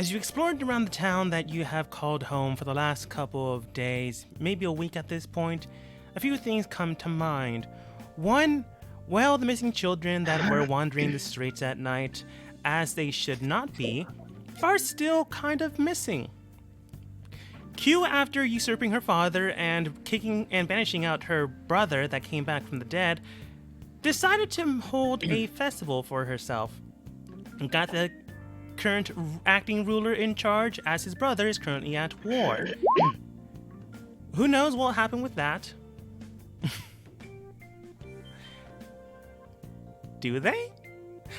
As you explored around the town that you have called home for the last couple of days, maybe a week at this point, a few things come to mind. One, well, the missing children that were wandering the streets at night, as they should not be, are still kind of missing. Q, after usurping her father and kicking and banishing out her brother that came back from the dead, decided to hold a festival for herself. Got the current acting ruler in charge, as his brother is currently at war. Who knows what will happen with that? Do they?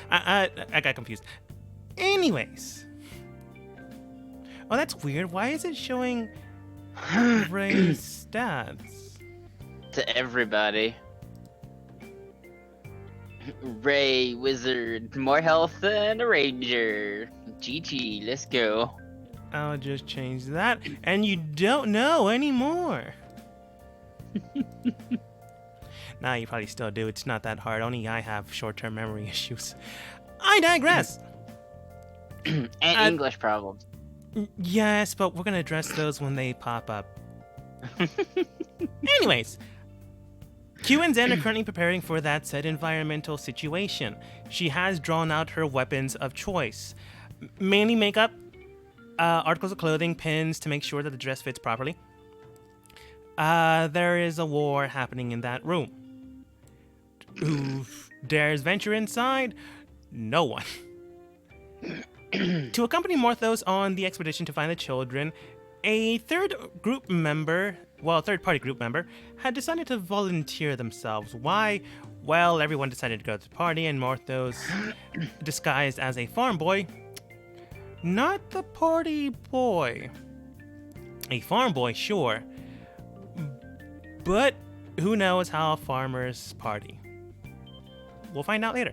I got confused. Anyways. Oh, that's weird. Why is it showing Ray's stats? To everybody. Ray, wizard, more health than a ranger. GG, let's go. I'll just change that, and you don't know anymore. Nah, you probably still do. It's not that hard. Only I have short-term memory issues. I digress. And English problems. Yes, but we're gonna address those when they pop up. Anyways, Q and Zen are currently preparing for that said environmental situation. She has drawn out her weapons of choice. Mainly makeup, articles of clothing, pins to make sure that the dress fits properly. There is a war happening in that room. Who dares venture inside? No one. To accompany Morthos on the expedition to find the children, a third-party group member, had decided to volunteer themselves. Why? Well, everyone decided to go to the party, and Morthos, disguised as a farm boy, not the party boy. A farm boy, sure. But who knows how farmers party? We'll find out later.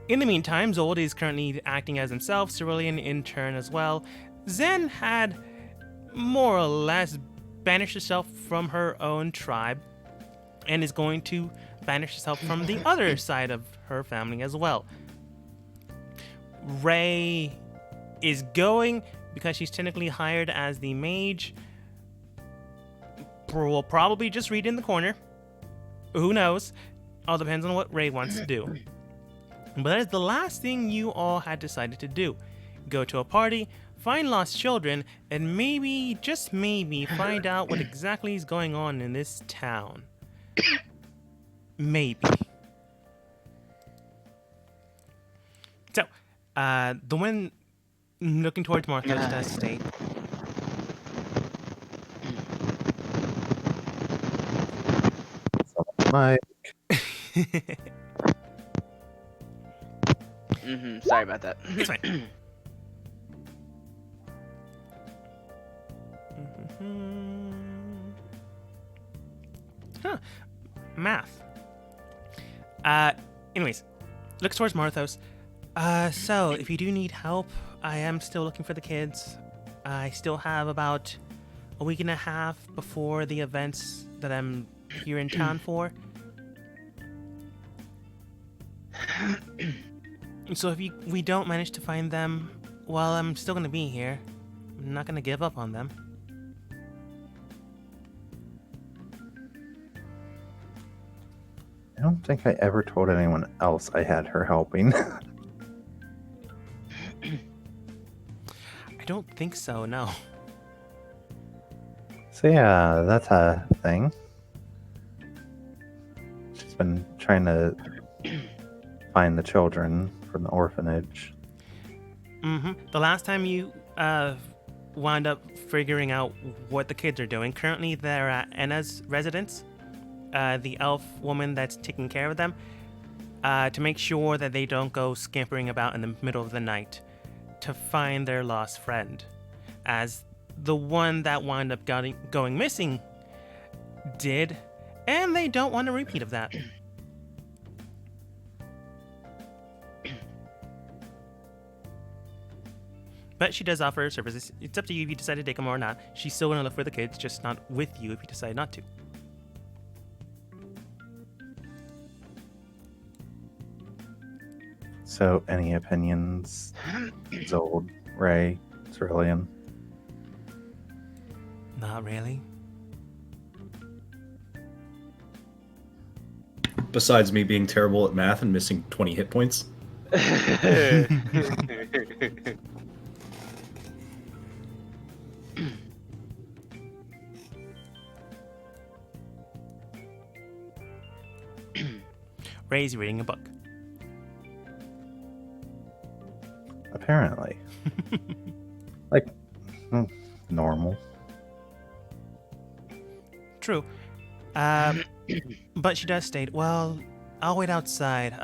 In the meantime, Zold is currently acting as himself, Cerulean in turn as well. Zen had more or less banished herself from her own tribe and is going to banish herself from the other side of her family as well. Ray is going because she's technically hired as the mage. Will probably just read in the corner. Who knows? All depends on what Ray wants to do. But that is the last thing you all had decided to do. Go to a party, find lost children, and maybe, just maybe, find out what exactly is going on in this town. Maybe. So, the one looking towards Martha's does state. My Sorry about that. It's fine. Huh. Math. Anyways, looks towards Marthos. So, if you do need help, I am still looking for the kids. I still have about a week and a half before the events that I'm here in town for. So if we don't manage to find them, well, I'm still going to be here. I'm not going to give up on them. I don't think I ever told anyone else I had her helping. I don't think so, no. So yeah, that's a thing. She's been trying to find the children from the orphanage. The last time you wound up figuring out what the kids are doing, currently they're at Enna's residence, the elf woman that's taking care of them, to make sure that they don't go scampering about in the middle of the night to find their lost friend, as the one that wound up going missing did, and they don't want a repeat of that. But she does offer her services. It's up to you if you decide to take them or not. She's still going to look for the kids, just not with you if you decide not to. So So, any opinions, Zold, Ray, Cerulean? Not really. Besides me being terrible at math and missing 20 hit points. Ray's reading a book. Apparently. Like, normal. True. But she does state, well, I'll wait outside.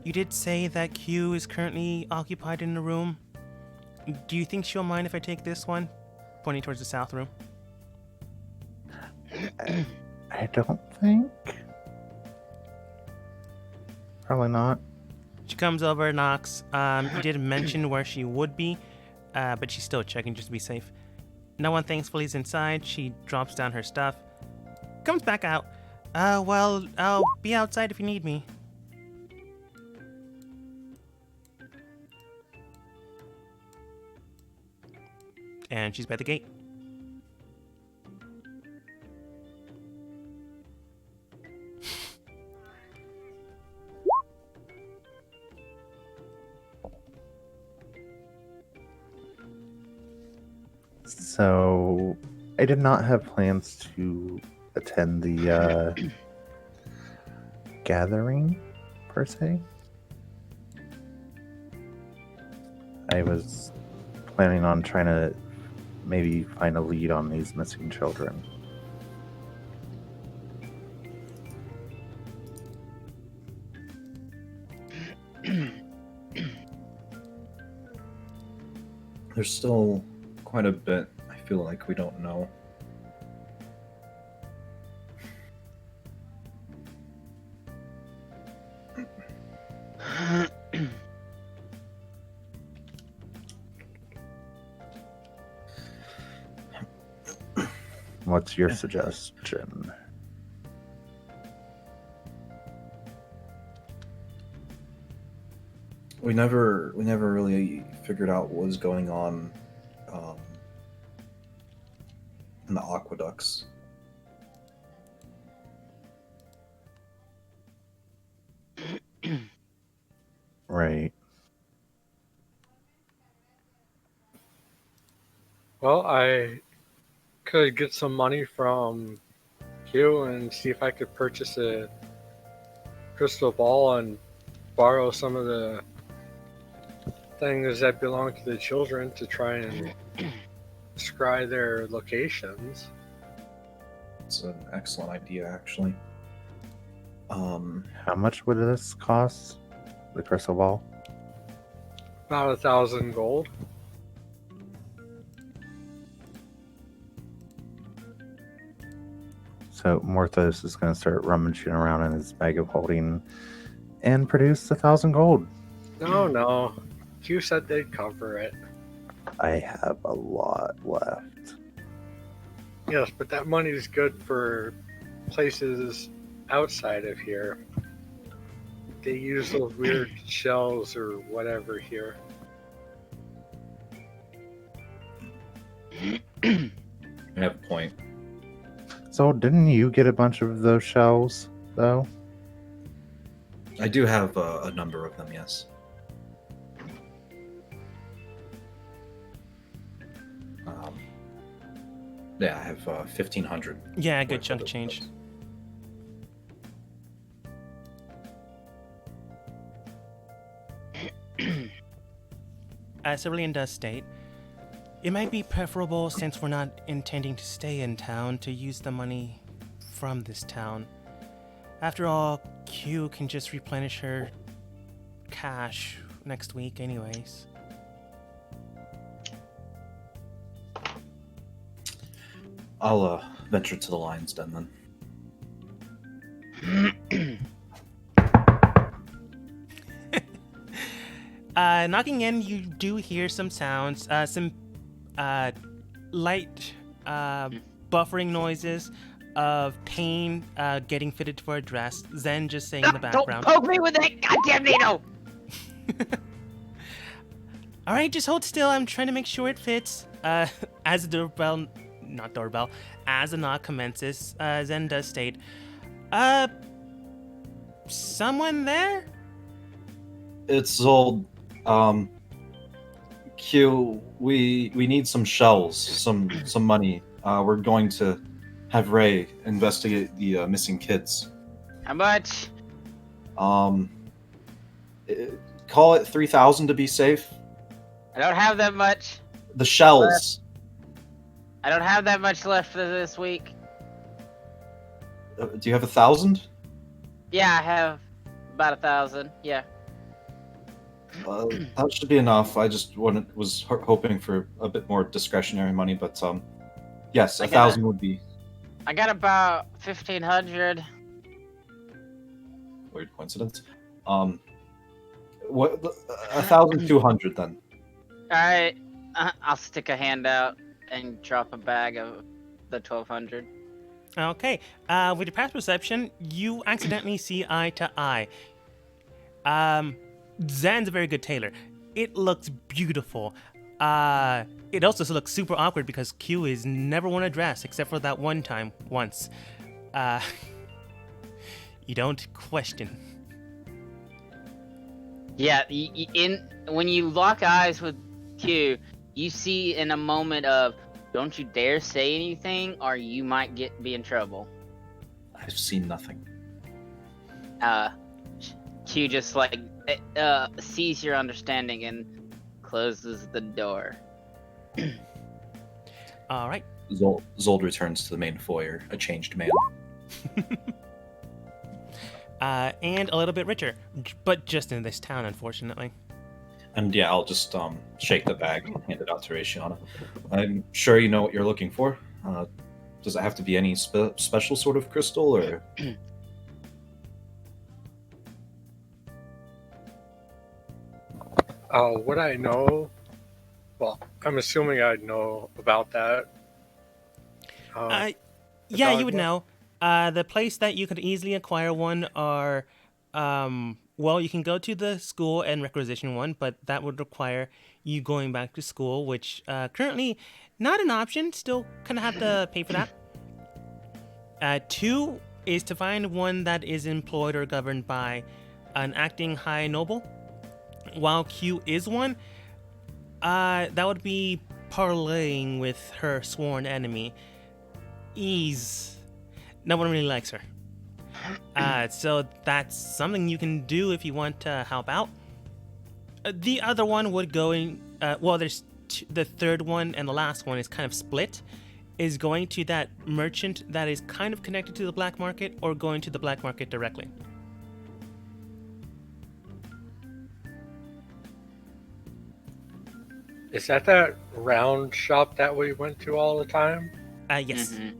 You did say that Q is currently occupied in the room. Do you think she'll mind if I take this one? Pointing towards the south room. I don't think. Probably not. She comes over, knocks. You did mention where she would be, but she's still checking just to be safe. No one thankfully is inside. She drops down her stuff. Comes back out. Well, I'll be outside if you need me. And she's by the gate. So, I did not have plans to attend the gathering, per se. I was planning on trying to maybe find a lead on these missing children. There's still quite a bit I feel like we don't know. What's your suggestion? We never really figured out what was going on in the aqueducts. Right. Well, I could get some money from Q and see if I could purchase a crystal ball and borrow some of the things that belong to the children to try and scry their locations. It's an excellent idea, actually. How much would this cost? The crystal ball? About 1,000 gold. So Morthos is going to start rummaging around in his bag of holding and produce 1,000 gold. No. Q said they'd cover it. I have a lot left. Yes, but that money is good for places outside of here. They use those weird shells or whatever here. I have a point. So didn't you get a bunch of those shells, though? I do have a number of them, yes. Yeah, I have 1,500. Yeah, a good worth chunk of of change. those. As Cerulean does state, it might be preferable, since we're not intending to stay in town, to use the money from this town. After all, Q can just replenish her cash next week anyways. I'll venture to the lion's den then. Knocking in, you do hear some sounds, some light buffering noises. of Tane getting fitted for a dress, Zen just saying in the Don't background. poke me with that goddamn needle! All right, just hold still. I'm trying to make sure it fits. As the as the knock commences, Zen does state, someone there? It's old. Q. We need some shells, some money. We're going to have Ray investigate the missing kids. How much? Call it 3,000 to be safe. I don't have that much. The shells. I don't have that much left for this week. Do you have 1,000? Yeah, I have about 1,000. Yeah. That should be enough. I just was hoping for a bit more discretionary money, but yes, I 1,000 would be I got about 1,500. weird coincidence. What 1,200 then? All right, I'll stick a hand out and drop a bag of the 1,200. Okay. With your past perception, you accidentally see eye to eye. Zan's a very good tailor. It looks beautiful. It also looks super awkward because Q is never worn a dress except for that one time, once. You don't question. Yeah, when you lock eyes with Q, you see in a moment of, don't you dare say anything or you might be in trouble. I've seen nothing. Q just like sees your understanding and closes the door. All right. Zold returns to the main foyer, a changed man. And a little bit richer, but just in this town, unfortunately. And yeah, I'll just shake the bag and hand it out to Rayshana. I'm sure you know what you're looking for. Does it have to be any special sort of crystal, or? Would I know? Well, I'm assuming I'd know about that. Yeah, you would dogma? know. The place that you could easily acquire one are, well, you can go to the school and requisition one, but that would require you going back to school, which currently not an option. Still kind of have to pay for that. Two is to find one that is employed or governed by an acting high noble. While Q is one, that would be parlaying with her sworn enemy. No one really likes her. So that's something you can do if you want to help out. The other one would go in, there's the third one and the last one is kind of split, is going to that merchant that is kind of connected to the black market or going to the black market directly. Is that round shop that we went to all the time? Yes. Mhm.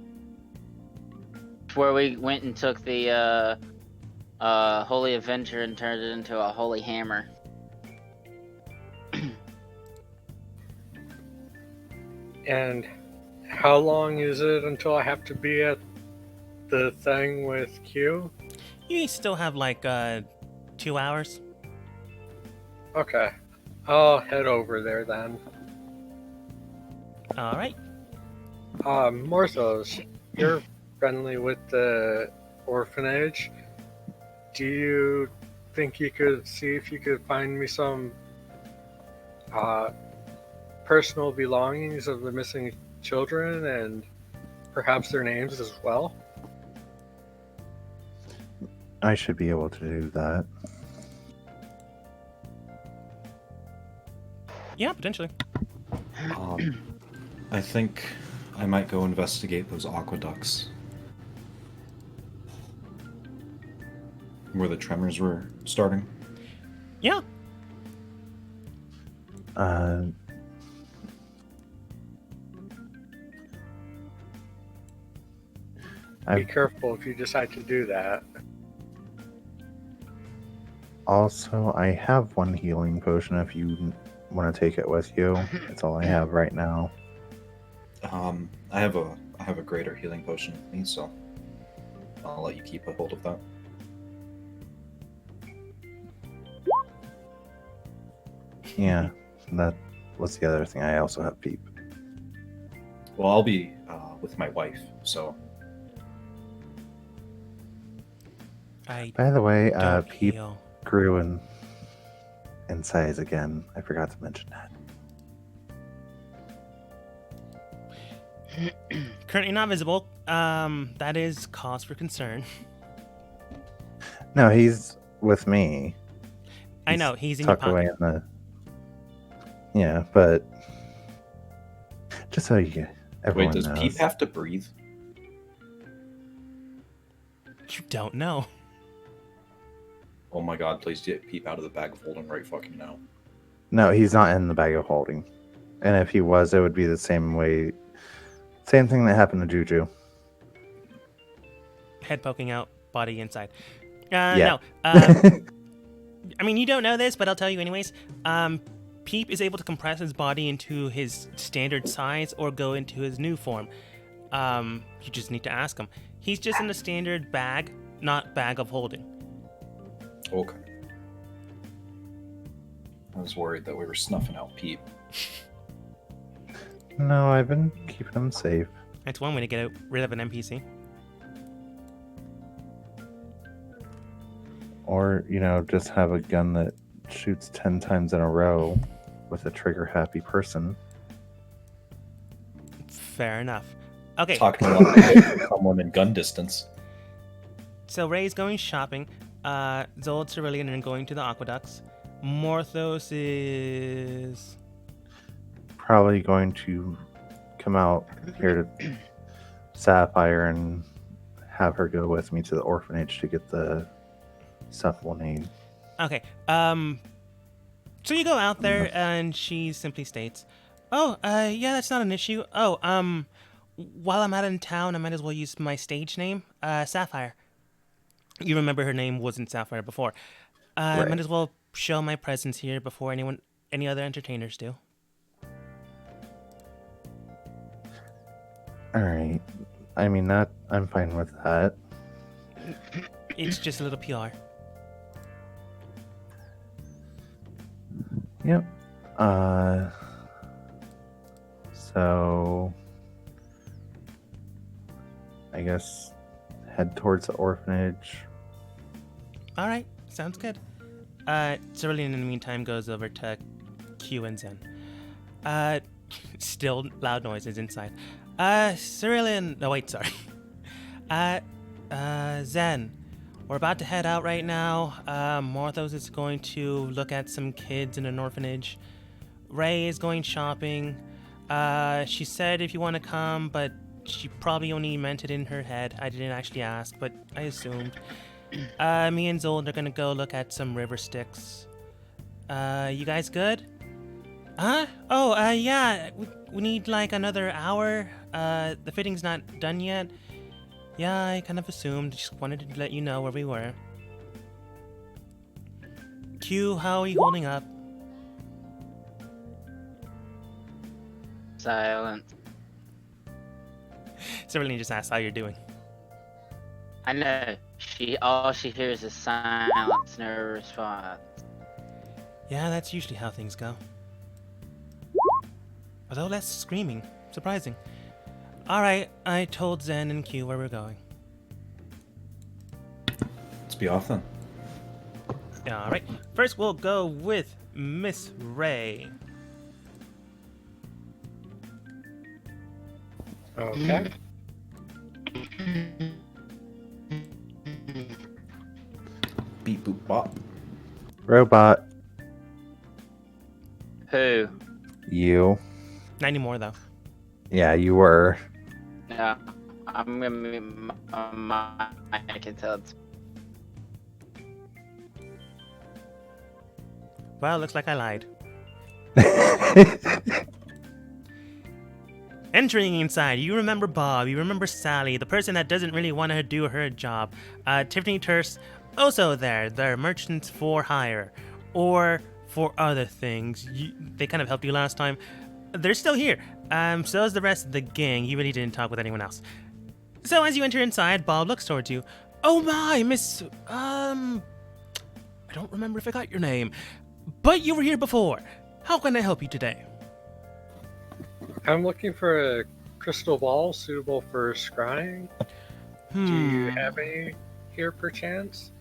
Where we went and took the Holy Avenger and turned it into a Holy Hammer. And how long is it until I have to be at the thing with Q? You still have like 2 hours. Okay. I'll head over there then. All right. Morthos, you're friendly with the orphanage. Do you think you could see if you could find me some personal belongings of the missing children and perhaps their names as well? I should be able to do that. Yeah, potentially. I think I might go investigate those aqueducts where the tremors were starting. Yeah. Be careful if you decide to do that. Also, I have one healing potion if you want to take it with you. That's all I have right now. I have a greater healing potion with me, so I'll let you keep a hold of that. Yeah, that was the other thing. I also have Peep. Well, I'll be with my wife, so I By the way, don't Peep heal. grew in size again. I forgot to mention that. Currently not visible. That is cause for concern. No, he's with me. I know, he's in your tucked away pocket. in the. Yeah, but just so you everyone wait, does knows. Peep have to breathe? You don't know. Oh my god, please get Peep out of the bag of holding right fucking now. No, he's not in the bag of holding. And if he was, it would be the same way. Same thing that happened to Juju. Head poking out, body inside. Yeah. No. I mean, you don't know this, but I'll tell you anyways. Peep is able to compress his body into his standard size or go into his new form. You just need to ask him. He's just in the standard bag, not bag of holding. Okay. I was worried that we were snuffing out Peep. No, I've been keeping him safe. That's one way to get rid of an NPC. Or, just have a gun that shoots 10 times in a row with a trigger happy person. Fair enough. Okay, Talking about someone in gun distance. so Ray's going shopping. Zold, Cerulean are going to the aqueducts. Morthos is... Probably going to come out here to Sapphire and have her go with me to the orphanage to get the stuff we'll need. Okay, so you go out there and she simply states, "Oh, yeah, that's not an issue. Oh, while I'm out in town, I might as well use my stage name, Sapphire. You remember her name wasn't Sapphire before. I Right. might as well show my presence here before any other entertainers do." All right. I mean, that I'm fine with that. It's just a little PR. Yep. So I guess head towards the orphanage. All right, sounds good. Cerulean in the meantime goes over to Q and Zen. Still loud noises inside. Cerulean. No, wait, sorry. Zen. We're about to head out right now. Morthos is going to look at some kids in an orphanage. Ray is going shopping. She said if you want to come, but she probably only meant it in her head. I didn't actually ask, but I assumed. Me and Zold are gonna go look at some river sticks. You guys good? Huh? Oh, yeah. We need like another hour. The fitting's not done yet. Yeah, I kind of assumed. Just wanted to let you know where we were. Q, how are you holding up? Silent. Cerulean just asked how you're doing. I know. All she hears is silence, no response. Yeah, that's usually how things go. Although less screaming. Surprising. Alright, I told Zen and Q where we're going. Let's be off then. Alright, first we'll go with Miss Ray. Okay. Beep boop bop. Robot, Who? you. Not anymore though. Yeah, you were. No. I'm gonna mute my mic until it's. Well, looks like I lied. Entering inside, you remember Bob, you remember Sally, the person that doesn't really want to do her job. Tiffany Terse, also there. They're merchants for hire. Or for other things. They kind of helped you last time. They're still here. So is the rest of the gang. You really didn't talk with anyone else. So as you enter inside, Bob looks towards you. Oh my, Miss, I don't remember if I got your name, but you were here before. How can I help you today? I'm looking for a crystal ball suitable for scrying. Do you have any here, perchance?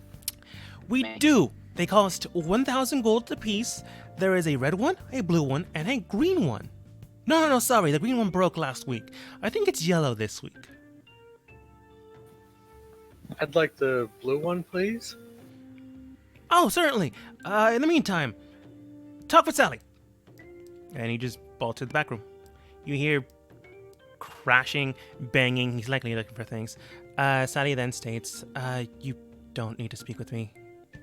We do. They cost 1,000 gold apiece. There is a red one, a blue one, and a green one. No, sorry. The green one broke last week. I think it's yellow this week. I'd like the blue one, please. Oh, certainly. In the meantime, talk with Sally. And he just bolts to the back room. You hear crashing, banging. He's likely looking for things. Sally then states, you don't need to speak with me.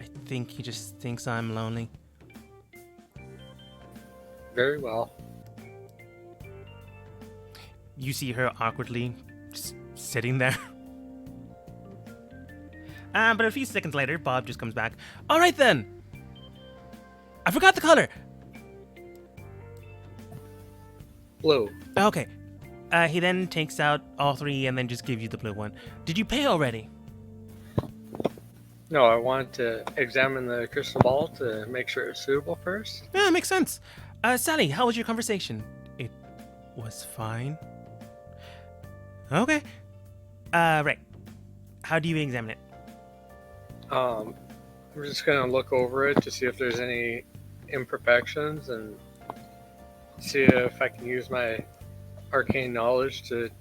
I think he just thinks I'm lonely. Very well. You see her awkwardly just sitting there. But a few seconds later, Bob just comes back. All right then. I forgot the color. Blue. Okay. He then takes out all three and then just gives you the blue one. Did you pay already? No, I want to examine the crystal ball to make sure it's suitable first. Yeah, makes sense. Sally, how was your conversation? It was fine. Okay. Right. How do you examine it? I'm just gonna look over it to see if there's any imperfections and see if I can use my arcane knowledge to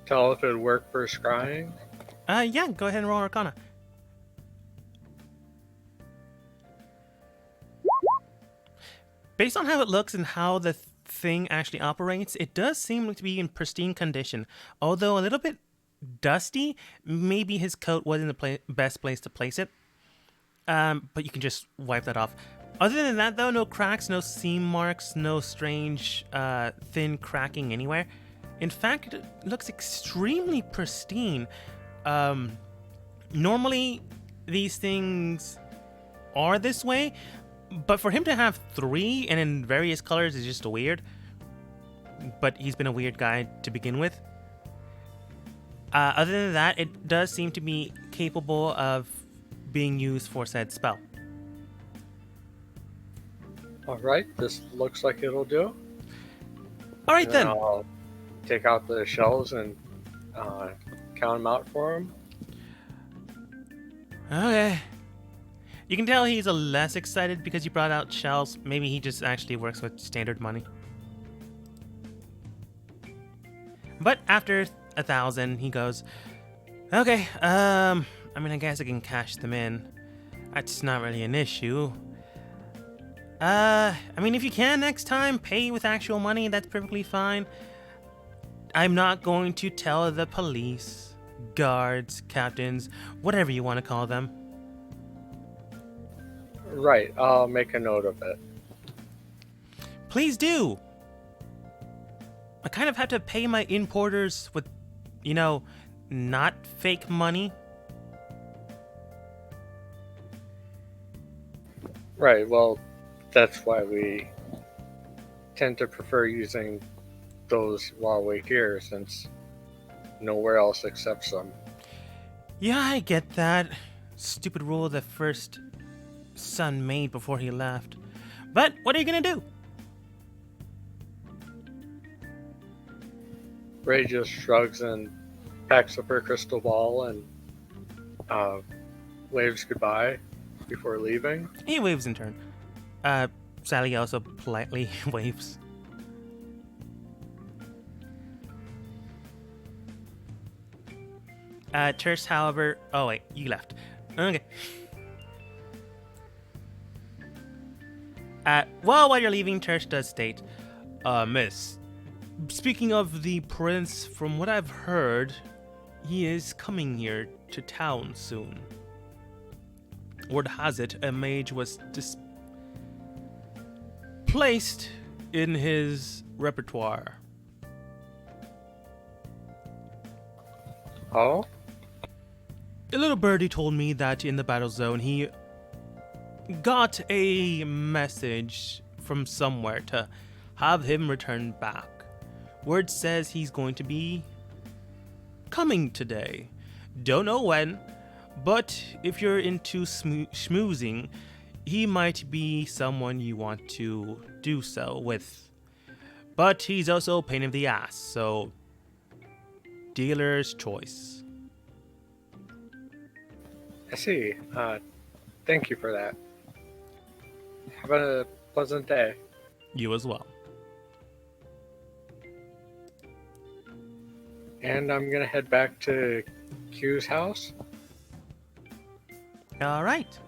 tell if it would work for scrying. Yeah, go ahead and roll Arcana. Based on how it looks and how the thing actually operates, it does seem to be in pristine condition. Although a little bit dusty, maybe his coat wasn't the best place to place it. But you can just wipe that off. Other than that, though, no cracks, no seam marks, no strange thin cracking anywhere. In fact, it looks extremely pristine. Normally, these things are this way, but for him to have three and in various colors is just weird. But he's been a weird guy to begin with. Other than that, it does seem to be capable of being used for said spell. Alright, this looks like it'll do. Alright And then. I'll take out the shells and count them out for him. Okay. You can tell he's a less excited because you brought out shells. Maybe he just actually works with standard money. But after 1,000, he goes, okay, I guess I can cash them in. That's not really an issue. If you can next time, pay with actual money, that's perfectly fine. I'm not going to tell the police, guards, captains, whatever you want to call them. Right, I'll make a note of it. Please do. I kind of have to pay my importers with, not fake money. Right, well, that's why we tend to prefer using those while we're here, since nowhere else accepts them. Yeah, I get that. Stupid rule the first son made before he left. But what are you gonna do? Ray just shrugs and packs up her crystal ball and waves goodbye before leaving. He waves in turn. Sally also politely waves. Terse, however... Oh, wait, you left. Okay. While you're leaving, Terse does state, Miss, speaking of the prince, from what I've heard, he is coming here to town soon. Word has it, a mage was placed in his repertoire. Oh? A little birdie told me that in the battle zone he got a message from somewhere to have him return back. Word says he's going to be coming today. Don't know when, but if you're into schmoozing, he might be someone you want to do so with. But he's also a pain in the ass, so dealer's choice. I see. Thank you for that. Have a pleasant day. You as well. And I'm gonna head back to Q's house. All right.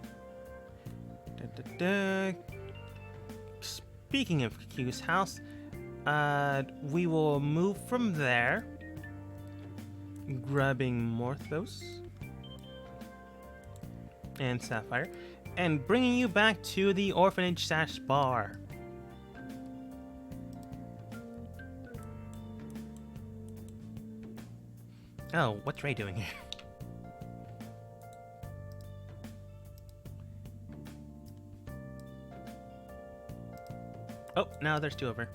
Speaking of Q's house, we will move from there, grabbing Morthos and Sapphire, and bringing you back to the orphanage / bar. Oh, what's Ray doing here? Oh, now there's two of her.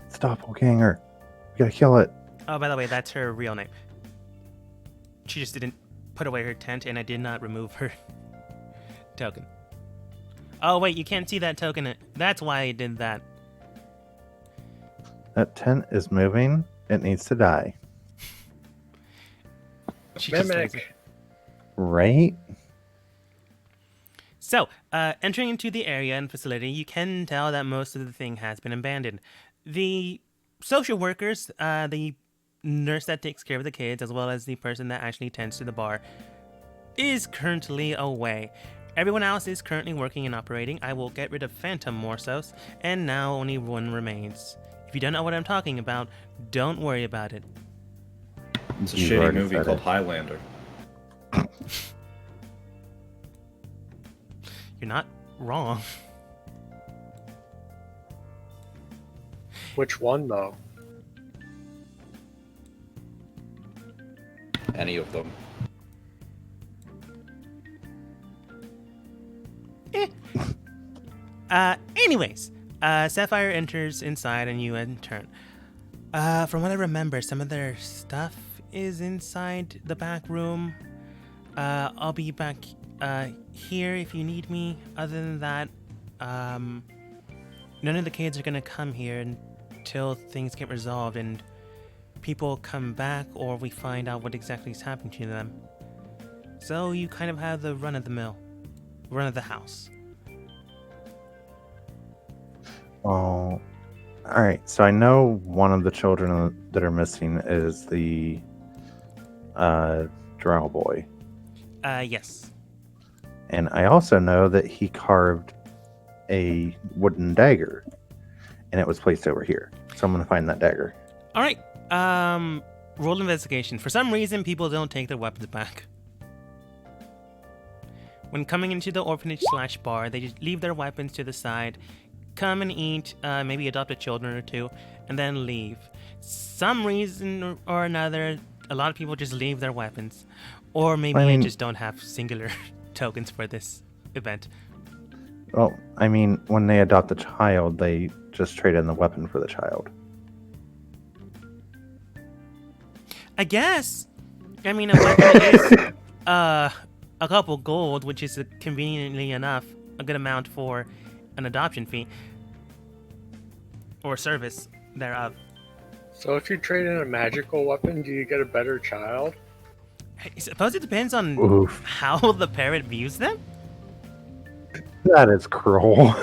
It's Doppelganger. We gotta kill it. Oh, by the way, that's her real name. She just didn't put away her tent, and I did not remove her token. Oh, wait, you can't see that token. That's why I did that. That tent is moving. It needs to die. She just does it. Mimic. Right? So, entering into the area and facility, you can tell that most of the thing has been abandoned. The social workers, the nurse that takes care of the kids, as well as the person that actually tends to the bar, is currently away. Everyone else is currently working and operating. I will get rid of Phantom Morsos, and now only one remains. If you don't know what I'm talking about, don't worry about it. It's a You've shitty already movie said called it. Highlander. You're not wrong. Which one though? Any of them. Anyways, Sapphire enters inside and you in turn. From what I remember, some of their stuff is inside the back room. I'll be back here if you need me. Other than that, none of the kids are gonna come here until things get resolved and people come back or we find out what exactly is happening to them. So you kind of have the run of the house. Oh, all right. So I know one of the children that are missing is the drow boy, Yes. and I also know that he carved a wooden dagger, and it was placed over here. So I'm gonna find that dagger. All right. Roll investigation. For some reason, people don't take their weapons back. When coming into the orphanage / bar, they just leave their weapons to the side, come and eat, maybe adopt a children or two, and then leave. Some reason or another, a lot of people just leave their weapons. Or maybe I mean- they just don't have singular tokens for this event. Well, I mean, when they adopt a child, they just trade in the weapon for the child. I guess. I mean, a weapon is a couple gold, which is conveniently enough a good amount for an adoption fee or service thereof. So if you trade in a magical weapon, do you get a better child? I suppose it depends on Oof, how the parent views them. that is cruel.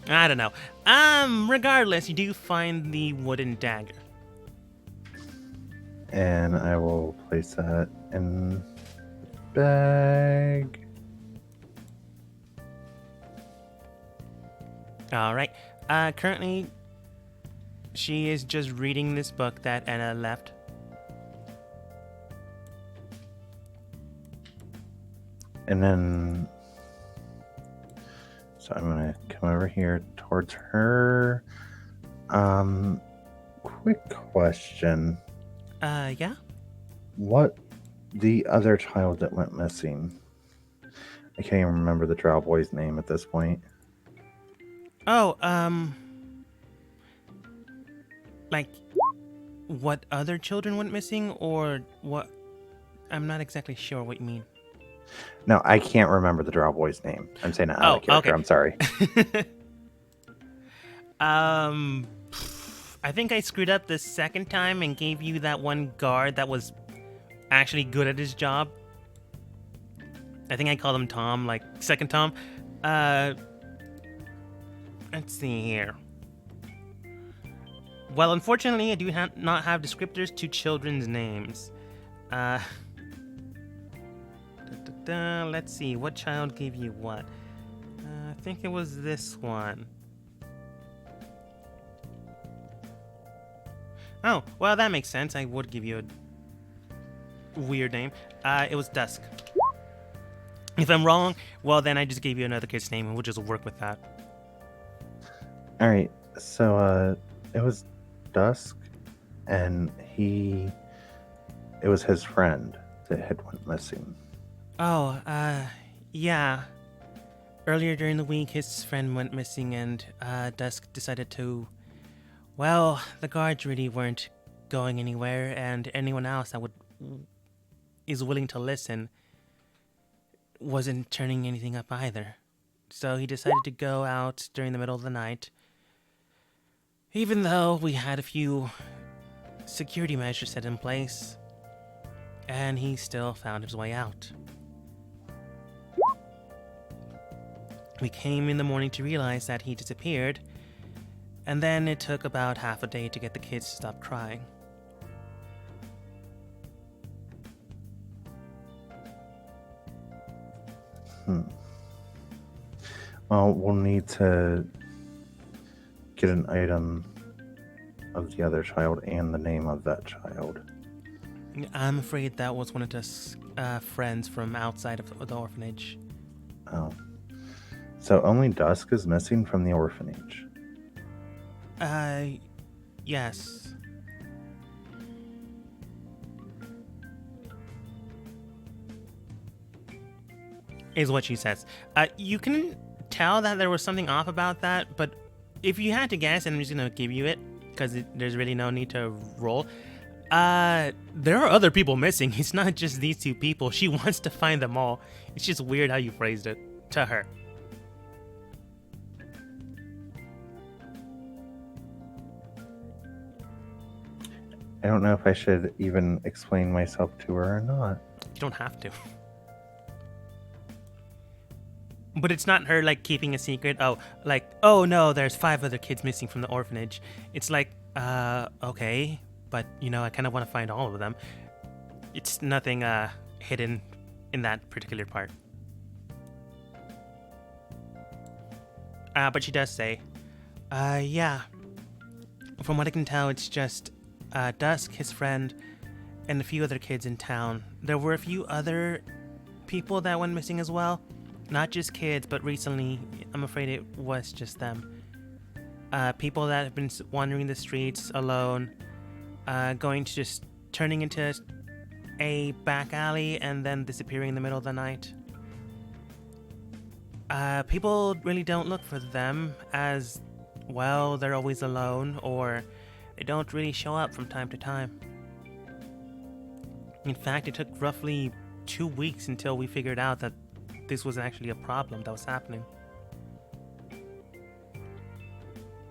I don't know. Regardless, you do find the wooden dagger. And I will place that in the bag. All right. Currently, she is just reading this book that Anna left. And then, so I'm gonna come over here towards her. Quick question. Yeah? What the other child that went missing? I can't even remember the drow boy's name at this point. Oh, Like, what other children went missing, or what? I'm not exactly sure what you mean. No, I can't remember the Drow boy's name. I'm saying it out Oh, of character. okay. I'm sorry. I think I screwed up the second time and gave you that one guard that was actually good at his job. I think I called him Tom, like second Tom. Let's see here. Well, unfortunately, I do not have descriptors to children's names. Let's see, what child gave you what? I think it was this one. Oh, well, that makes sense. I would give you a weird name. It was Dusk. If I'm wrong, well, then I just gave you another kid's name, and we'll just work with that. All right. So it was Dusk, and it was his friend that had went missing. Oh, yeah. Earlier during the week, his friend went missing, and Dusk decided to. Well, the guards really weren't going anywhere, and anyone else that is willing to listen wasn't turning anything up either. So he decided to go out during the middle of the night. Even though we had a few security measures set in place, and he still found his way out. We came in the morning to realize that he disappeared, and then it took about half a day to get the kids to stop crying. Well, we'll need to get an item of the other child and the name of that child. I'm afraid that was one of Dusk's friends from outside of the orphanage. Oh. So only Dusk is missing from the orphanage. Yes. Is what she says. You can tell that there was something off about that, but if you had to guess, and I'm just gonna give you it, because there's really no need to roll. There are other people missing. It's not just these two people. She wants to find them all. It's just weird how you phrased it to her. I don't know if I should even explain myself to her or not. You don't have to. But it's not her, like, keeping a secret. Oh no, there's 5 other kids missing from the orphanage. It's like, okay, but, I kind of want to find all of them. It's nothing, hidden in that particular part. But she does say, yeah. From what I can tell, it's just, Dusk, his friend, and a few other kids in town. There were a few other people that went missing as well. Not just kids, but recently, I'm afraid it was just them. People that have been wandering the streets alone, turning into a back alley and then disappearing in the middle of the night. People really don't look for them as, well, they're always alone, or they don't really show up from time to time. In fact, it took roughly 2 weeks until we figured out that this was actually a problem that was happening.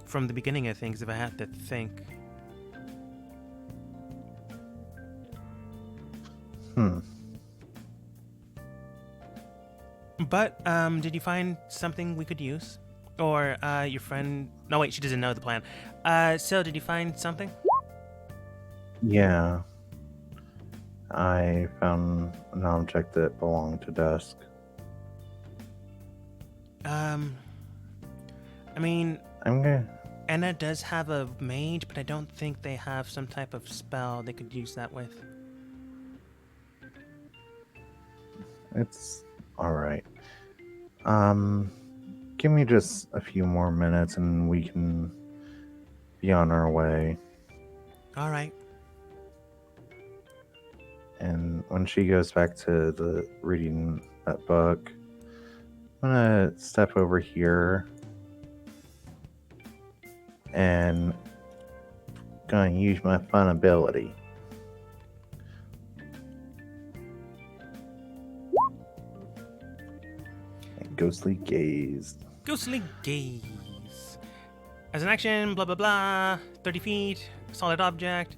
From the beginning of things, if I had to think. But, did you find something we could use? Or, your friend... No, wait, she doesn't know the plan. So did you find something? Yeah. I found an object that belonged to Dusk. I mean, I'm gonna... Anna does have a mage, but I don't think they have some type of spell they could use that with. It's alright. Give me just a few more minutes and we can be on our way. Alright. And when she goes back to the reading that book, I'm gonna step over here and gonna use my fun ability. And ghostly gaze. Ghostly gaze. As an action, blah blah blah. 30 feet, solid object,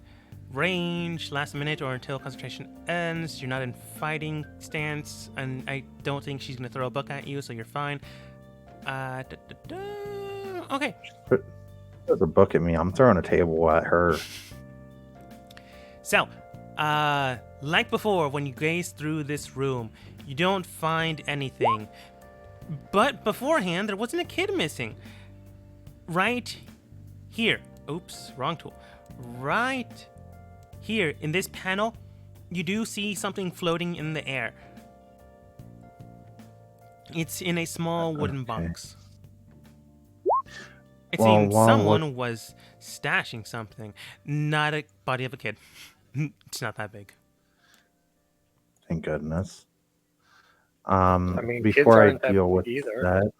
range, last minute or until concentration ends. You're not in fighting stance, and I don't think she's gonna throw a book at you, so you're fine. Okay. There's a book at me. I'm throwing a table at her. So, like before, when you gaze through this room, you don't find anything. But beforehand, there wasn't a kid missing. Right here. Oops, wrong tool. Right here in this panel, you do see something floating in the air. It's in a small wooden Okay. box. It Well, seems while someone was stashing something, not a body of a kid. It's not that big. Thank goodness. I mean, kids Before I aren't that deal big with either. that,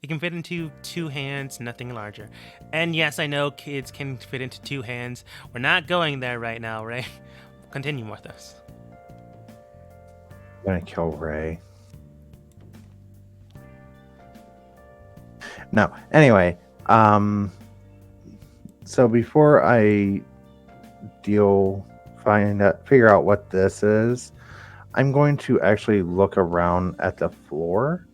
It can fit into 2 hands, nothing larger. And yes, I know kids can fit into 2 hands. We're not going there right now, right? Continue with us. I'm gonna kill Ray. No. Anyway, so before I figure out what this is, I'm going to actually look around at the floor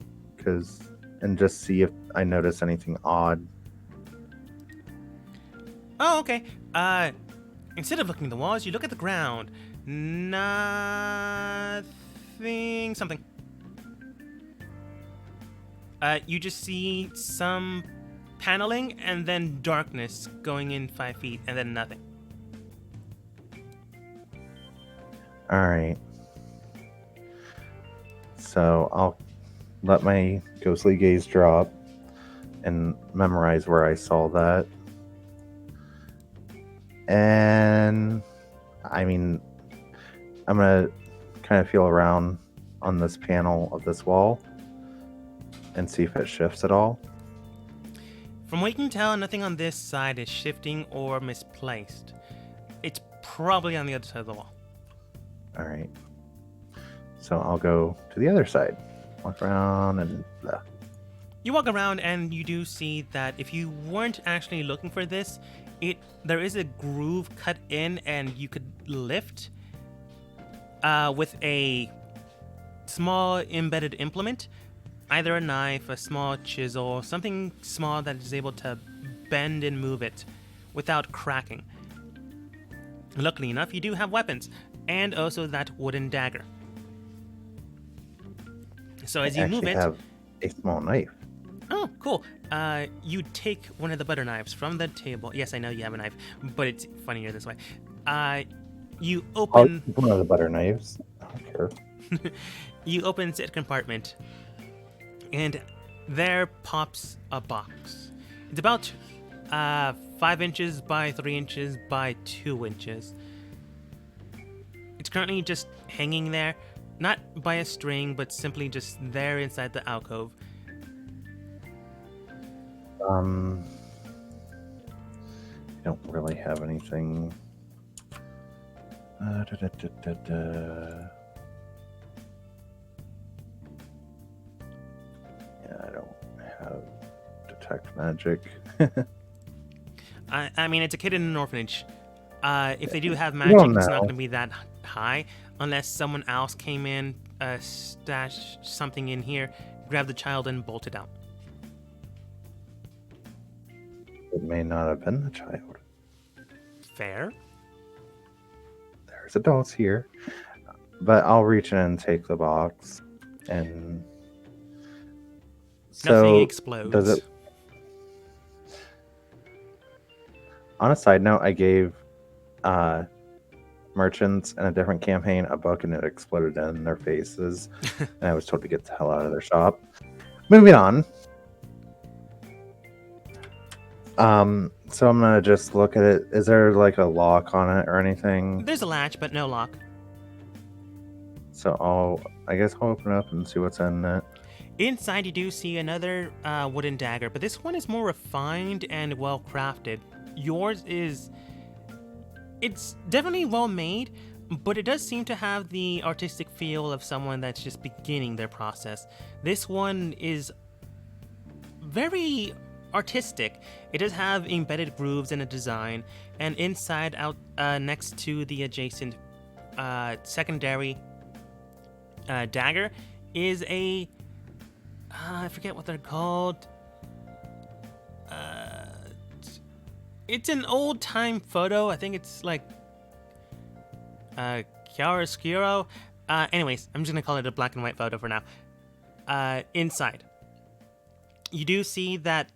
and just see if I notice anything odd. Oh, okay. Instead of looking at the walls, you look at the ground. Nothing. Something. You just see some paneling and then darkness going in 5 feet and then nothing. All right. So I'll let my ghostly gaze drop and memorize where I saw that. And I mean, I'm gonna kind of feel around on this panel of this wall and see if it shifts at all. From what you can tell, nothing on this side is shifting or misplaced. It's probably on the other side of the wall. All right. So I'll go to the other side, walk around, and blah. You walk around and you do see that if you weren't actually looking for this, there is a groove cut in and you could lift with a small embedded implement, either a knife, a small chisel, something small that is able to bend and move it without cracking. Luckily enough, you do have weapons, and also that wooden dagger. So as I you move actually it, have a small knife. oh, cool. You take one of the butter knives from the table. Yes, I know you have a knife, but it's funnier this way. You I'll open keep one of the butter knives. I don't care. you open said compartment, and there pops a box. It's about 5 inches by 3 inches by 2 inches. It's currently just hanging there, not by a string, but simply just there inside the alcove. I don't really have anything. Yeah, I don't have detect magic. I mean, it's a kid in an orphanage. If they do have magic, don't it's not know. going to be that high unless someone else came in, stashed something in here, grabbed the child, and bolted out. It may not have been the child. Fair. There's adults here. But I'll reach in and take the box. And Nothing so explodes. does it? On a side note, I gave merchants in a different campaign a book and it exploded in their faces. And I was told to get the hell out of their shop. Moving on. So I'm gonna just look at it. Is there like a lock on it or anything? There's a latch, but no lock. So I guess I'll open it up and see what's in it. Inside, you do see another wooden dagger, but this one is more refined and well crafted. Yours is. It's definitely well made, but it does seem to have the artistic feel of someone that's just beginning their process. This one is very artistic. It does have embedded grooves in a design, and inside out next to the adjacent secondary dagger is a I forget what they're called. It's an old time photo. I think it's like chiaroscuro. Anyways, I'm just gonna call it a black and white photo for now. Inside, you do see that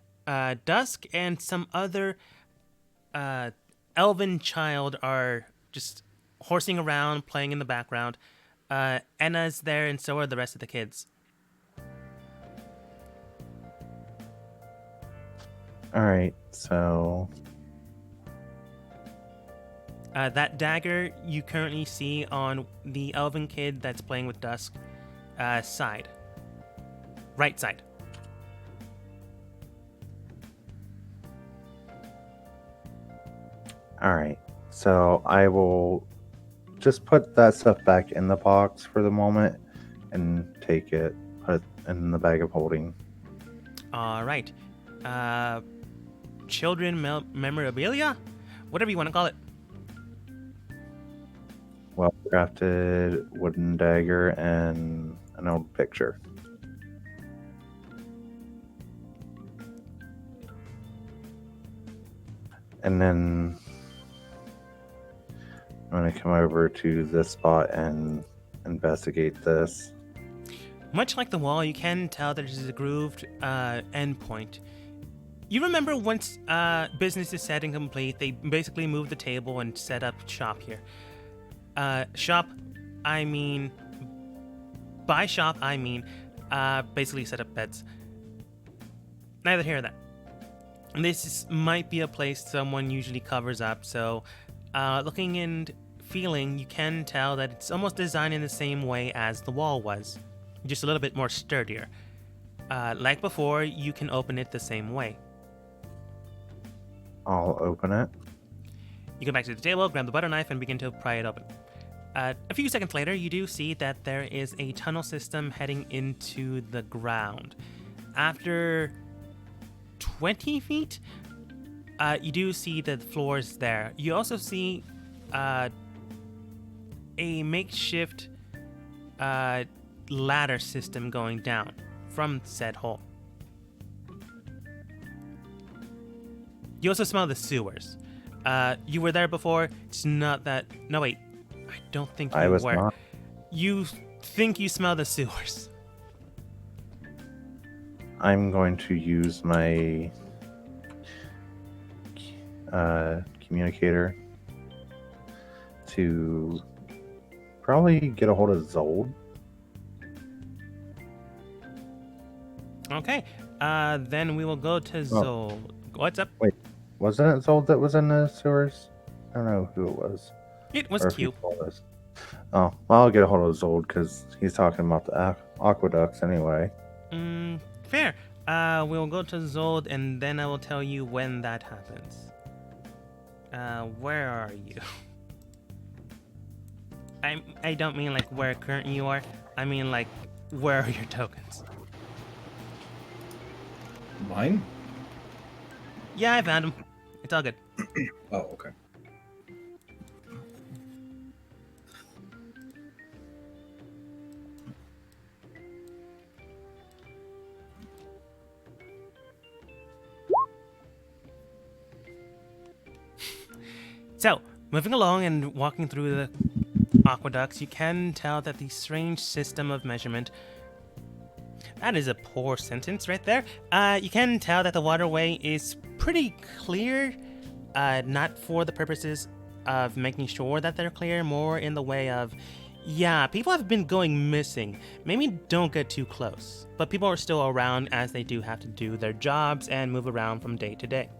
Dusk and some other elven child are just horsing around, playing in the background. Enna's there, and so are the rest of the kids. All right, so That dagger you currently see on the elven kid that's playing with Dusk side. Right side. all right, so I will just put that stuff back in the box for the moment and take it, put it in the bag of holding. All right. Children memorabilia? Whatever you want to call it. Well crafted wooden dagger and an old picture. And then I'm going to come over to this spot and investigate this. Much like the wall, you can tell that there's a grooved endpoint. You remember once business is set and complete, they basically move the table and set up shop here. Shop, I mean... By shop, I mean basically set up beds. Neither here nor there. Might be a place someone usually covers up, so looking and feeling, you can tell that it's almost designed in the same way as the wall was, just a little bit more sturdier. Like before, you can open it the same way. I'll open it. You go back to the table, grab the butter knife, and begin to pry it open. A few seconds later, you do see that there is a tunnel system heading into the ground. After 20 feet, you do see the floors there. You also see a makeshift ladder system going down from said hole. You also smell the sewers. You were there before. It's not that... No, wait. I don't think you I was were. not. You think you smell the sewers. I'm going to use my communicator to probably get a hold of Zold. Okay. Then we will go to Zol. What's up? Wasn't it Zold that was in the sewers? I don't know who it was. It was or if he cute. told us. Oh, well, I'll get a hold of Zold because he's talking about the aqueducts anyway. Fair. We'll go to Zold, and then I will tell you when that happens. Where are you? I don't mean like where currently you are. I mean like where are your tokens? Mine? Yeah, I found them. It's all good. Oh, okay. So, moving along and walking through the aqueducts, you can tell that the strange system of measurement... That is a poor sentence right there. You can tell that the waterway is pretty clear, not for the purposes of making sure that they're clear, more in the way of, yeah, people have been going missing. Maybe don't get too close, but people are still around as they do have to do their jobs and move around from day to day.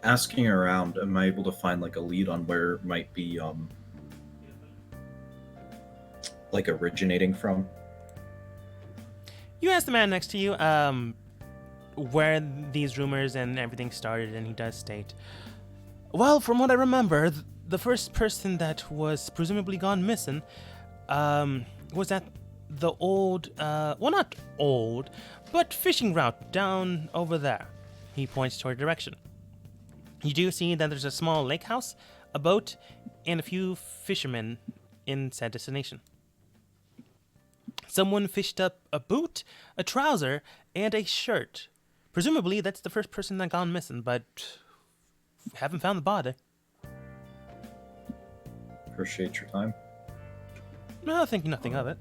Asking around, am I able to find like a lead on where might be like originating from? You ask the man next to you where these rumors and everything started, and he does state, well, from what I remember, the first person that was presumably gone missing was at the old, well, not old, but fishing route down over there. He points toward a direction. You do see that there's a small lake house, a boat, and a few fishermen in said destination. Someone fished up a boot, a trouser, and a shirt. Presumably, that's the first person that gone missing, but haven't found the body. Appreciate your time. No, I think nothing of it.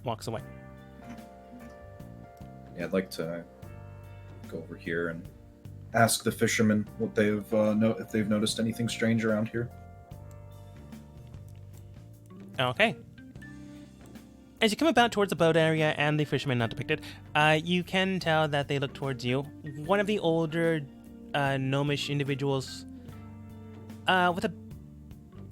Walks away. Yeah, I'd like to go over here and ask the fishermen what they've if they've noticed anything strange around here. Okay. As you come about towards the boat area and the fishermen not depicted, you can tell that they look towards you. One of the older gnomish individuals with a...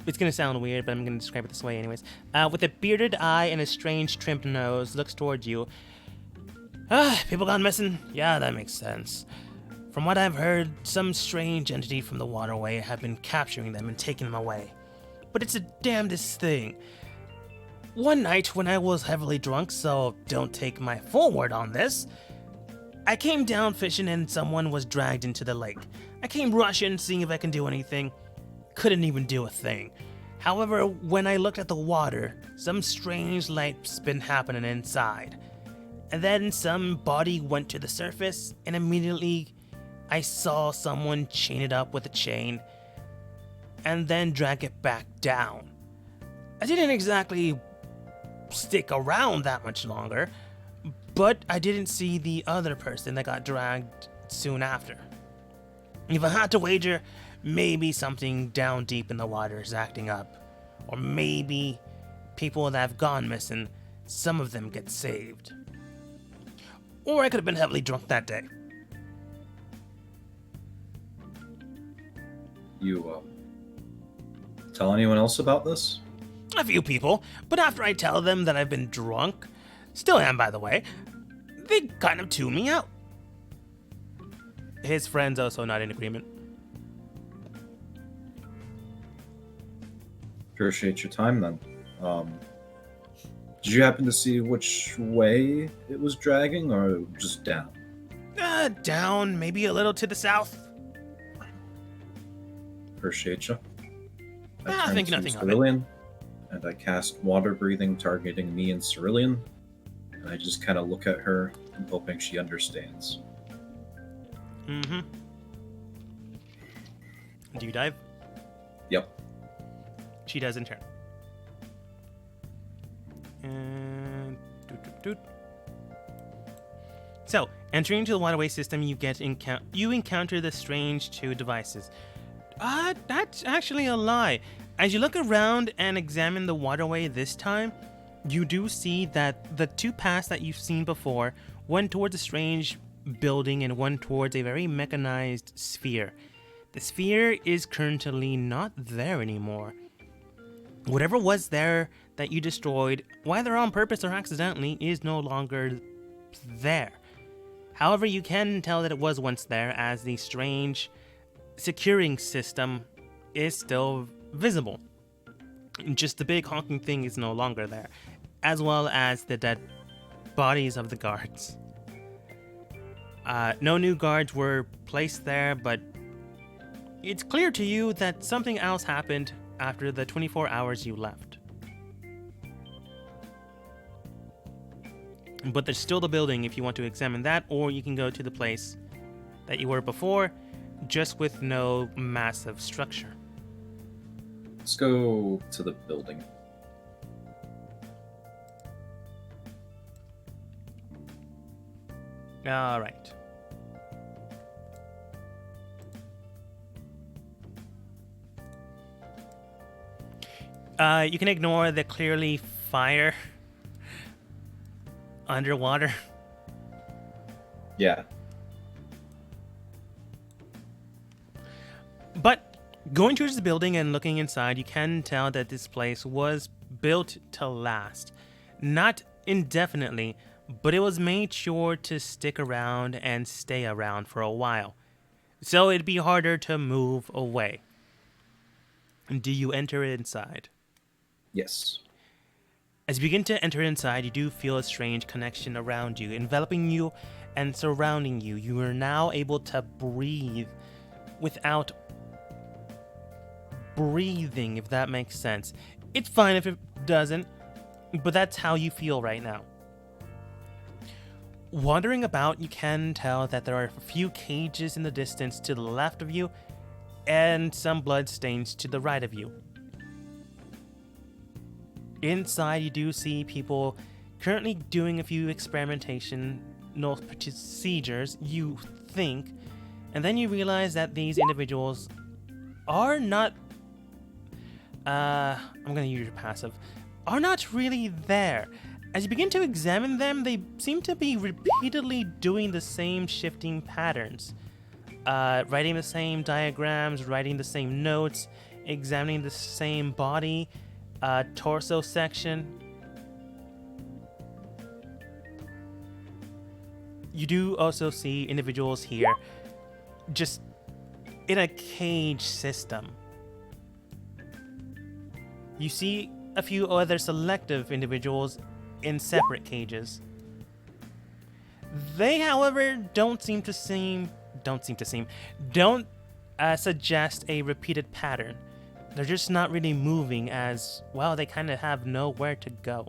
It's going to sound weird, but I'm going to describe it this way anyways. With a bearded eye and a strange trimmed nose, looks towards you. People gone missing? Yeah, that makes sense. From what I've heard, some strange entity from the waterway have been capturing them and taking them away. But it's the damnedest thing. One night when I was heavily drunk, so don't take my full word on this, I came down fishing and someone was dragged into the lake. I came rushing, seeing if I can do anything. Couldn't even do a thing. However, when I looked at the water, some strange light's been happening inside. And then some body went to the surface, and immediately I saw someone chain it up with a chain and then drag it back down. I didn't exactly stick around that much longer, but I didn't see the other person that got dragged soon after. If I had to wager, maybe something down deep in the water is acting up. Or maybe people that have gone missing, some of them get saved. Or I could have been heavily drunk that day. You tell anyone else about this? A few people, but after I tell them that I've been drunk, still am by the way, they kind of tune me out. His friend's also not in agreement. Appreciate your time then. Did you happen to see which way it was dragging, or just down? Down, maybe a little to the south. Appreciate you. I think nothing of it. Cerulean, and I cast water breathing, targeting me and Cerulean. And I just kind of look at her, and hoping she understands. Mm-hmm. Do you dive? Yep. She does in turn. And so, entering into the waterway system, you encounter the strange two devices. That's actually a lie. As you look around and examine the waterway this time, you do see that the two paths that you've seen before, one towards a strange building and one towards a very mechanized sphere. The sphere is currently not there anymore. Whatever was there that you destroyed, whether on purpose or accidentally, is no longer there. However, you can tell that it was once there, as the strange securing system is still visible. Just the big honking thing is no longer there, as well as the dead bodies of the guards. No new guards were placed there, but it's clear to you that something else happened after the 24 hours you left. But there's still the building if you want to examine that, or you can go to the place that you were before, just with no massive structure. Let's go to the building. All right. You can ignore the clearly fire underwater. Yeah. Going towards the building and looking inside, you can tell that this place was built to last. Not indefinitely, but it was made sure to stick around and stay around for a while. So it'd be harder to move away. Do you enter inside? Yes. As you begin to enter inside, you do feel a strange connection around you, enveloping you and surrounding you. You are now able to breathe without breathing, if that makes sense. It's fine if it doesn't, but that's how you feel right now. Wandering about, you can tell that there are a few cages in the distance to the left of you and some blood stains to the right of you. Inside, you do see people currently doing a few experimental procedures, you think, and then you realize that these individuals are not, I'm going to use your passive, are not really there. As you begin to examine them, they seem to be repeatedly doing the same shifting patterns. Writing the same diagrams, writing the same notes, examining the same body, torso section. You do also see individuals here just in a cage system. You see a few other selective individuals in separate cages. They, however, don't suggest a repeated pattern. They're just not really moving, as, well, they kind of have nowhere to go.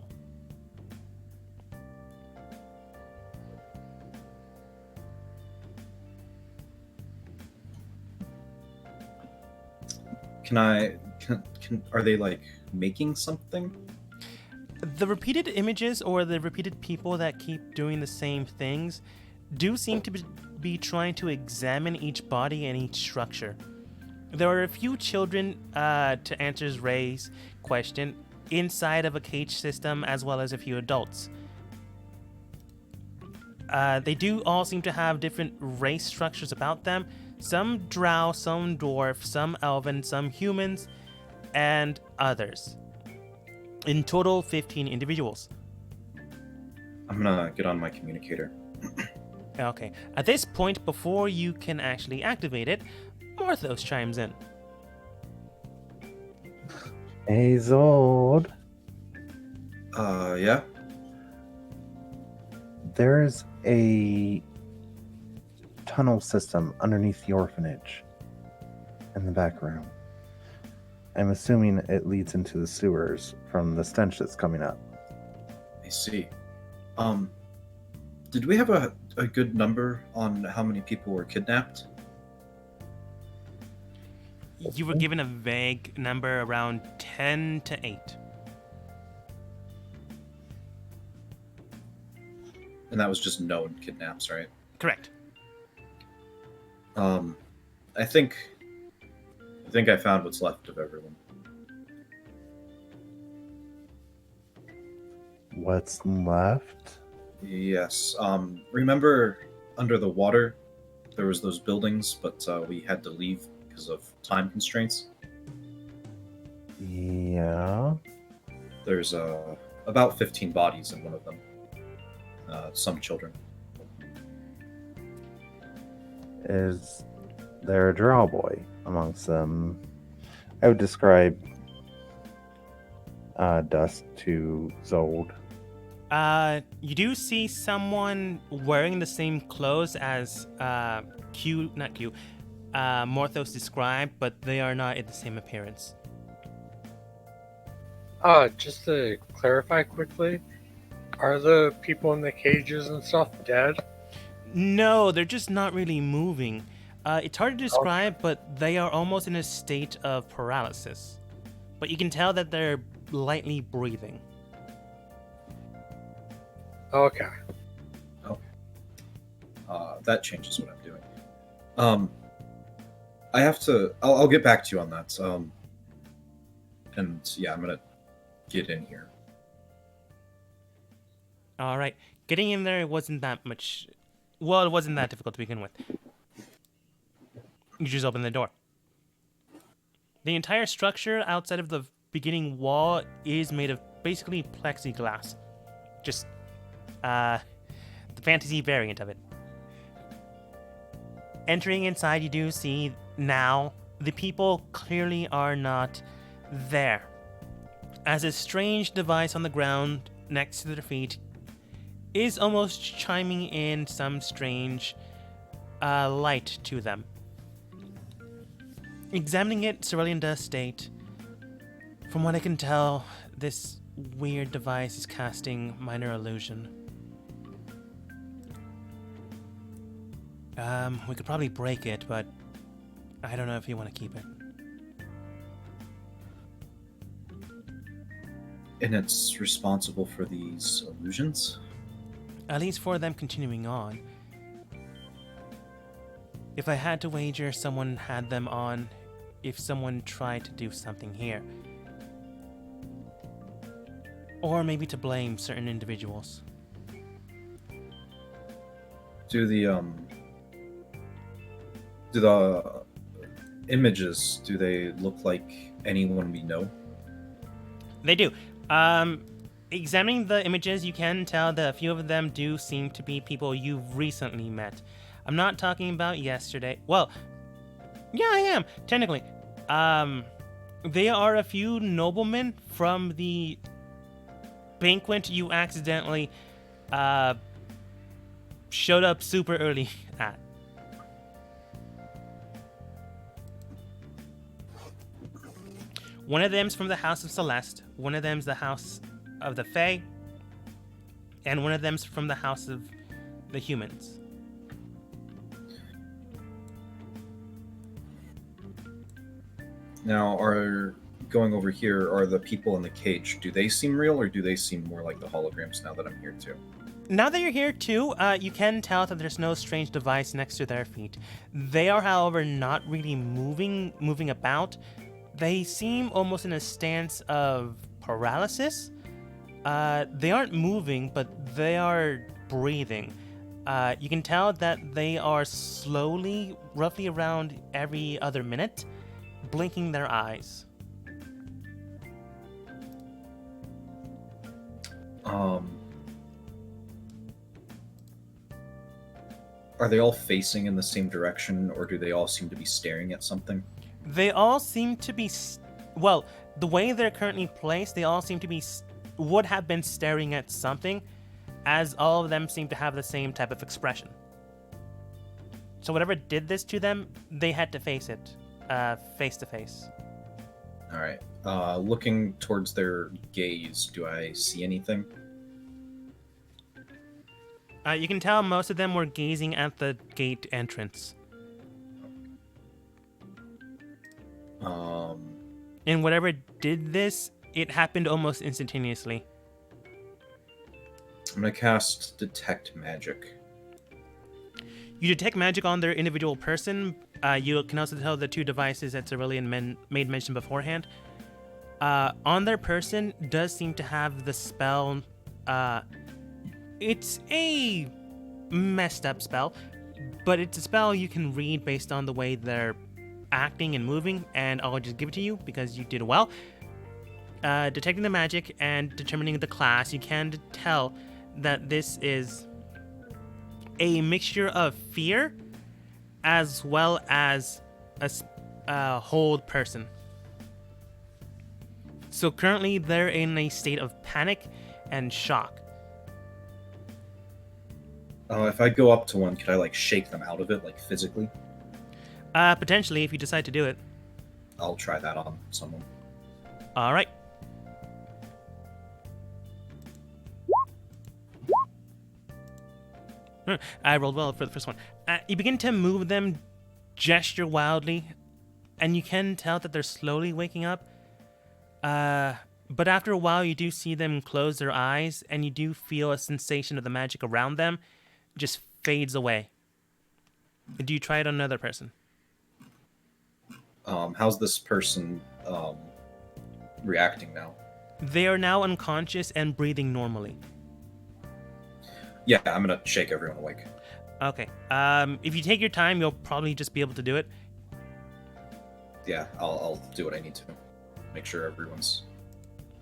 Are they like making something? The repeated images or the repeated people that keep doing the same things do seem to be trying to examine each body and each structure. There are a few children, to answer Ray's question, inside of a cage system, as well as a few adults. They do all seem to have different race structures about them. Some drow, some dwarf, some elven, some humans, and others. In total, 15 individuals. I'm gonna get on my communicator. Okay. At this point, before you can actually activate it, Morthos chimes in. Hey, Zold. Yeah? There's a tunnel system underneath the orphanage in the back room. I'm assuming it leads into the sewers from the stench that's coming up. I see. Did we have a good number on how many people were kidnapped? You were given a vague number around 10 to 8. And that was just known kidnaps, right? Correct. I think I found what's left of everyone. What's left? Yes. Remember under the water, there was those buildings, but we had to leave because of time constraints. Yeah. There's about 15 bodies in one of them. Some children. Is there a drow boy amongst them? I would describe Dust to Zold. You do see someone wearing the same clothes as Morthos described, but they are not in the same appearance. Just to clarify quickly, are the people in the cages and stuff dead? No, they're just not really moving. It's hard to describe, but they are almost in a state of paralysis. But you can tell that they're lightly breathing. Okay. That changes what I'm doing. I have to. I'll get back to you on that. And yeah, I'm gonna get in here. All right, getting in there wasn't that much. Well, it wasn't that difficult to begin with. You just open the door. The entire structure outside of the beginning wall is made of basically plexiglass. Just, the fantasy variant of it. Entering inside, you do see now the people clearly are not there, as a strange device on the ground next to their feet is almost chiming in some strange light to them. Examining it, Cerulean does state, "From what I can tell, this weird device is casting minor illusion. We could probably break it, but I don't know if you want to keep it." And it's responsible for these illusions? At least for them continuing on. If I had to wager, someone had them on if someone tried to do something here. Or maybe to blame certain individuals. Do the images, do they look like anyone we know? They do. Examining the images, you can tell that a few of them do seem to be people you've recently met. I'm not talking about yesterday. Well, yeah, I am, technically. They are a few noblemen from the banquet you accidentally, showed up super early at. One of them's from the House of Celeste, one of them's the House of the Fae, and one of them's from the House of the Humans. Now, going over here, are the people in the cage, do they seem real or do they seem more like the holograms now that I'm here too? Now that you're here too, you can tell that there's no strange device next to their feet. They are, however, not really moving about. They seem almost in a stance of paralysis. They aren't moving, but they are breathing. You can tell that they are slowly, roughly around every other minute, blinking their eyes. Are they all facing in the same direction, or do they all seem to be staring at something? They all seem to be, well, the way they're currently placed, they all seem to be, would have been staring at something, as all of them seem to have the same type of expression. So whatever did this to them, they had to face it, face to face. All right. Looking towards their gaze, do I see anything? You can tell most of them were gazing at the gate entrance. And whatever did this, it happened almost instantaneously. I'm gonna cast Detect Magic. You detect magic on their individual person. You can also tell the two devices that Cerulean made mention beforehand. On their person does seem to have the spell. It's a messed up spell, but it's a spell you can read based on the way they're acting and moving, and I'll just give it to you because you did well. Detecting the magic and determining the class, you can tell that this is a mixture of fear as well as a hold person. So currently they're in a state of panic and shock. If I go up to one, could I like shake them out of it, like physically? Potentially, if you decide to do it. I'll try that on someone. All right. I rolled well for the first one. You begin to move them, gesture wildly, and you can tell that they're slowly waking up. But after a while, you do see them close their eyes, and you do feel a sensation of the magic around them just fades away. Do you try it on another person? How's this person reacting now? They are now unconscious and breathing normally. Yeah, I'm gonna shake everyone awake. Okay. If you take your time, you'll probably just be able to do it. yeah, I'll do what I need to make sure everyone's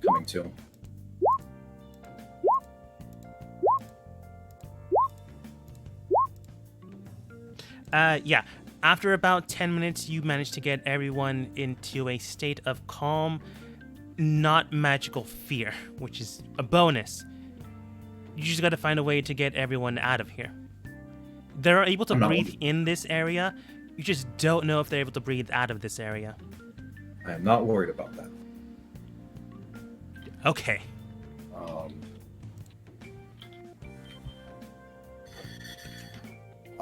coming to. Yeah. After about 10 minutes, you manage to get everyone into a state of calm, not magical fear, which is a bonus. You just gotta find a way to get everyone out of here. They're able to I'm not- breathe in this area. You just don't know if they're able to breathe out of this area. I am not worried about that. Okay.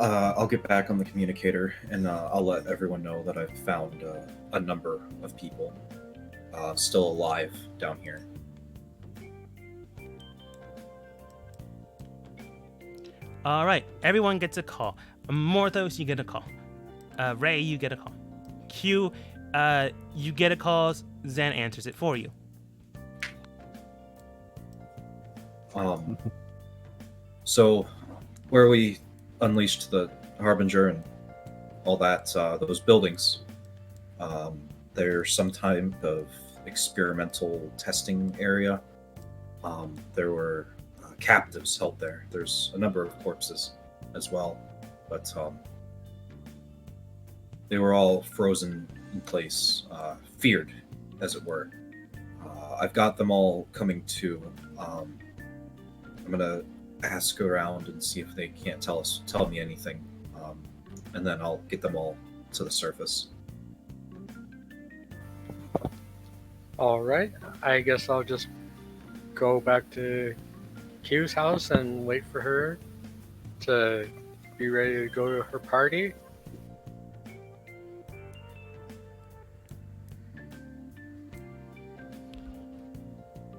I'll get back on the communicator, and I'll let everyone know that I've found a number of people still alive down here. All right. Everyone gets a call. Morthos, you get a call. Ray, you get a call. Q, you get a call. Zen answers it for you. So, where we unleashed the Harbinger and all that, those buildings, there's some type of experimental testing area. There were captives held there. There's a number of corpses as well, but they were all frozen in place, feared, as it were. I've got them all coming to. I'm gonna ask around and see if they can't tell me anything, and then I'll get them all to the surface. All right. I guess I'll just go back to Q's house and wait for her to be ready to go to her party.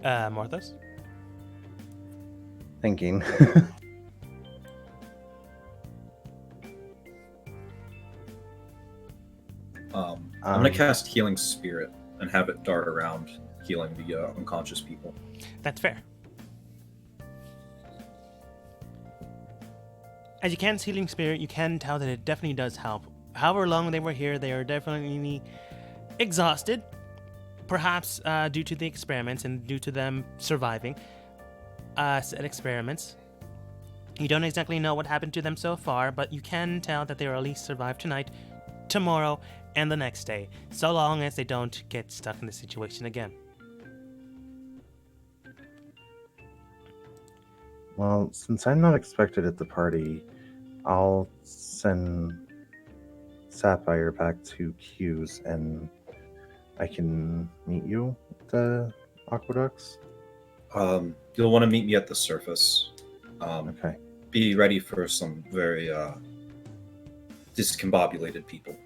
Morthos? Thinking. I'm gonna cast Healing Spirit and have it dart around, healing the unconscious people. That's fair. As you can see Healing Spirit, you can tell that it definitely does help. However long they were here, they are definitely exhausted. Perhaps due to the experiments and due to them surviving said experiments. You don't exactly know what happened to them so far, but you can tell that they will at least survive tonight, tomorrow, and the next day, so long as they don't get stuck in this situation again. Well, since I'm not expected at the party, I'll send Sapphire back to Q's and I can meet you at the aqueducts. You'll want to meet me at the surface. Okay. Be ready for some very discombobulated people.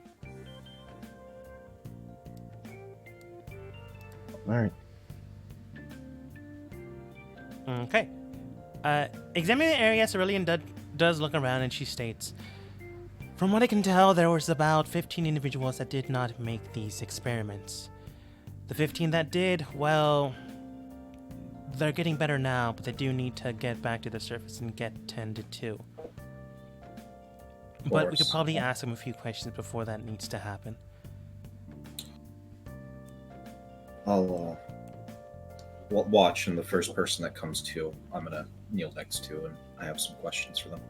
All right. Okay. Examining the area, Cerulean does look around and she states, "From what I can tell, there was about 15 individuals that did not make these experiments. The 15 that did, well, they're getting better now, but they do need to get back to the surface and get tended to. But we could probably ask them a few questions before that needs to happen." I'll watch, and the first person that comes to, I'm gonna kneel next to, and I have some questions for them.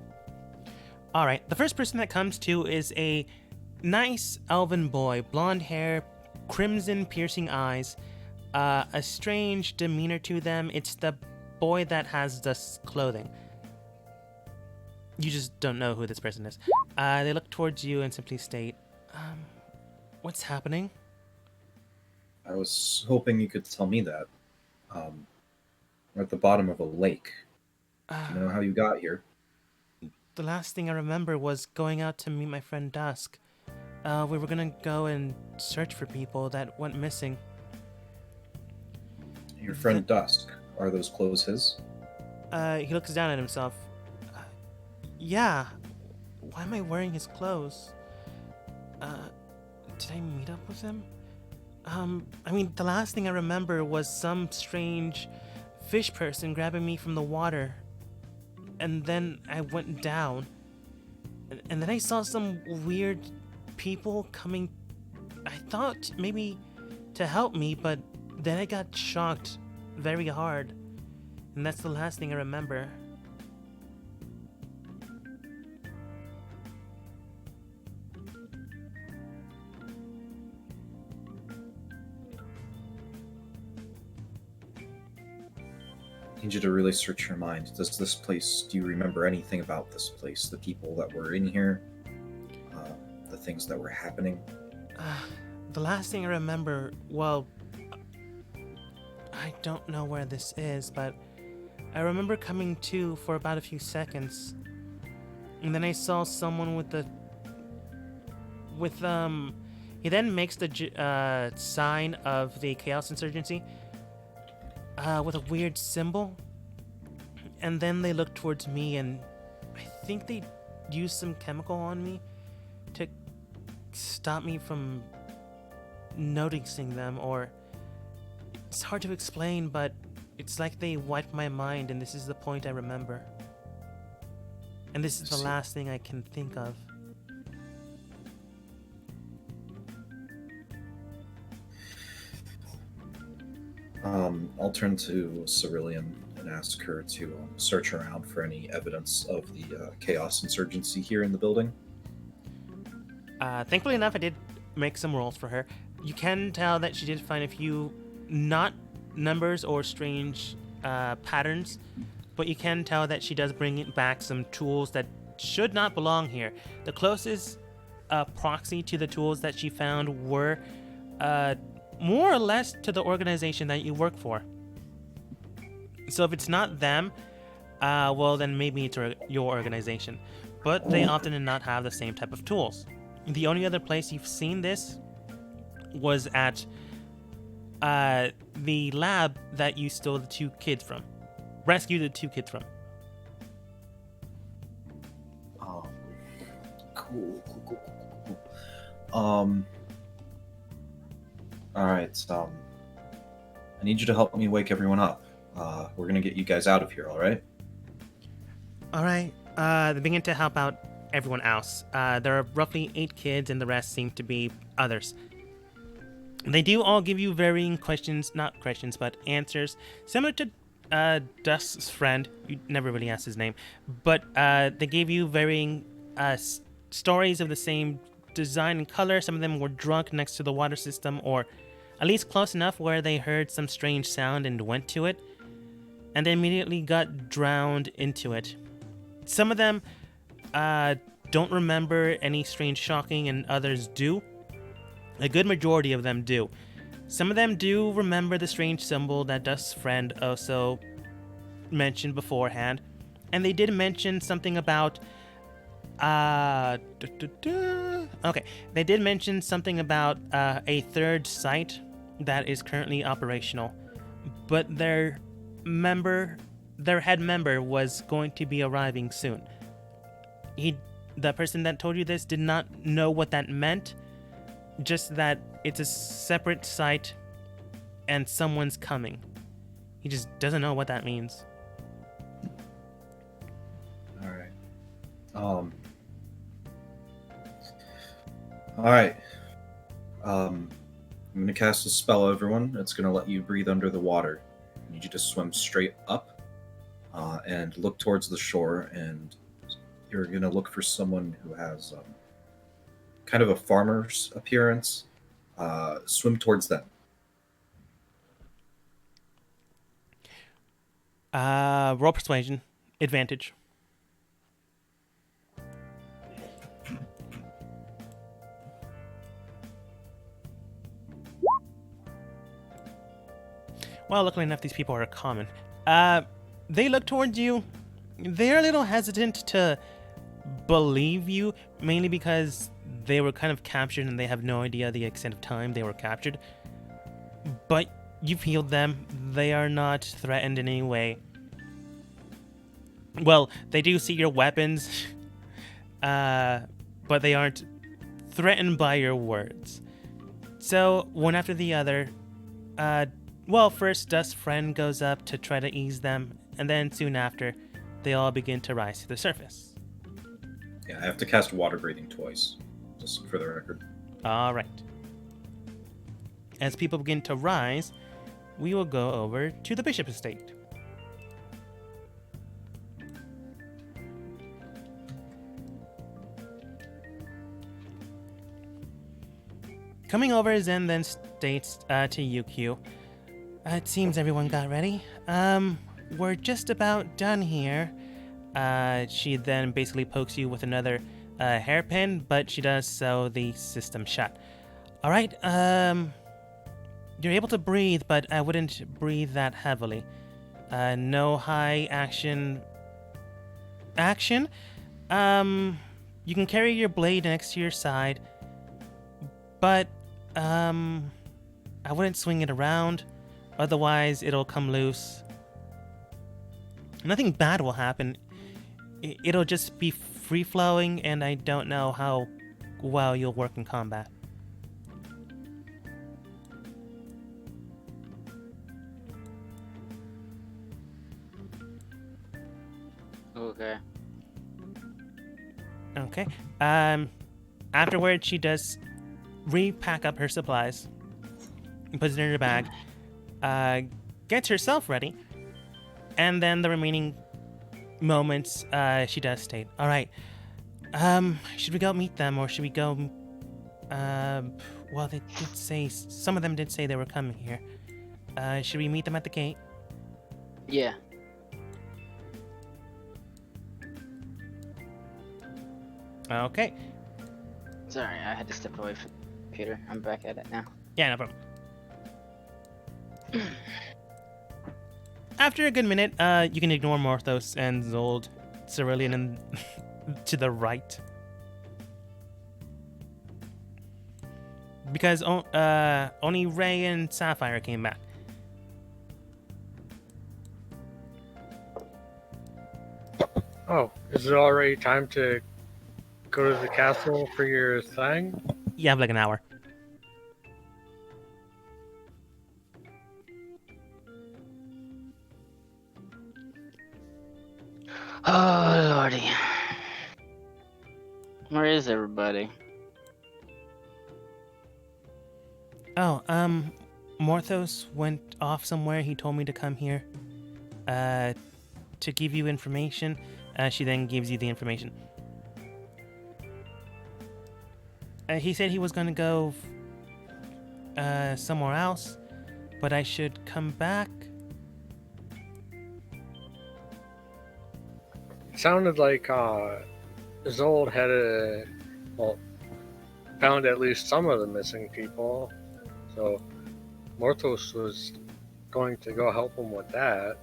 All right, the first person that comes to is a nice elven boy, blonde hair, crimson piercing eyes, a strange demeanor to them. It's the boy that has the clothing. You just don't know who this person is. They look towards you and simply state, "What's happening?" I was hoping you could tell me that. We're at the bottom of a lake. Do you know how you got here? The last thing I remember was going out to meet my friend Dusk. We were gonna go and search for people that went missing. Your friend Dusk. Are those clothes his? He looks down at himself. Yeah. Why am I wearing his clothes? Did I meet up with him? I mean, the last thing I remember was some strange fish person grabbing me from the water. And then I went down. And then I saw some weird people coming. I thought maybe to help me, but then I got shocked very hard. And that's the last thing I remember. I need you to really search your mind. Do you remember anything about this place? The people that were in here? The things that were happening? The last thing I remember, well, I don't know where this is, but I remember coming to for about a few seconds, and then I saw someone he then makes the sign of the Chaos Insurgency with a weird symbol, and then they looked towards me, and I think they used some chemical on me to stop me from noticing them, or it's hard to explain, but it's like they wiped my mind, and this is the point I remember. And this is the last thing I can think of. I'll turn to Cerulean and ask her to search around for any evidence of the Chaos Insurgency here in the building. Thankfully enough, I did make some rolls for her. You can tell that she did find a few not numbers or strange patterns, but you can tell that she does bring back some tools that should not belong here. The closest proxy to the tools that she found were more or less to the organization that you work for. So if it's not them, well, then maybe it's your organization. But they often do not have the same type of tools. The only other place you've seen this was at the lab that you stole the 2 kids from. Rescued the 2 kids from. Oh, cool. Alright, I need you to help me wake everyone up. We're gonna get you guys out of here, alright? Alright, they begin to help out everyone else. There are roughly 8 kids, and the rest seem to be others. They do all give you varying not questions, but answers, similar to Dusk's friend. You never really asked his name, but they gave you varying stories of the same design and color. Some of them were drunk next to the water system, or at least close enough where they heard some strange sound and went to it, and they immediately got drowned into it. Some of them don't remember any strange shocking, and others do. A good majority of them do. Some of them do remember the strange symbol that Dusk's friend also mentioned beforehand, and they did mention something about okay, they did mention something about a 3rd site that is currently operational, but their head member was going to be arriving soon. The person that told you this did not know what that meant, just that it's a separate site and someone's coming. He just doesn't know what that means. Alright. Alright. I'm gonna cast a spell, everyone. It's gonna let you breathe under the water. I need you to swim straight up and look towards the shore, and you're gonna look for someone who has kind of a farmer's appearance. Swim towards them. Roll persuasion. Advantage. Well, luckily enough, these people are common. They look towards you. They're a little hesitant to believe you, mainly because they were kind of captured and they have no idea the extent of time they were captured. But you've healed them. They are not threatened in any way. Well, they do see your weapons, but they aren't threatened by your words. So, one after the other, well, first Dusk's friend goes up to try to ease them, and then soon after, they all begin to rise to the surface. Yeah, I have to cast water breathing twice, just for the record. All right. As people begin to rise, we will go over to the Bishop Estate. Coming over, Zen then states to Yukio, it seems everyone got ready. We're just about done here. She then basically pokes you with another hairpin, but she does so the system shut. All right, you're able to breathe, but I wouldn't breathe that heavily. No high action. Action? You can carry your blade next to your side, but I wouldn't swing it around, otherwise it'll come loose. Nothing bad will happen. It'll just be free-flowing, and I don't know how well you'll work in combat. Okay. Okay. Afterwards, she does repack up her supplies and puts it in her bag, gets herself ready, and then the remaining moments, she does state, all right, should we go meet them, or should we go, well, they did say, some of them did say they were coming here. Should we meet them at the gate? Yeah. Okay. Sorry, I had to step away from the computer. I'm back at it now. Yeah, no problem. After a good minute, you can ignore Morthos and Zold, Cerulean, and to the right. Because only Ray and Sapphire came back. Oh, is it already time to go to the castle for your thing? You have like an hour. Oh, lordy. Where is everybody? Oh, Morthos went off somewhere. He told me to come here, to give you information. She then gives you the information. He said he was gonna go, somewhere else, but I should come back. It sounded like Zold had found at least some of the missing people, so Morthos was going to go help him with that.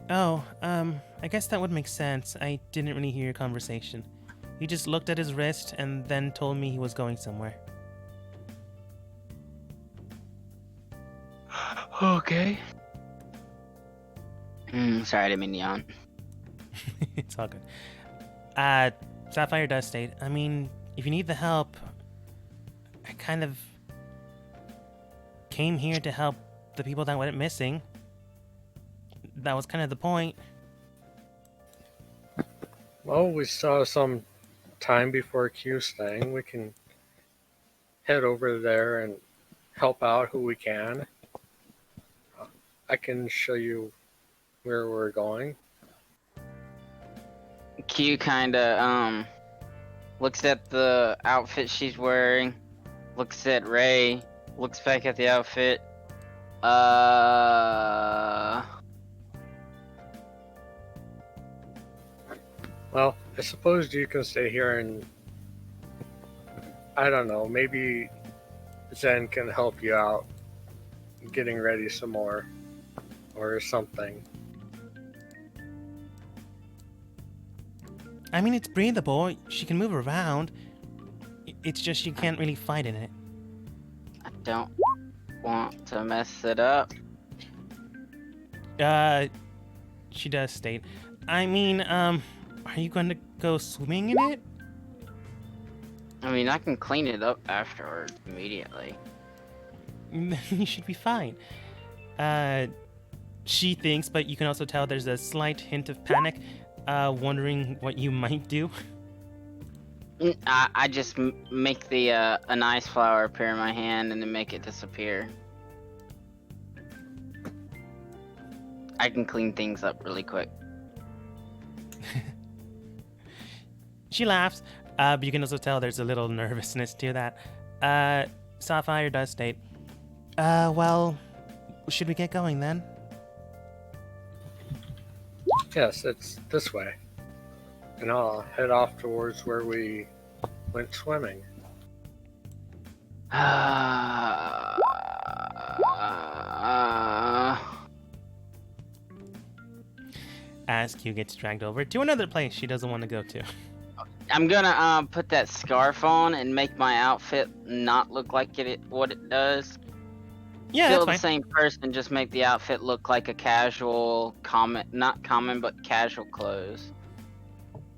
Oh, I guess that would make sense. I didn't really hear your conversation. He just looked at his wrist and then told me he was going somewhere. Okay. Sorry, I didn't mean to yawn. It's all good. Sapphire does state, I mean, if you need the help, I kind of came here to help the people that went missing. That was kind of the point. Well, we saw some time before Q's thing. We can head over there and help out who we can. I can show you where we're going. Q kinda, looks at the outfit she's wearing, looks at Ray, looks back at the outfit. Well, I suppose you can stay here and I don't know, maybe Zen can help you out getting ready some more or something. I mean, it's breathable. She can move around. It's just she can't really fight in it. I don't want to mess it up. She does state, I mean, are you going to go swimming in it? I mean, I can clean it up afterwards immediately. You should be fine. She thinks, but you can also tell there's a slight hint of panic, wondering what you might do. I just make the an ice flower appear in my hand and then make it disappear. I can clean things up really quick. She laughs, but you can also tell there's a little nervousness to that. Sapphire does state, well, should we get going then? Yes, it's this way. And I'll head off towards where we went swimming. As Q gets dragged over to another place she doesn't want to go to. I'm gonna put that scarf on and make my outfit not look like what it does. Yeah, Still the that's fine. same person, just make the outfit look like a casual not common, but casual clothes.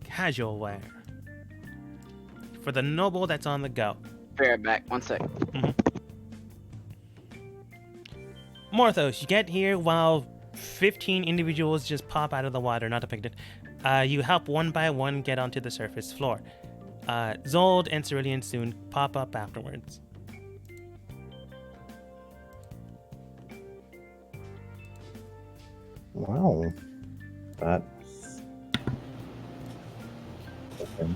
Casual wear. For the noble that's on the go. Be right back, 1 sec. Morthos, you get here while 15 individuals just pop out of the water, not depicted. You help one by one get onto the surface floor. Zold and Cerulean soon pop up afterwards. Wow. That's... Okay.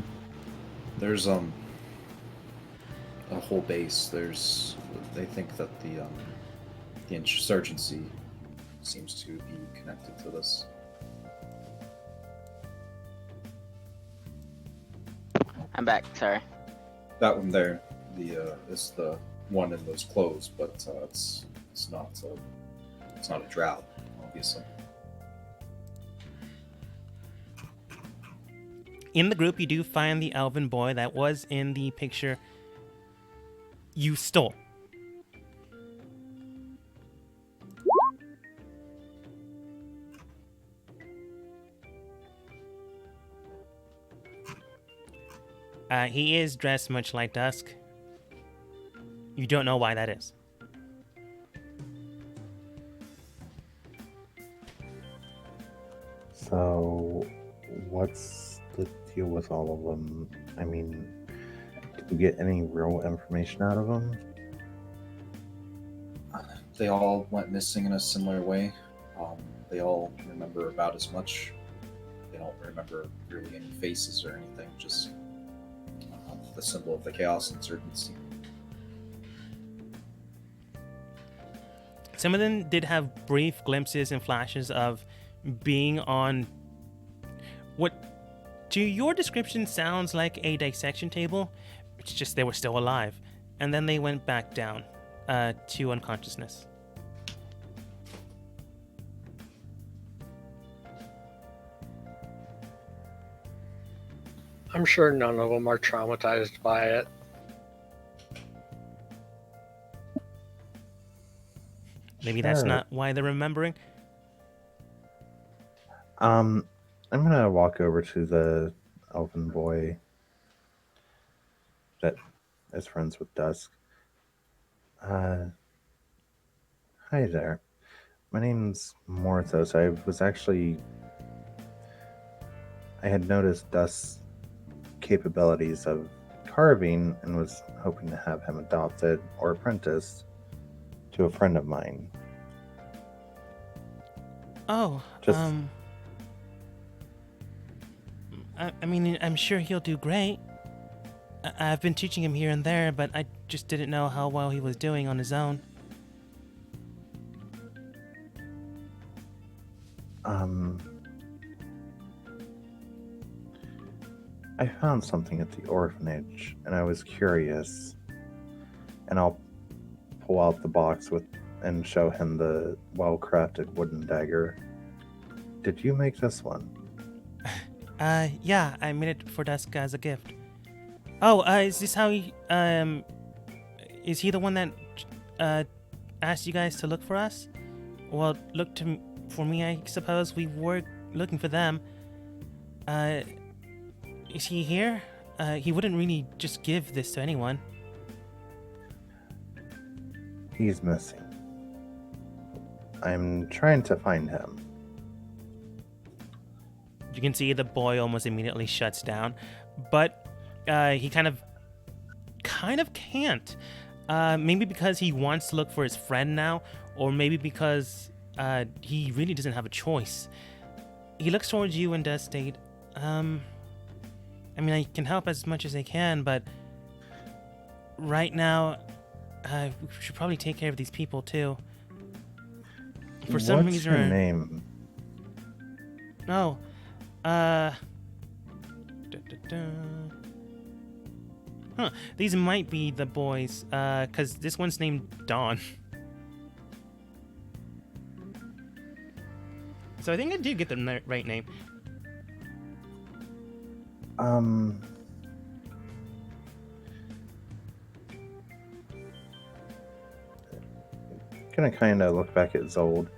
There's a whole base. They think that the insurgency seems to be connected to this. I'm back, sorry. That one there, is the one in those clothes, but it's not a drow, obviously. In the group, you do find the elven boy that was in the picture you stole. He is dressed much like Dusk. You don't know why that is. So, what's the deal with all of them? I mean, did you get any real information out of them? They all went missing in a similar way. They all remember about as much. They don't remember really any faces or anything, just the symbol of the Chaos Insurgency. Some of them did have brief glimpses and flashes of being on what to your description sounds like a dissection table. It's just they were still alive. And then they went back down to unconsciousness. I'm sure none of them are traumatized by it. Maybe that's Sure. not why they're remembering. I'm gonna walk over to the elven boy that is friends with Dusk. Hi there. My name's Morthos. I had noticed Dusk's capabilities of carving and was hoping to have him adopted or apprenticed to a friend of mine. Oh, Just- I mean, I'm sure he'll do great. I've been teaching him here and there, but I just didn't know how well he was doing on his own. I found something at the orphanage, and I was curious. And I'll pull out the box and show him the well-crafted wooden dagger. Did you make this one? Yeah, I made it for Dusk as a gift. Oh, is this how he, is he the one that, asked you guys to look for us? Well, for me, I suppose. We were looking for them. Is he here? He wouldn't really just give this to anyone. He's missing. I'm trying to find him. You can see the boy almost immediately shuts down, but he kind of can't. Maybe because he wants to look for his friend now, or maybe because he really doesn't have a choice. He looks towards you and does state, I mean, I can help as much as I can, but right now, we should probably take care of these people too. For some What's reason, your name? Oh, Huh, these might be the boys, cause this one's named Dawn. So I think I did get the right name. Gonna kind of look back at Zold.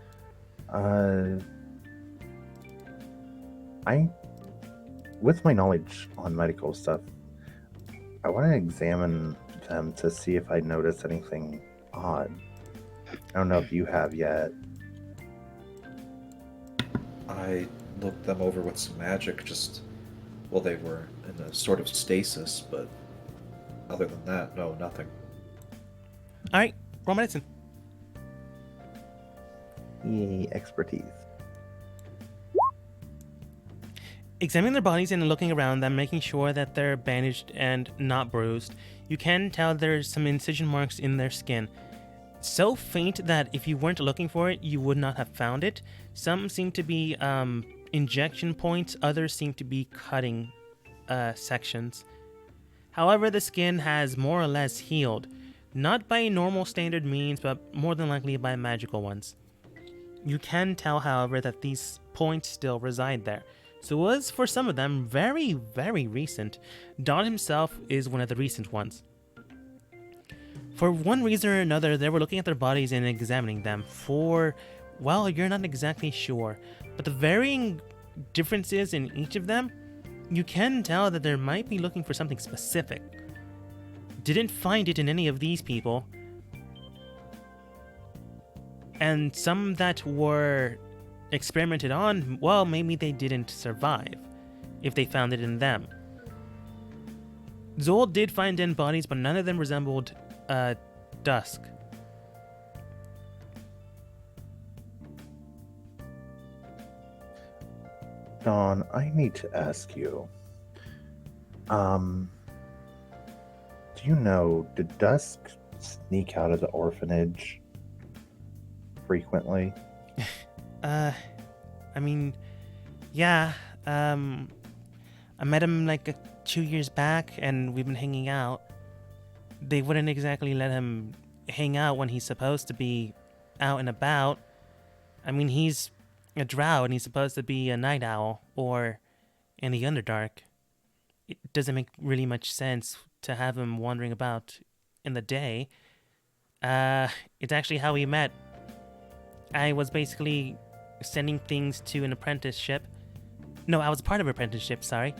With my knowledge on medical stuff, I want to examine them to see if I notice anything odd. I don't know if you have yet. I looked them over with some magic, just well, they were in a sort of stasis, but other than that, no, nothing. All right, roll medicine. Yay, expertise. Examining their bodies and looking around them, making sure that they're bandaged and not bruised, you can tell there's some incision marks in their skin. So faint that if you weren't looking for it, you would not have found it. Some seem to be injection points, others seem to be cutting sections. However, the skin has more or less healed, not by normal standard means, but more than likely by magical ones. You can tell, however, that these points still reside there. So it was, for some of them, very, very recent. Dawn himself is one of the recent ones. For one reason or another, they were looking at their bodies and examining them for, well, you're not exactly sure. But the varying differences in each of them, you can tell that they might be looking for something specific. Didn't find it in any of these people. And some that were experimented on, well, maybe they didn't survive if they found it in them. Zold did find dead bodies, but none of them resembled Dusk. Dawn, I need to ask you. Do you know, did Dusk sneak out of the orphanage frequently? I mean, yeah, I met him like 2 years back, and we've been hanging out. They wouldn't exactly let him hang out when he's supposed to be out and about. I mean, he's a drow, and he's supposed to be a night owl, or in the Underdark. It doesn't make really much sense to have him wandering about in the day. It's actually how we met. I was basically sending things to an apprenticeship. No, I was part of an apprenticeship, sorry.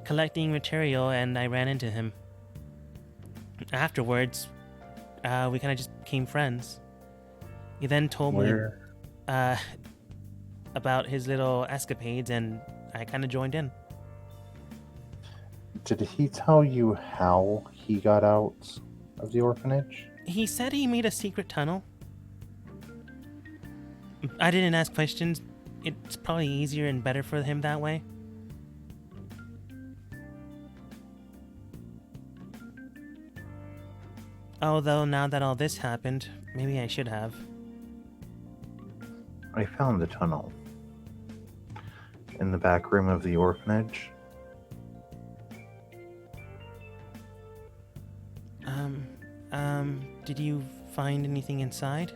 Collecting material, and I ran into him. Afterwards, we kind of just became friends. He then told me about his little escapades, and I kind of joined in. Did he tell you how he got out of the orphanage? He said he made a secret tunnel. I didn't ask questions. It's probably easier and better for him that way. Although now that all this happened, maybe I should have. I found the tunnel in the back room of the orphanage. Did you find anything inside?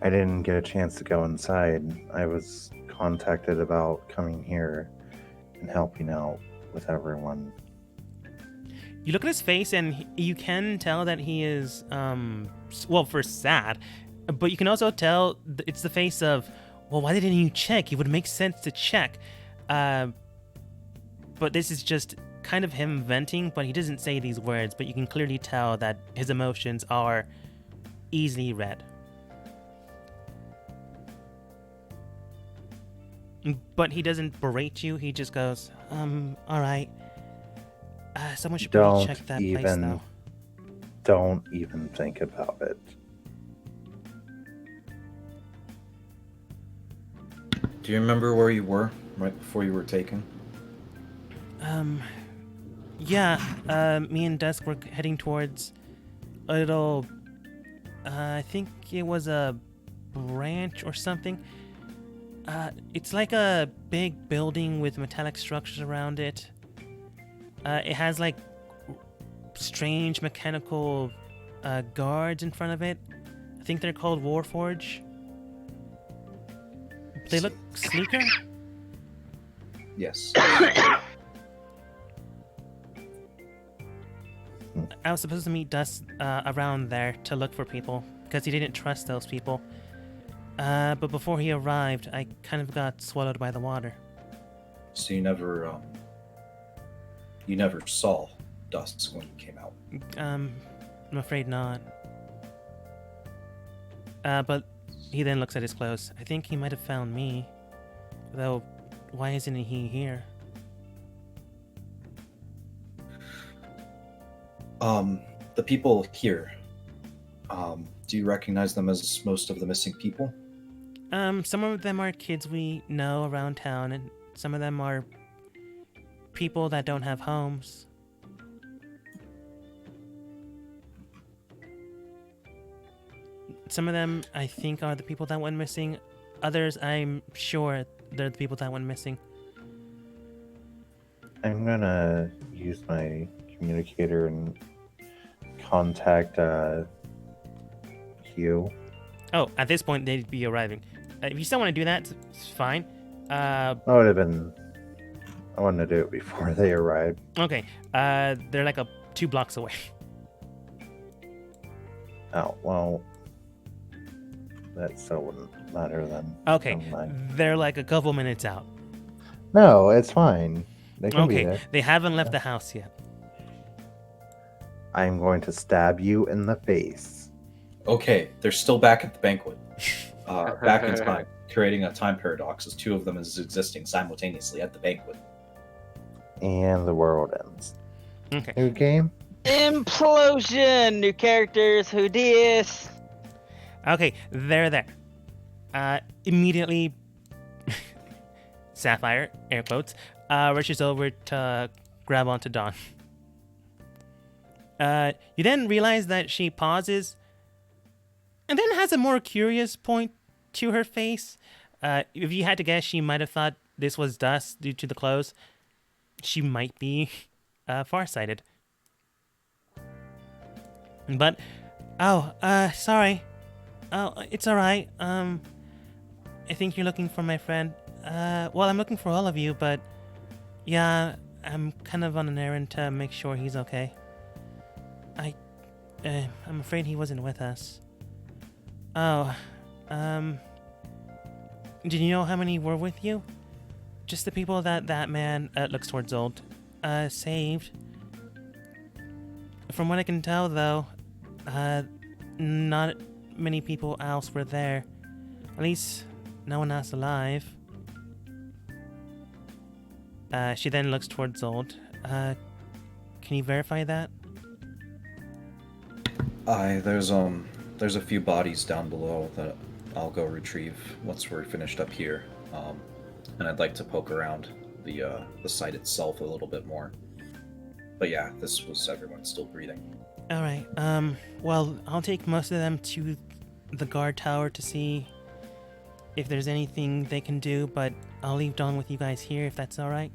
I didn't get a chance to go inside. I was contacted about coming here and helping out with everyone. You look at his face, and you can tell that he is, well, first sad, but you can also tell it's the face of, well, why didn't you check? It would make sense to check. But this is just kind of him venting, but he doesn't say these words, but you can clearly tell that his emotions are easily read. But he doesn't berate you, he just goes, alright. Someone should probably check that place, even though. don't even think about it. Do you remember where you were right before you were taken? Yeah, me and Dusk were heading towards a little, I think it was a ranch or something. It's like a big building with metallic structures around it. It has like strange mechanical guards in front of it. I think they're called Warforge. They look sleeker. Yes. I was supposed to meet Dust around there to look for people because he didn't trust those people. But before he arrived, I kind of got swallowed by the water. So you never saw Dusk when you came out. I'm afraid not. But he then looks at his clothes. I think he might have found me. Though, why isn't he here? The people here, do you recognize them as most of the missing people? Some of them are kids we know around town, and some of them are people that don't have homes. Some of them, I think, are the people that went missing. Others, I'm sure they're the people that went missing. I'm gonna use my communicator and contact Hugh. Oh, at this point, they'd be arriving. If you still want to do that, it's fine. I would have been. I wanted to do it before they arrived. Okay. They're like 2 blocks away. Oh well, that still wouldn't matter then. Okay. Never mind. They're like a couple minutes out. No, it's fine. They can be Okay. there. They haven't left the house yet. I'm going to stab you in the face. Okay, they're still back at the banquet. Back in time, creating a time paradox as 2 of them is existing simultaneously at the banquet. And the world ends. Okay. New game? Implosion! New characters, who dis? Okay, they're there. Immediately, Sapphire, air quotes, rushes over to grab onto Dawn. You then realize that she pauses and then has a more curious point to her face. If you had to guess, she might have thought this was Dust due to the clothes. She might be farsighted. But, sorry. Oh, it's alright. I think you're looking for my friend. Well, I'm looking for all of you, but yeah, I'm kind of on an errand to make sure he's okay. I'm afraid he wasn't with us. Oh, did you know how many were with you? Just the people that man, looks towards Zold, saved. From what I can tell, though, not many people else were there. At least, no one else alive. She then looks towards Zold. Can you verify that? There's a few bodies down below that I'll go retrieve once we're finished up here. And I'd like to poke around the site itself a little bit more. But yeah, this was everyone still breathing. Alright, well, I'll take most of them to the guard tower to see if there's anything they can do, but I'll leave Dawn with you guys here if that's alright.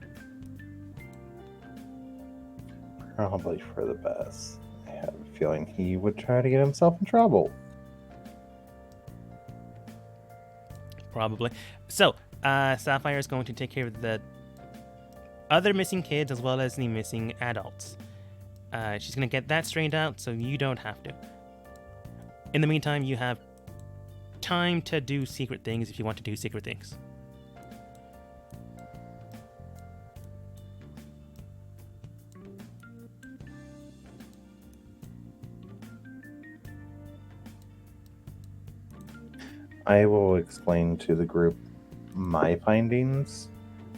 Probably for the best. I have a feeling he would try to get himself in trouble. Probably. So, Sapphire is going to take care of the other missing kids as well as the missing adults. She's going to get that straightened out so you don't have to. In the meantime, you have time to do secret things if you want to do secret things. I will explain to the group my findings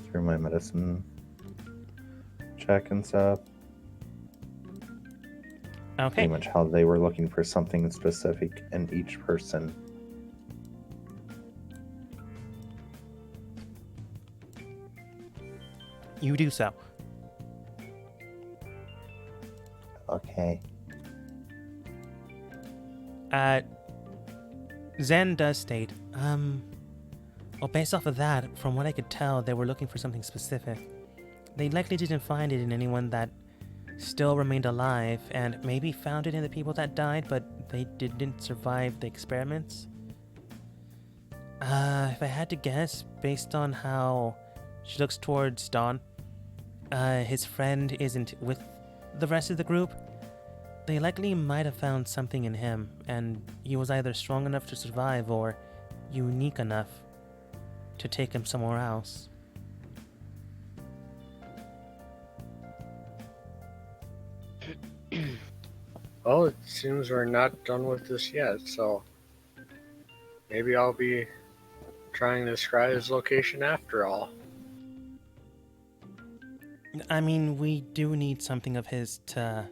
through my medicine check and stuff. Okay. Pretty much how they were looking for something specific in each person. You do so. Okay. Zen does state, well, based off of that, from what I could tell, they were looking for something specific. They likely didn't find it in anyone that still remained alive, and maybe found it in the people that died, but they didn't survive the experiments. If I had to guess, based on how she looks towards Dawn, his friend isn't with the rest of the group. They likely might have found something in him, and he was either strong enough to survive or unique enough to take him somewhere else. Well, it seems we're not done with this yet, so maybe I'll be trying to describe his location after all. I mean, we do need something of his to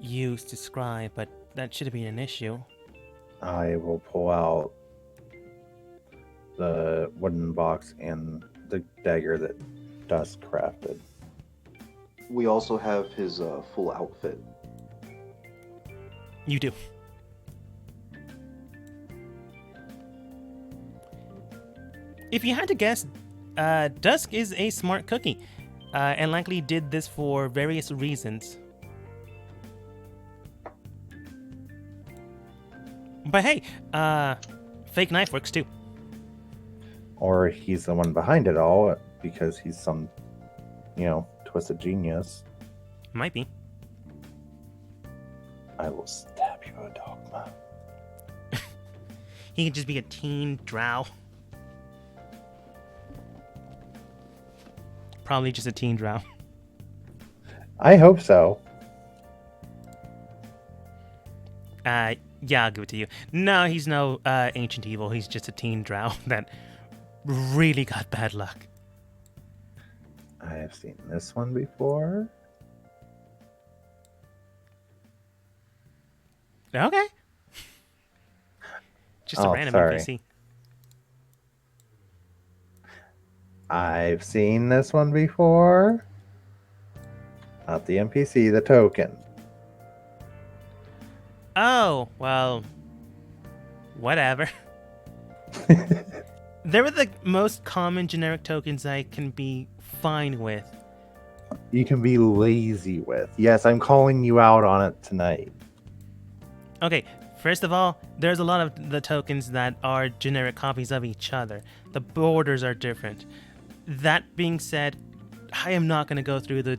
use to describe, but that shouldn't be an issue. I will pull out the wooden box and the dagger that Dusk crafted. We also have his full outfit. You do. If you had to guess, Dusk is a smart cookie, and likely did this for various reasons. But hey, fake knife works too. Or he's the one behind it all because he's some, twisted genius. Might be. I will stab you, a dogma. He could just be a teen drow. Probably just a teen drow. I hope so. Yeah, I'll give it to you. No, he's no ancient evil. He's just a teen drow that really got bad luck. I have seen this one before. Okay. Just a Oh, random sorry. NPC. I've seen this one before. Not the NPC, the token. Oh, well, whatever. They were the most common generic tokens I can be fine with. You can be lazy with. Yes, I'm calling you out on it tonight. Okay, first of all, there's a lot of the tokens that are generic copies of each other. The borders are different. That being said, I am not going to go through the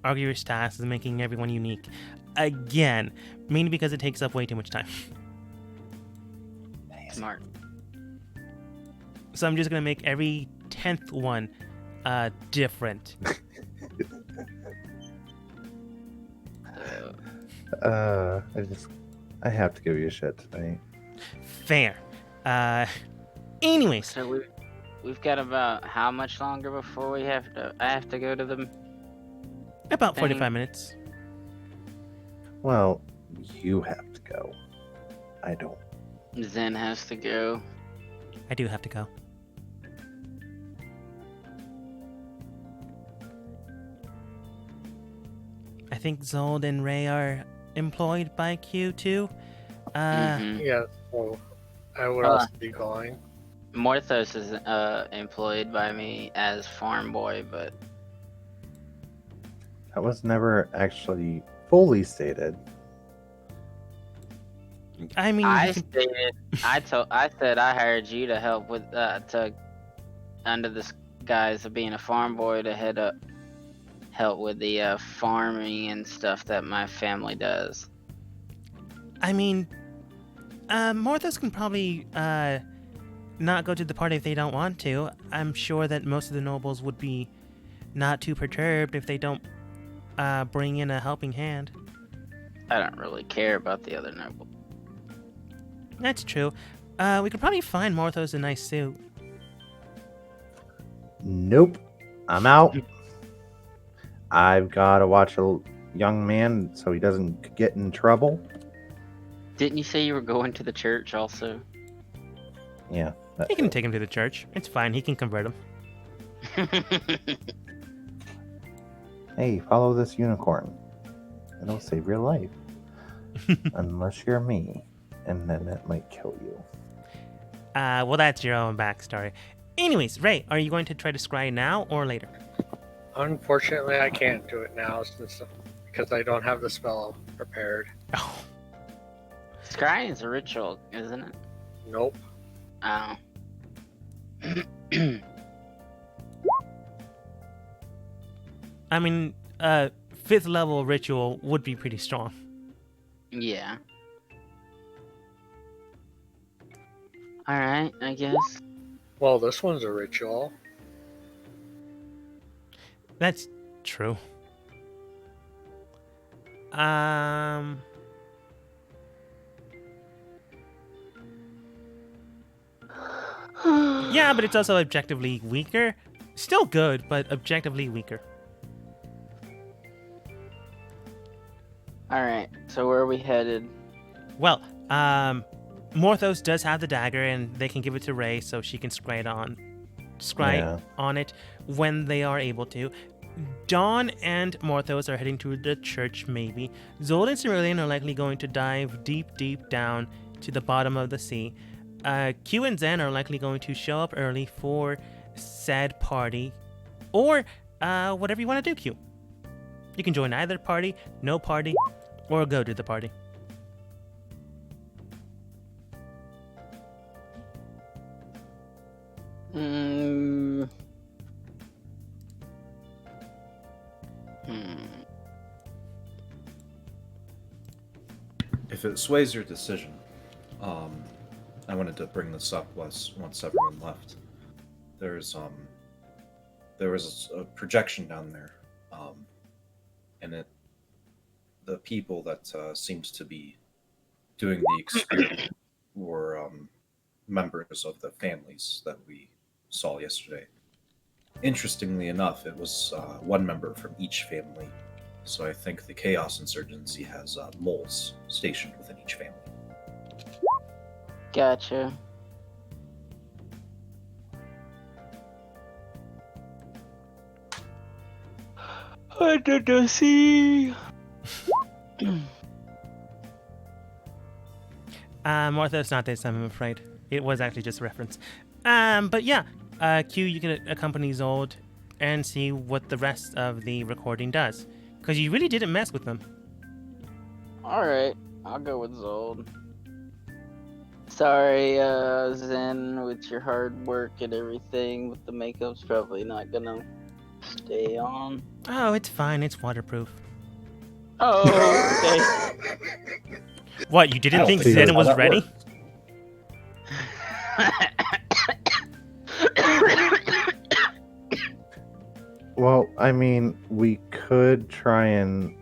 arduous tasks of making everyone unique. Again, mainly because it takes up way too much time. Smart. So I'm just going to make every 10th one different. I have to give you shit tonight. Fair. Anyways, So we've got about how much longer before I have to go to the about Dang. 45 minutes. Well, you have to go. I don't. Zen has to go. I do have to go. I think Zold and Ray are employed by Q too. Mhm. Yeah, so I would Uh, also be going. Morthos is employed by me as farm boy, but That was never actually fully stated. I mean, I you can- stated I said I hired you to help with to under the guise of being a farm boy to help with the farming and stuff that my family does. Morthos can probably not go to the party if they don't want to. I'm sure that most of the nobles would be not too perturbed if they don't bring in a helping hand. I don't really care about the other noble. That's true. We could probably find Morthos a nice suit. Nope. I'm out. I've got to watch young man so he doesn't get in trouble. Didn't you say you were going to the church also? Yeah. that You can too. take him to the church. It's fine. He can convert him. Hey, follow this unicorn. It'll save your life. Unless you're me. And then it might kill you. Well, that's your own backstory. Anyways, Ray, are you going to try to scry now or later? Unfortunately, I can't do it now because I don't have the spell prepared. Oh, Scrying is a ritual, isn't it? Nope. Oh. I mean, 5th level ritual would be pretty strong. Yeah. Alright, I guess. Well, this one's a ritual. That's true. Um. Yeah, but it's also objectively weaker. Still good, but objectively weaker. Alright, so where are we headed? Well, Morthos does have the dagger, and they can give it to Ray so she can scry Yeah. on it when they are able to. Dawn and Morthos are heading to the church, maybe. Zold and Cerulean are likely going to dive deep, deep down to the bottom of the sea. Q and Zen are likely going to show up early for said party, or whatever you want to do, Q. You can join either party, no party, or go to the party. Mm. If it sways your decision, I wanted to bring this up once everyone left. There was a projection down there, and the people that seemed to be doing the experiment were members of the families that we saw yesterday. Interestingly enough, it was one member from each family. So I think the Chaos Insurgency has moles stationed within each family. Gotcha. I did see. Martha's not this time, I'm afraid. It was actually just a reference. But yeah, Q, you can accompany Zold and see what the rest of the recording does. Because you really didn't mess with them. Alright, I'll go with Zold. Sorry, Zen, with your hard work and everything, but the makeup's probably not gonna stay on. Oh, it's fine. It's waterproof. Oh, okay. What, you didn't think see Zen how was that ready? works. Well, I mean, we could try and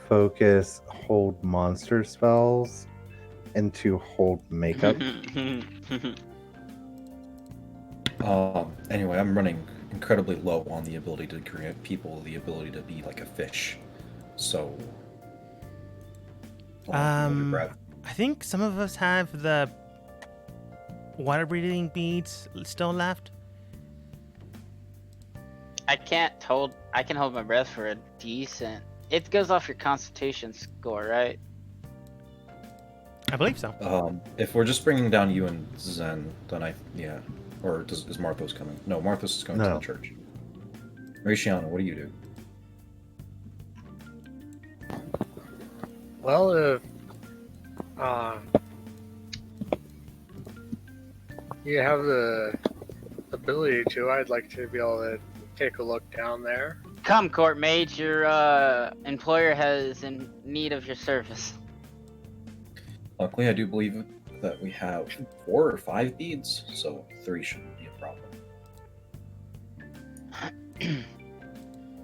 focus hold monster spells into hold makeup. Anyway, I'm running incredibly low on the ability to grant people the ability to be like a fish. So. I think some of us have the water breathing beads still left. I can hold my breath for a decent. It goes off your constitution score, right? I believe so. If we're just bringing down you and Zen, then yeah. Or is Marthos coming? No, Marthos is going to No. the church. Raciana, what do you do? Well, if you have the ability to, I'd like to be able to take a look down there. Come, court mage, your employer has in need of your service. Luckily, I do believe that we have 4 or 5 beads, so 3 shouldn't be a problem.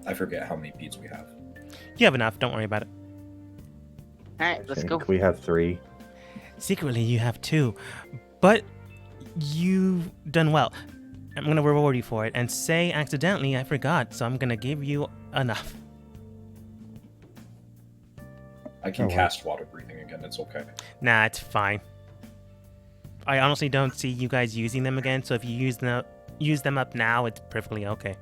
I forget how many beads we have. You have enough. Don't worry about it. Alright, let's go. We have 3. Secretly, you have 2. But you've done well. I'm going to reward you for it and say accidentally I forgot, so I'm going to give you enough. I can Oh, wow. cast water breathing again. It's okay. Nah, it's fine. I honestly don't see you guys using them again, so if you use them up now, it's perfectly okay.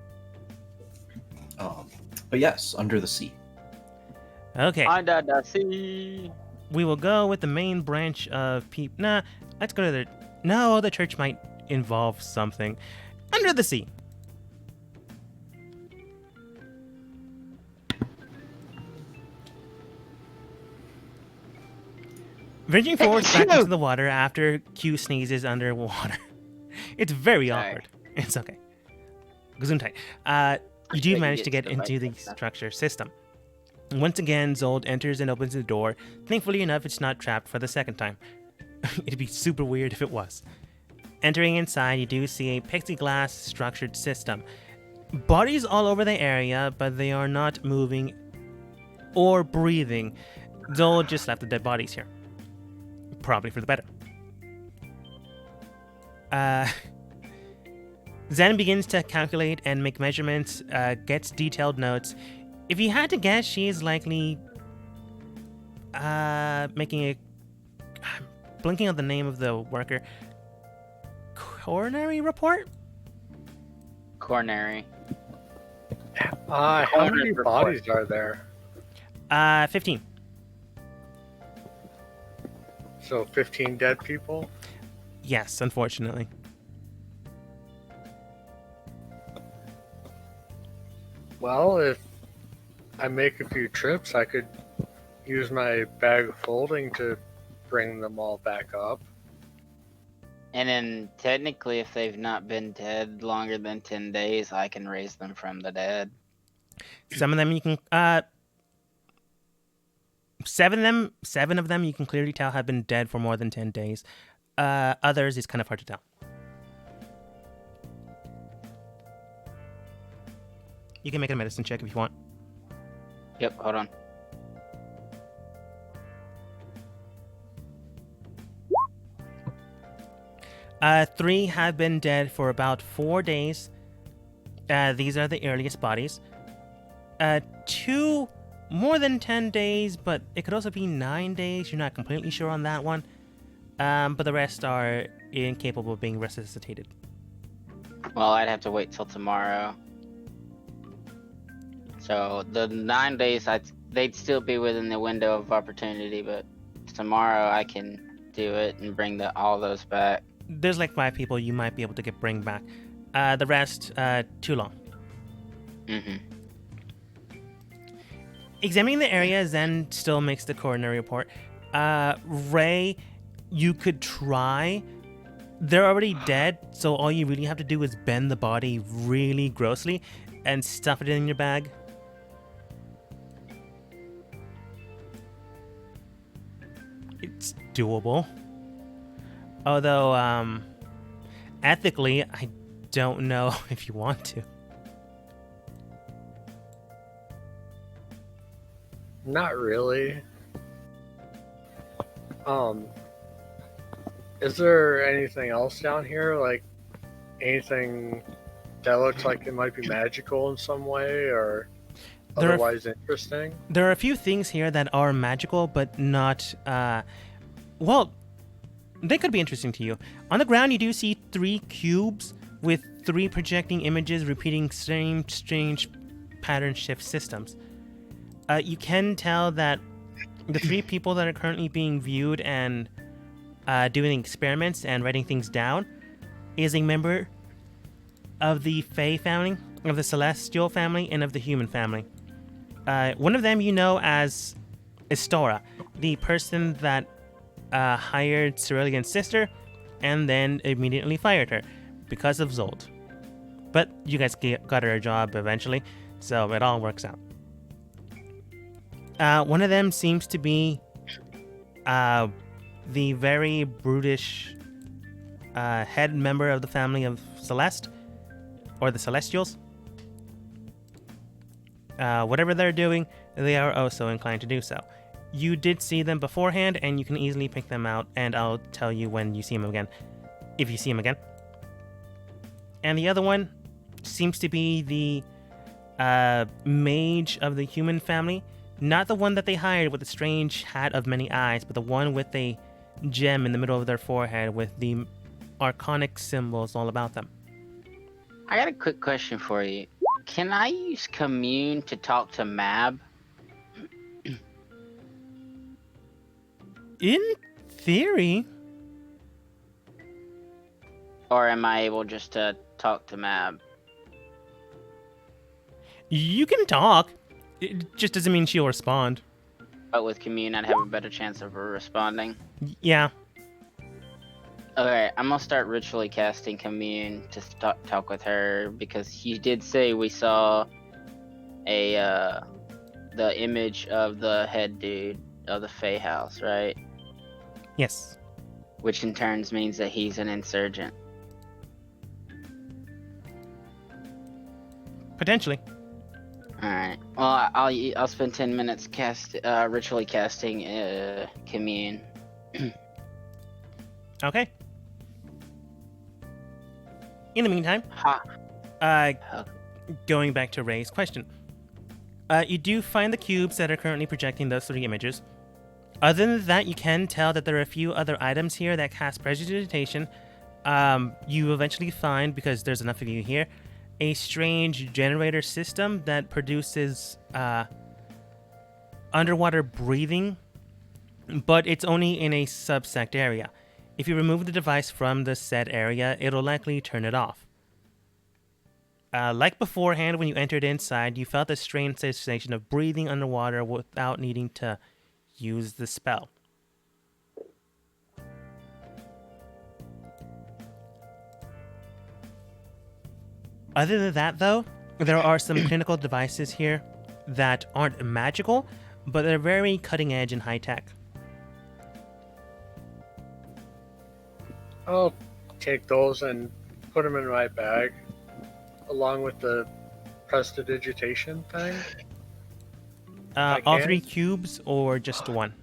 But yes, under the sea. Okay, Under the sea. we will go with the main branch of people. Nah, let's go to the. No, the church might involve something. Under the sea. Venturing forward back into the water after Q sneezes underwater. It's very Sorry. awkward. It's okay. Gesundheit. You do Like, manage to it's get the into the right stuff. structure system. Once again, Zold enters and opens the door. Thankfully enough, it's not trapped for the second time. It'd be super weird if it was. Entering inside, you do see a plexiglass structured system. Bodies all over the area, but they are not moving or breathing. Zold just left the dead bodies here. Probably for the better. Zen begins to calculate and make measurements, gets detailed notes. If you had to guess, she is likely making a... I'm blinking on the name of the worker. Coronary report? Coronary. How many Report. bodies are there? 15. So 15 dead people? Yes, unfortunately. Well, if I make a few trips, I could use my bag of folding to bring them all back up. And then technically, if they've not been dead longer than 10 days, I can raise them from the dead. Some of them you can... Seven of them you can clearly tell have been dead for more than 10 days. Others, it's kind of hard to tell. You can make a medicine check if you want. Yep, hold on. Three have been dead for about 4 days. These are the earliest bodies. Two more than 10 days, but it could also be 9 days. You're not completely sure on that one. But the rest are incapable of being resuscitated. Well, I'd have to wait till tomorrow. So the 9 days, they'd still be within the window of opportunity, but tomorrow I can do it and bring all those back. There's like 5 people you might be able to bring back. The rest, too long. Mm-hmm. Examining the area, Zen still makes the coronary report. Ray, you could try. They're already dead, so all you really have to do is bend the body really grossly and stuff it in your bag. It's doable. Although, ethically, I don't know if you want to. Not really. Is there anything else down here? Like anything that looks like it might be magical in some way or There are- otherwise interesting? There are a few things here that are magical, but not, well, they could be interesting to you. On the ground, you do see 3 cubes with 3 projecting images repeating same strange pattern shift systems. You can tell that the 3 people that are currently being viewed and doing experiments and writing things down is a member of the Fae family, of the Celestial family, and of the Human family. One of them you know as Istora, the person that hired Cerulean's sister and then immediately fired her because of Zold. But you guys got her a job eventually, so it all works out. One of them seems to be the very brutish head member of the family of Celeste, or the Celestials. Whatever they're doing, they are also inclined to do so. You did see them beforehand, and you can easily pick them out, and I'll tell you when you see them again, if you see them again. And the other one seems to be the mage of the Human family, Not the one that they hired with the strange hat of many eyes, but the one with a gem in the middle of their forehead with the arcanic symbols all about them. I got a quick question for you. Can I use commune to talk to Mab? In theory, Or am I able just to talk to Mab? you can talk. It just doesn't mean she'll respond. But with commune, I'd have a better chance of her responding. Yeah. Okay, I'm gonna start ritually casting commune to talk with her because he did say we saw the image of the head dude of the Fey House, right? Yes. Which in turns means that he's an insurgent. Potentially. All right. Well, I'll spend 10 minutes ritually casting commune. Okay. In the meantime, Ha. going back to Ray's question, you do find the cubes that are currently projecting those 3 images. Other than that, you can tell that there are a few other items here that cast prestidigitation. You eventually find, because there's enough of you here, a strange generator system that produces underwater breathing, but it's only in a subsect area. If you remove the device from the said area, it'll likely turn it off. Like beforehand, when you entered inside, you felt a strange sensation of breathing underwater without needing to use the spell. Other than that, though, there are some clinical devices here that aren't magical, but they're very cutting edge and high tech. I'll take those and put them in my bag, along with the prestidigitation thing. I All can. 3 cubes or just 1?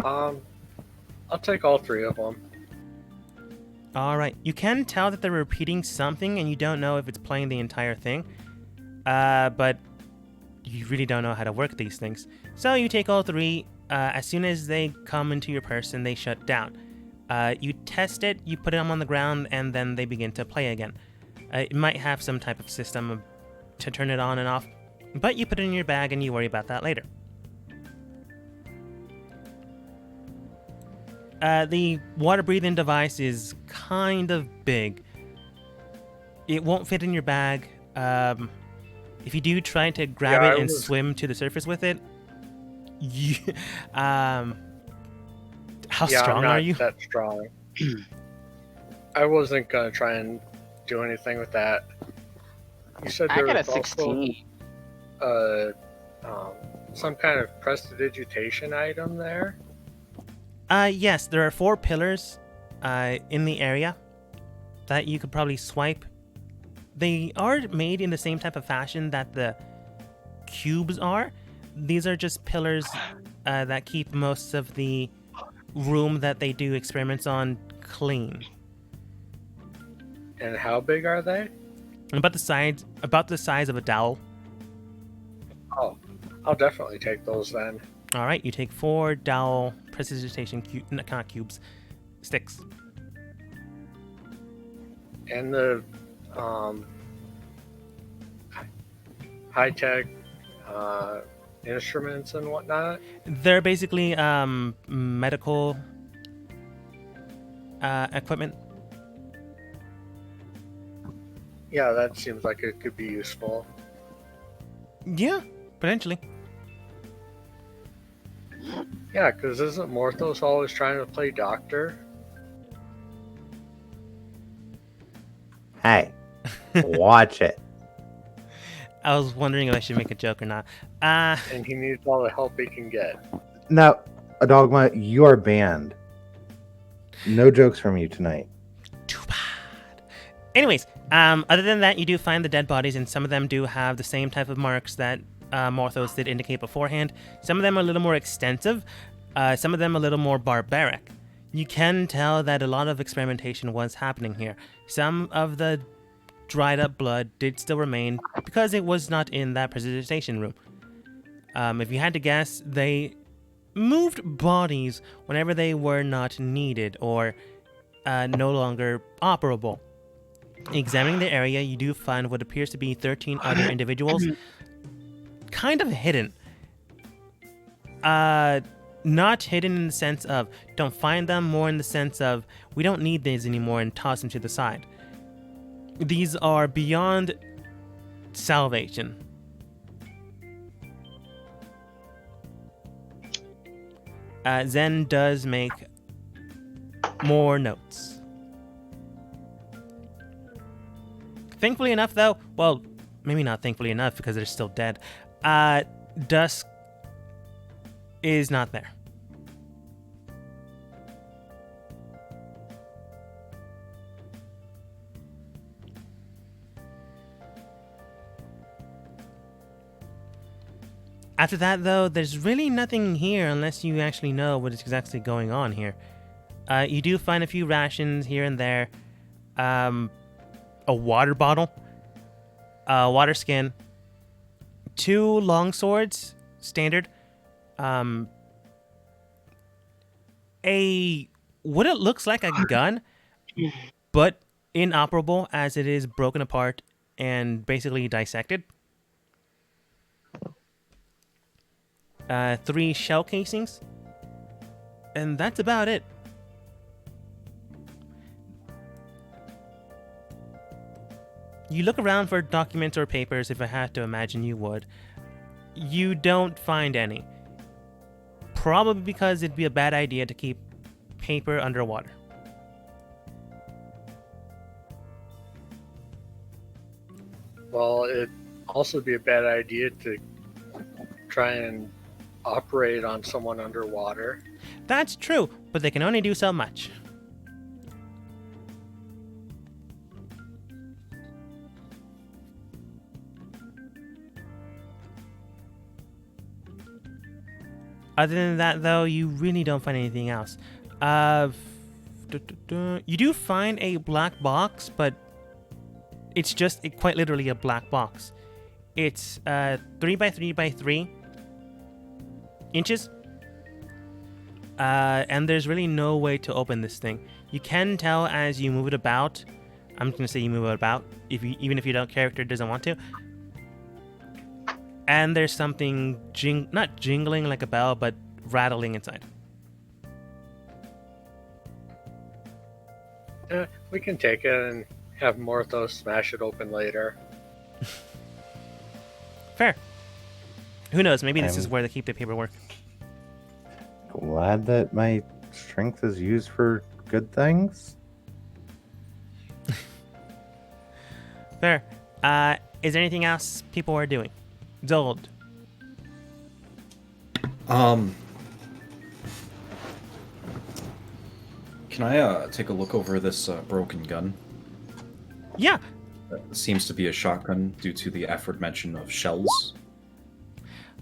I'll take all 3 of them. Alright, you can tell that they're repeating something and you don't know if it's playing the entire thing, but you really don't know how to work these things. So you take all 3, as soon as they come into your person, they shut down. You test it, you put them on the ground, and then they begin to play again. It might have some type of system to turn it on and off, but you put it in your bag and you worry about that later. The water breathing device is kind of big. It won't fit in your bag. If you do try to grab it and swim to the surface with it, you, how strong I'm are not you? that strong. I wasn't gonna try and do anything with that. You said I there got a was also 16. some kind of prestidigitation item there. Yes, there are 4 pillars in the area that you could probably swipe. They are made in the same type of fashion that the cubes are. These are just pillars that keep most of the room that they do experiments on clean. And how big are they? About the size of a dowel. Oh, I'll definitely take those then. All right, you take 4 dowel prestidigitation not cubes, sticks. And the high-tech instruments and whatnot. They're basically medical equipment. Yeah, that seems like it could be useful. Yeah, potentially. Yeah, because isn't Morthos always trying to play doctor? Hey, watch it. I was wondering if I should make a joke or not. And he needs all the help he can get. Now, Dogma, you are banned. No jokes from you tonight. Too bad. Anyways, other than that, you do find the dead bodies, and some of them do have the same type of marks that Morthos did indicate beforehand. Some of them are a little more extensive, some of them a little more barbaric. You can tell that a lot of experimentation was happening here. Some of the dried up blood did still remain because it was not in that precipitation room. If you had to guess, they moved bodies whenever they were not needed or no longer operable. Examining the area, you do find what appears to be 13 other individuals, kind of hidden. Not hidden in the sense of don't find them, more in the sense of we don't need these anymore and toss them to the side. These are beyond salvation. Zen does make more notes. Thankfully enough, though, well, maybe not thankfully enough because they're still dead, Dusk is not there. After that, though, there's really nothing here unless you actually know what is exactly going on here. You do find a few rations here and there. A water bottle. A water skin. 2 long swords, standard. What it looks like a gun, but inoperable as it is broken apart and basically dissected. 3 shell casings, and that's about it. You look around for documents or papers, if I had to imagine you would. You don't find any. Probably because it'd be a bad idea to keep paper underwater. Well, it'd also be a bad idea to try and operate on someone underwater. That's true, but they can only do so much. Other than that, though, you really don't find anything else. You do find a black box, but it's just quite literally a black box. It's 3 by 3 by 3 inches. And there's really no way to open this thing. You can tell as you move it about. I'm just going to say you move it about, even if your character doesn't want to. And there's something not jingling like a bell, but rattling inside. We can take it and have Morthos smash it open later. Fair. Who knows? Maybe this is where they keep the paperwork. Glad that my strength is used for good things. Fair. Is there anything else people are doing? Zold. Can I take a look over this broken gun? Yeah. Seems to be a shotgun due to the aforementioned of shells.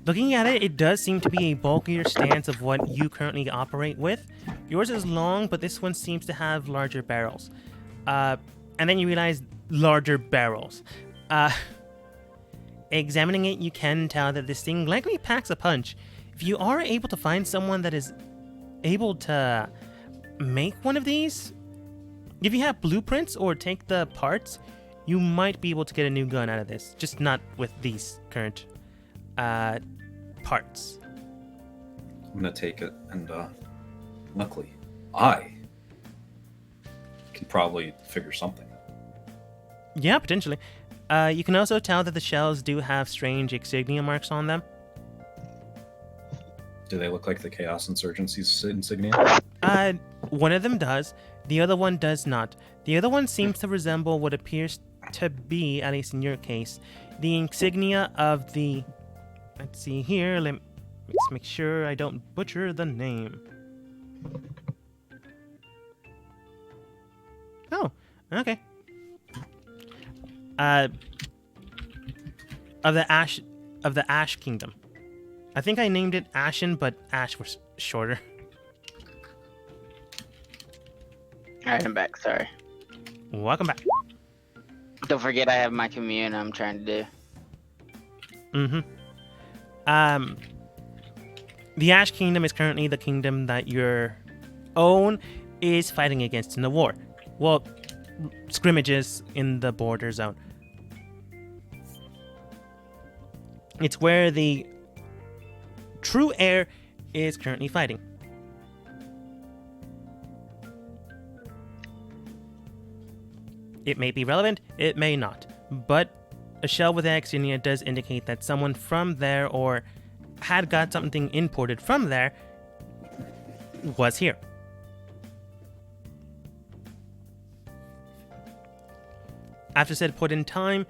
Looking at it, it does seem to be a bulkier stance of what you currently operate with. Yours is long, but this one seems to have larger barrels. And then you realize larger barrels. Examining it, you can tell that this thing likely packs a punch. If you are able to find someone that is able to make one of these, if you have blueprints or take the parts, you might be able to get a new gun out of this. Just not with these current parts. I'm gonna take it, and luckily, I can probably figure something. Yeah, potentially. You can also tell that the shells do have strange insignia marks on them. Do they look like the Chaos Insurgency's insignia? One of them does. The other one does not. The other one seems to resemble what appears to be, at least in your case, the insignia of the... Let's see here. Let's make sure I don't butcher the name. Oh, okay. Of the Ash Kingdom. I think I named it Ashen, but Ash was shorter. Alright, I'm back. Sorry. Welcome back. Don't forget I have my commune I'm trying to do. The Ash Kingdom is currently the kingdom that your own is fighting against in the war. Well, scrimmages in the border zone. It's where the true heir is currently fighting. It may be relevant, it may not. But a shell with Axinia does indicate that someone from there or had got something imported from there was here. After said point in time,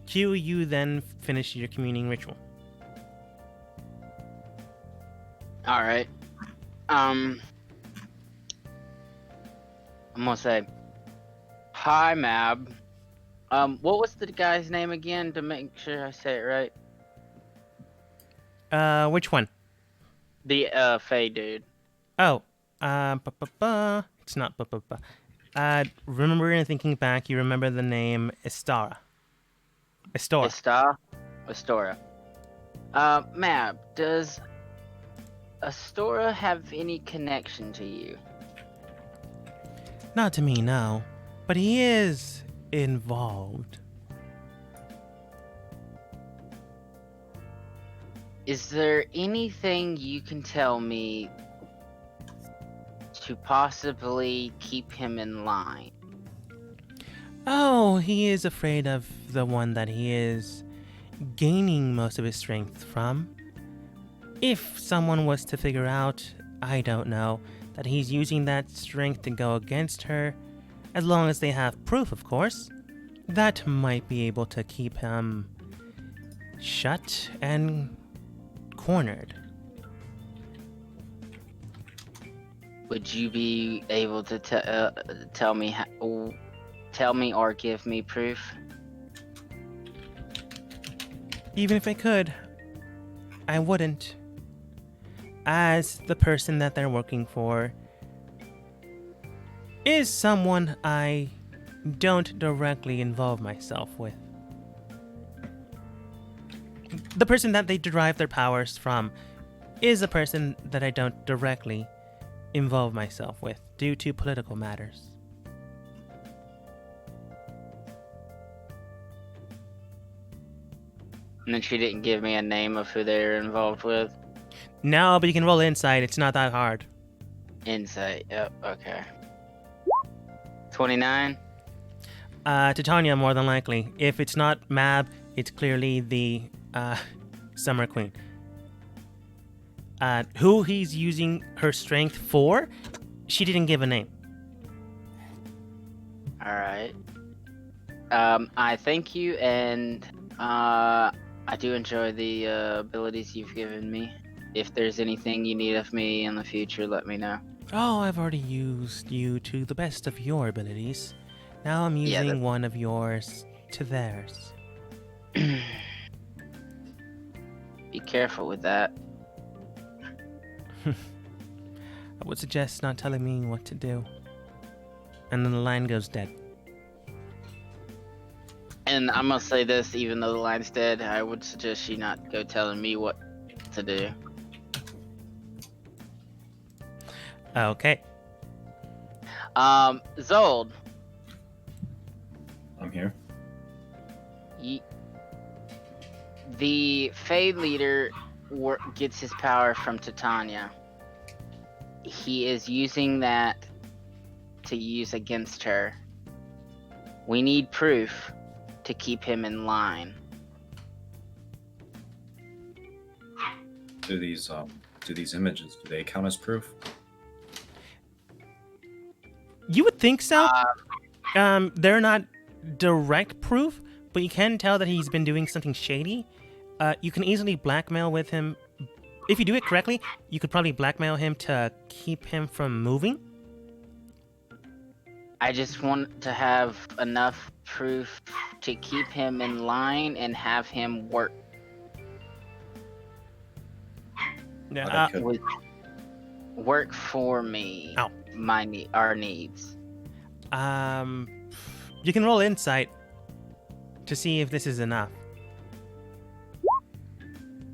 Q, you then finish your communing ritual. All right. I'm gonna say, hi, Mab. What was the guy's name again to make sure I say it right? Which one? The Fey dude. Oh, it's not remembering and thinking back, you remember the name Estora. Astora. Mab, does Astora have any connection to you? Not to me, no. But he is involved. Is there anything you can tell me to possibly keep him in line? Oh, he is afraid of the one that he is gaining most of his strength from. If someone was to figure out, I don't know, that he's using that strength to go against her, as long as they have proof, of course, that might be able to keep him shut and cornered. Would you be able to tell me or give me proof? Even if I could, I wouldn't. As the person that they're working for is someone I don't directly involve myself with. The person that they derive their powers from is a person that I don't directly involve myself with due to political matters. And then she didn't give me a name of who they were involved with. No, but you can roll insight. It's not that hard. Insight. Yep. Okay. 29. Titania, more than likely. If it's not Mab, it's clearly the Summer Queen. Who he's using her strength for, she didn't give a name. All right. I thank you, and I do enjoy the abilities you've given me. If there's anything you need of me in the future, let me know. Oh, I've already used you to the best of your abilities. Now I'm Yeah, using one of yours to theirs. Be careful with that. I would suggest not telling me what to do. And then the line goes dead. And I'm gonna say this, even though the line's dead, I would suggest you not go telling me what to do. Okay. Zold, I'm here. the Fey leader gets his power from Titania. He is using that to use against her. We need proof to keep him in line. Do these images, do they count as proof? You would think so. They're not direct proof, but you can tell that he's been doing something shady. You can easily blackmail with him. If you do it correctly, you could probably blackmail him to keep him from moving. I just want to have enough proof to keep him in line and have him work Yeah, work for me. Ow. Our needs. you can roll insight to see if this is enough.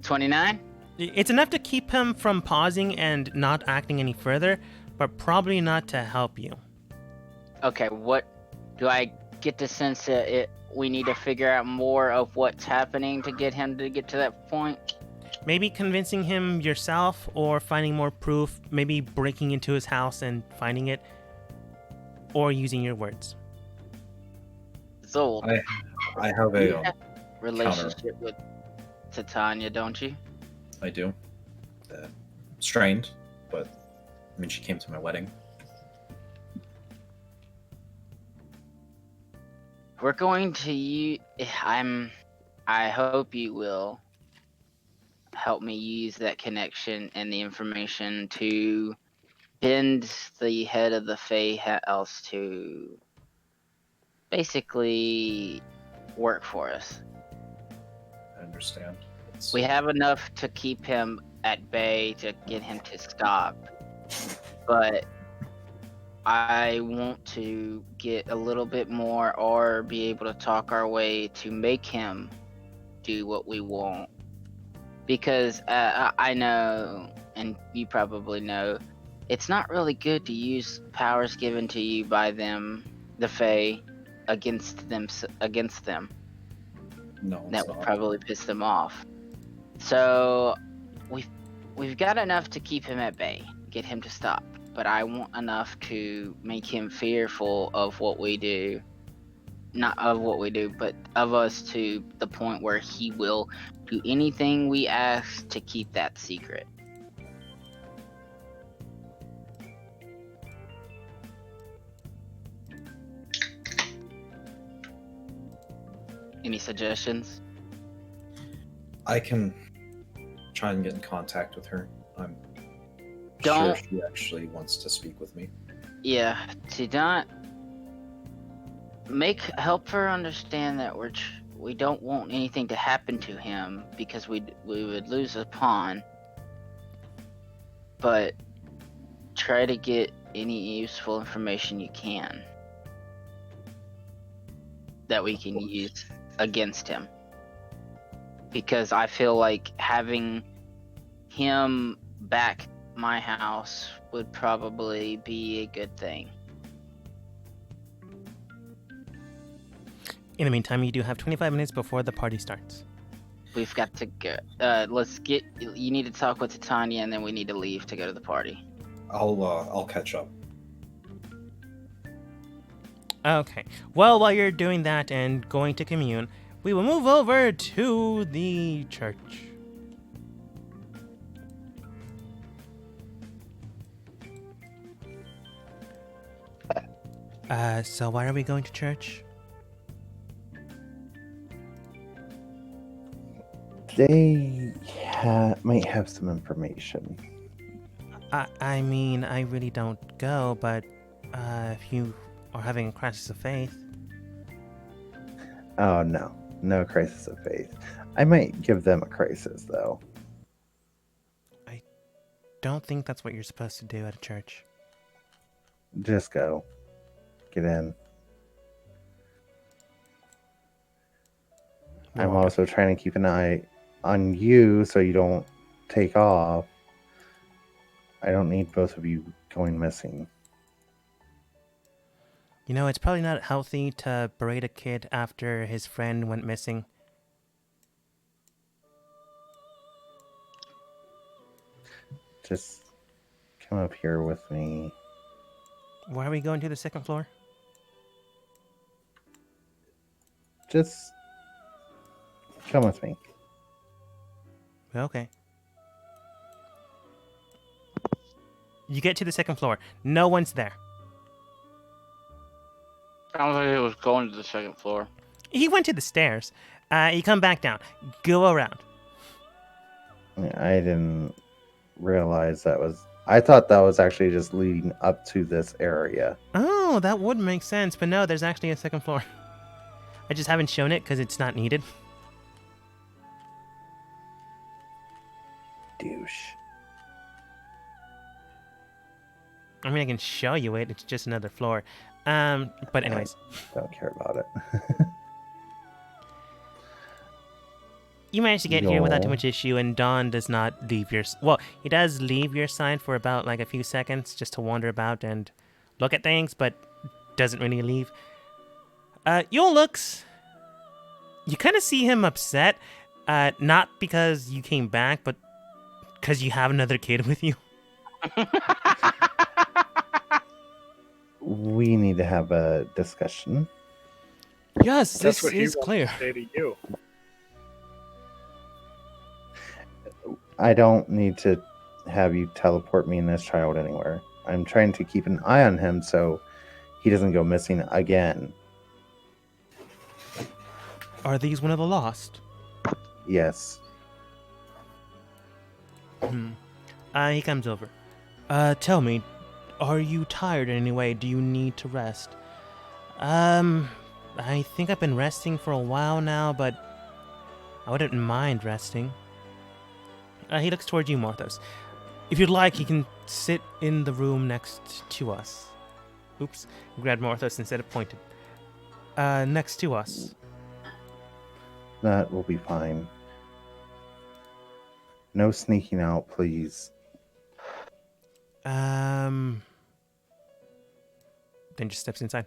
29? It's enough to keep him from pausing and not acting any further, but probably not to help you. Okay, what do I get the sense that we need to figure out more of what's happening to get him to get to that point? Maybe convincing him yourself or finding more proof, maybe breaking into his house and finding it, or using your words. Zold, I have you a have relationship with Titania, don't you? I do. Strained, but I mean, she came to my wedding. We're going to I hope you will help me use that connection and the information to bend the head of the Fey House to basically work for us. I understand. We have enough to keep him at bay to get him to stop, but I want to get a little bit more or be able to talk our way to make him do what we want. Because I know, and you probably know, it's not really good to use powers given to you by them, the Fae, against them. No, it's That would not. probably piss them off. So we've got enough to keep him at bay, get him to stop. But I want enough to make him fearful of what we do. Not of what we do, but of us to the point where he will do anything we ask to keep that secret. Any suggestions? I can try and get in contact with her. I'm Don't- sure she actually wants to speak with me. Yeah, to not help her understand that we don't want anything to happen to him because we would lose a pawn. But try to get any useful information you can that we can use against him. Because I feel like having him back my house would probably be a good thing. In the meantime, you do have 25 minutes before the party starts. We've got to go. You need to talk with Titania, and then we need to leave to go to the party. I'll catch up. Okay. Well, while you're doing that and going to commune, we will move over to the church. So why are we going to church? They might have some information. I mean, I really don't go, but if you are having a crisis of faith. Oh, no crisis of faith. I might give them a crisis, though. Don't think that's what you're supposed to do at a church. Just go. Get in. I'm Well, also trying to keep an eye on you so you don't take off. I don't need both of you going missing. you know, it's probably not healthy to berate a kid after his friend went missing. Just come up here with me. Why are we going to the second floor? Just come with me. Okay. You get to the second floor. No one's there. Sounds like he was going to the second floor. He went to the stairs. You come back down. Go around. I didn't realize that was... I thought that was actually just leading up to this area. Oh, that would make sense. But no, there's actually a second floor. I just haven't shown it because it's not needed. Douche. I mean, I can show you it. It's just another floor. But anyways. Don't care about it. You managed to get here without too Y'all. much issue, and Don does not leave your... Well, he does leave your side for about, like, a few seconds just to wander about and look at things, but doesn't really leave. Yule looks... You kind of see him upset, not because you came back, but because you have another kid with you. We need to have a discussion. Yes, That's this what he is wants clear. to say to you. I don't need to have you teleport me and this child anywhere. I'm trying to keep an eye on him so he doesn't go missing again. Are these one of the lost? Yes. He comes over. Tell me, are you tired in any way? Do you need to rest? I think I've been resting for a while now, but I wouldn't mind resting. He looks towards you, Marthos. If you'd like, he can sit in the room next to us. Oops, grabbed Marthos instead of pointed. Next to us. That will be fine. No sneaking out, please. Then just steps inside.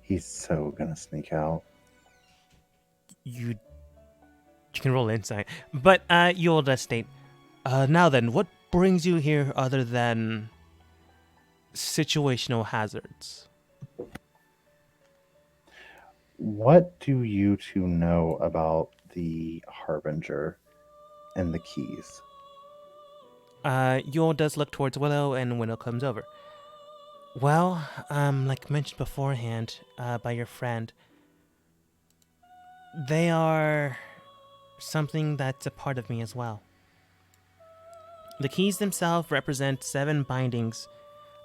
He's so gonna sneak out. You can roll insight. But you'll just state, now then, what brings you here other than situational hazards? What do you two know about the Harbinger and the keys? Yule does look towards Willow, and Willow comes over. Well, like mentioned beforehand, by your friend, they are something that's a part of me as well. The keys themselves represent 7 bindings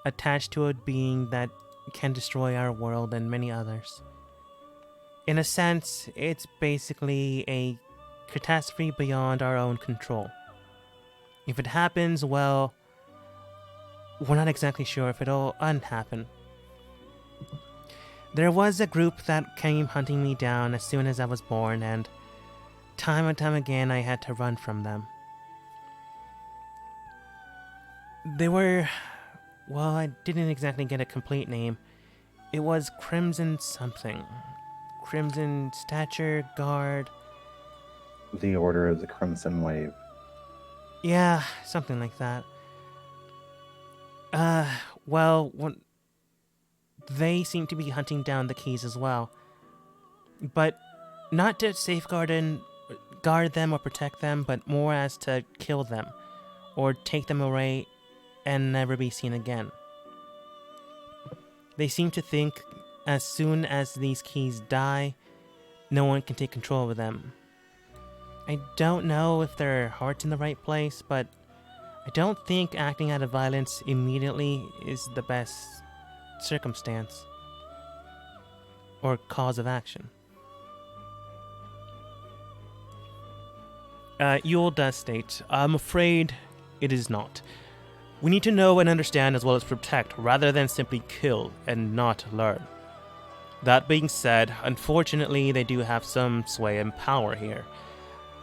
attached to a being that can destroy our world and many others. In a sense, it's basically a catastrophe beyond our own control. If it happens, well, we're not exactly sure if it'll unhappen. There was a group that came hunting me down as soon as I was born, and time and time again I had to run from them. They were... well, I didn't exactly get a complete name. It was Crimson something. Crimson Stature Guard. The Order of the Crimson Wave. Yeah, something like that. Well, they seem to be hunting down the keys as well. But not to guard them or protect them, but more as to kill them or take them away and never be seen again. They seem to think as soon as these keys die, no one can take control of them. I don't know if their heart's in the right place, but I don't think acting out of violence immediately is the best circumstance or cause of action. Yule does state, I'm afraid it is not. We need to know and understand as well as protect, rather than simply kill and not learn. That being said, unfortunately they do have some sway and power here,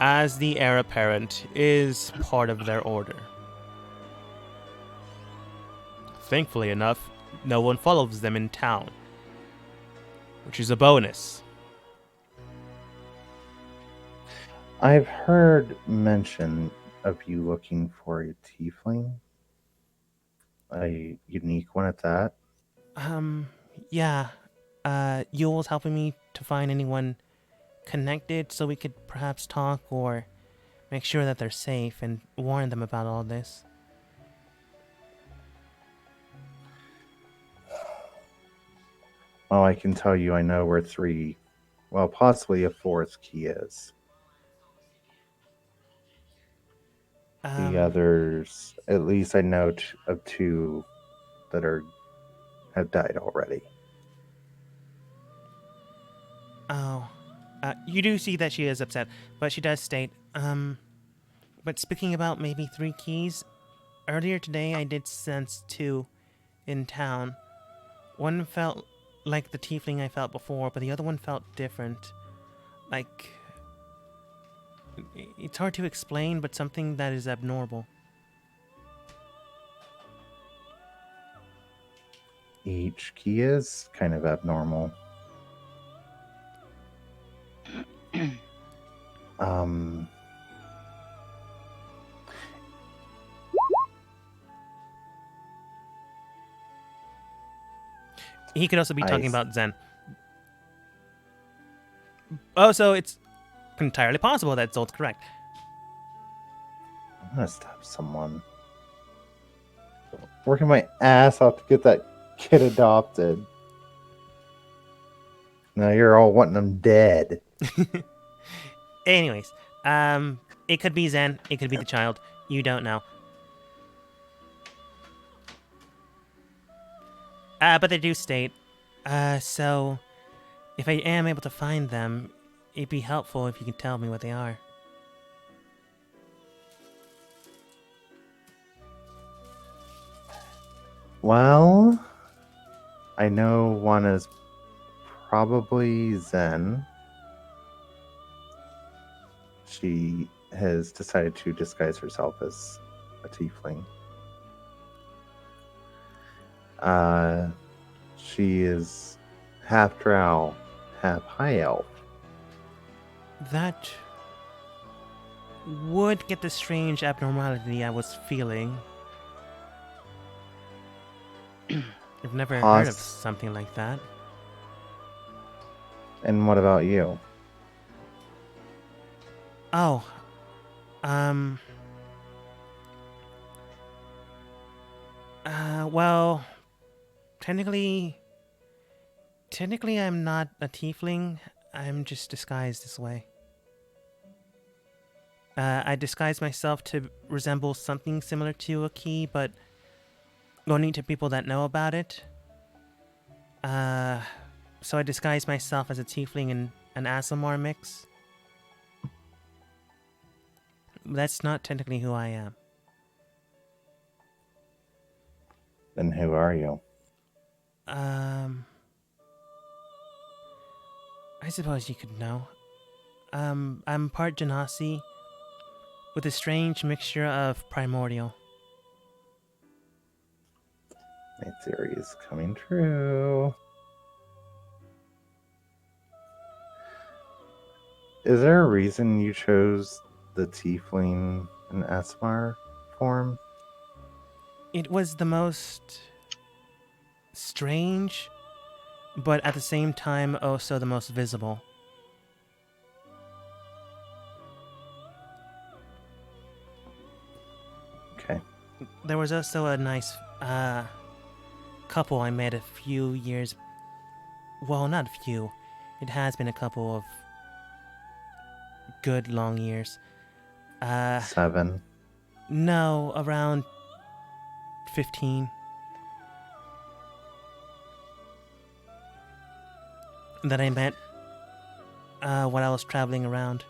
as the heir apparent is part of their order. Thankfully enough, no one follows them in town, which is a bonus. I've heard mention of you looking for a tiefling. A unique one at that. Yeah. Yule's helping me to find anyone connected so we could perhaps talk or make sure that they're safe and warn them about all this. Well, I can tell you I know where 3, well, possibly a 4th key is. The others, at least I know of 2 that have died already. You do see that she is upset, but she does state, but speaking about maybe 3 keys, earlier today I did sense 2 in town. One felt like the tiefling I felt before, but the other one felt different. Like, it's hard to explain, but something that is abnormal. Each key is kind of abnormal. Um, He could also be talking Ice. about Zen. Oh, so it's entirely possible that Zolt's correct. I'm gonna stab someone. Working my ass off to get that kid adopted. Now you're all wanting them dead. Anyways, it could be Zen, it could be the child. You don't know. But they do state, so if I am able to find them, it'd be helpful if you can tell me what they are. Well, I know one is probably Zen. She has decided to disguise herself as a tiefling. She is half drow, half high elf. That would get the strange abnormality I was feeling. I've never heard of something like that. And what about you? Oh, well, technically I'm not a tiefling. I'm just disguised this way. I disguise myself to resemble something similar to a key, but only to people that know about it. So I disguise myself as a tiefling in an Asimar mix. That's not technically who I am. Then who are you? I suppose you could know. I'm part Genasi, with a strange mixture of primordial. My theory is coming true. Is there a reason you chose the tiefling and Asmar form? It was the most strange, but at the same time also the most visible. Okay. There was also a nice couple I met a few years. Well, not a few. It has been a couple of good long years. 7. No, around 15. That I met while I was traveling around,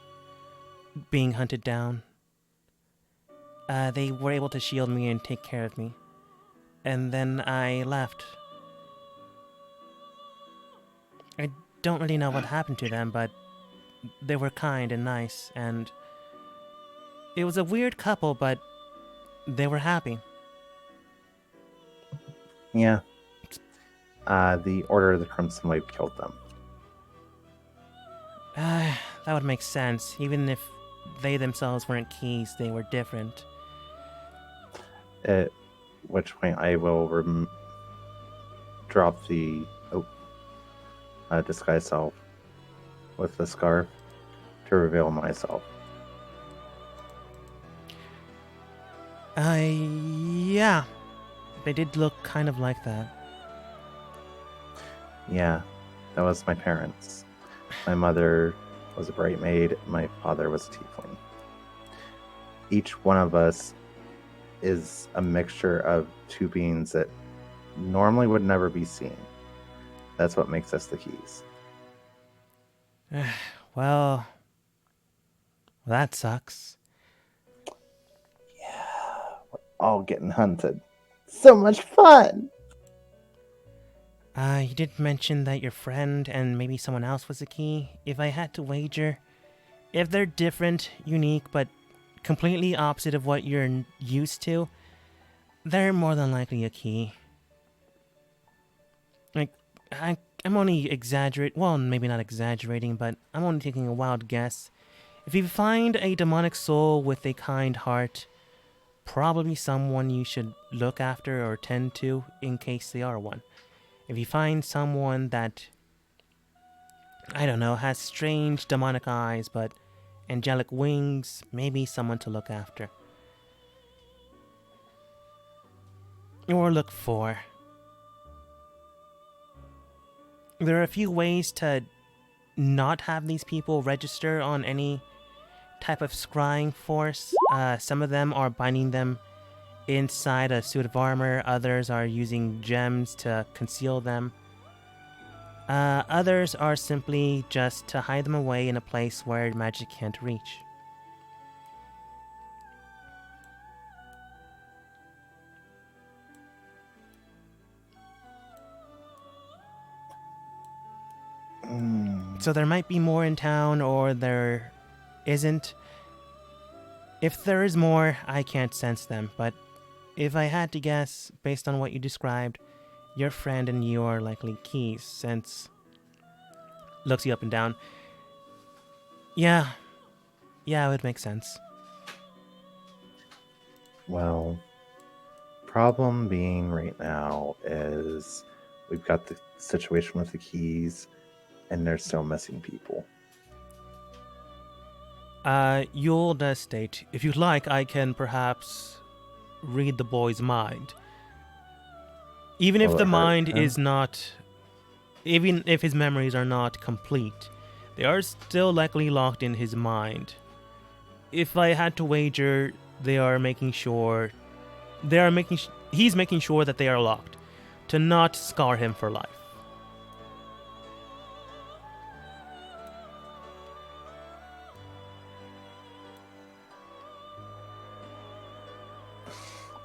being hunted down. They were able to shield me and take care of me. And then I left. I don't really know what happened to them, but they were kind and nice, and it was a weird couple, but they were happy. Yeah. The Order of the Crimson Wave killed them. That would make sense. Even if they themselves weren't keys, they were different. At which point I will drop the disguise self with the scarf to reveal myself. Yeah. They did look kind of like that. Yeah, that was my parents. My mother was a bright maid. My father was a tiefling. Each one of us is a mixture of two beings that normally would never be seen. That's what makes us the keys. Well, that sucks. Yeah, we're all getting hunted. So much fun! You did mention that your friend and maybe someone else was the key. If I had to wager, if they're different, unique, but completely opposite of what you're used to, they're more than likely a key. Like, I'm only exaggerating. Well, maybe not exaggerating, but I'm only taking a wild guess. If you find a demonic soul with a kind heart, probably someone you should look after or tend to in case they are one. If you find someone that, I don't know, has strange demonic eyes but angelic wings, maybe someone to look after. Or look for. There are a few ways to not have these people register on any type of scrying force. Some of them are binding them inside a suit of armor, others are using gems to conceal them. Others are simply just to hide them away in a place where magic can't reach. So there might be more in town, or there isn't. If there is more, I can't sense them, but if I had to guess, based on what you described, your friend and you are likely keys, since... Looks you up and down. Yeah, it would make sense. Well, problem being right now is we've got the situation with the keys, and they're still missing people. Yule does state, if you'd like, I can perhaps read the boy's mind. Even if Will the it hurt mind him? is not... Even if his memories are not complete, they are still likely locked in his mind. If I had to wager, they are making sure... he's making sure that they are locked, to not scar him for life.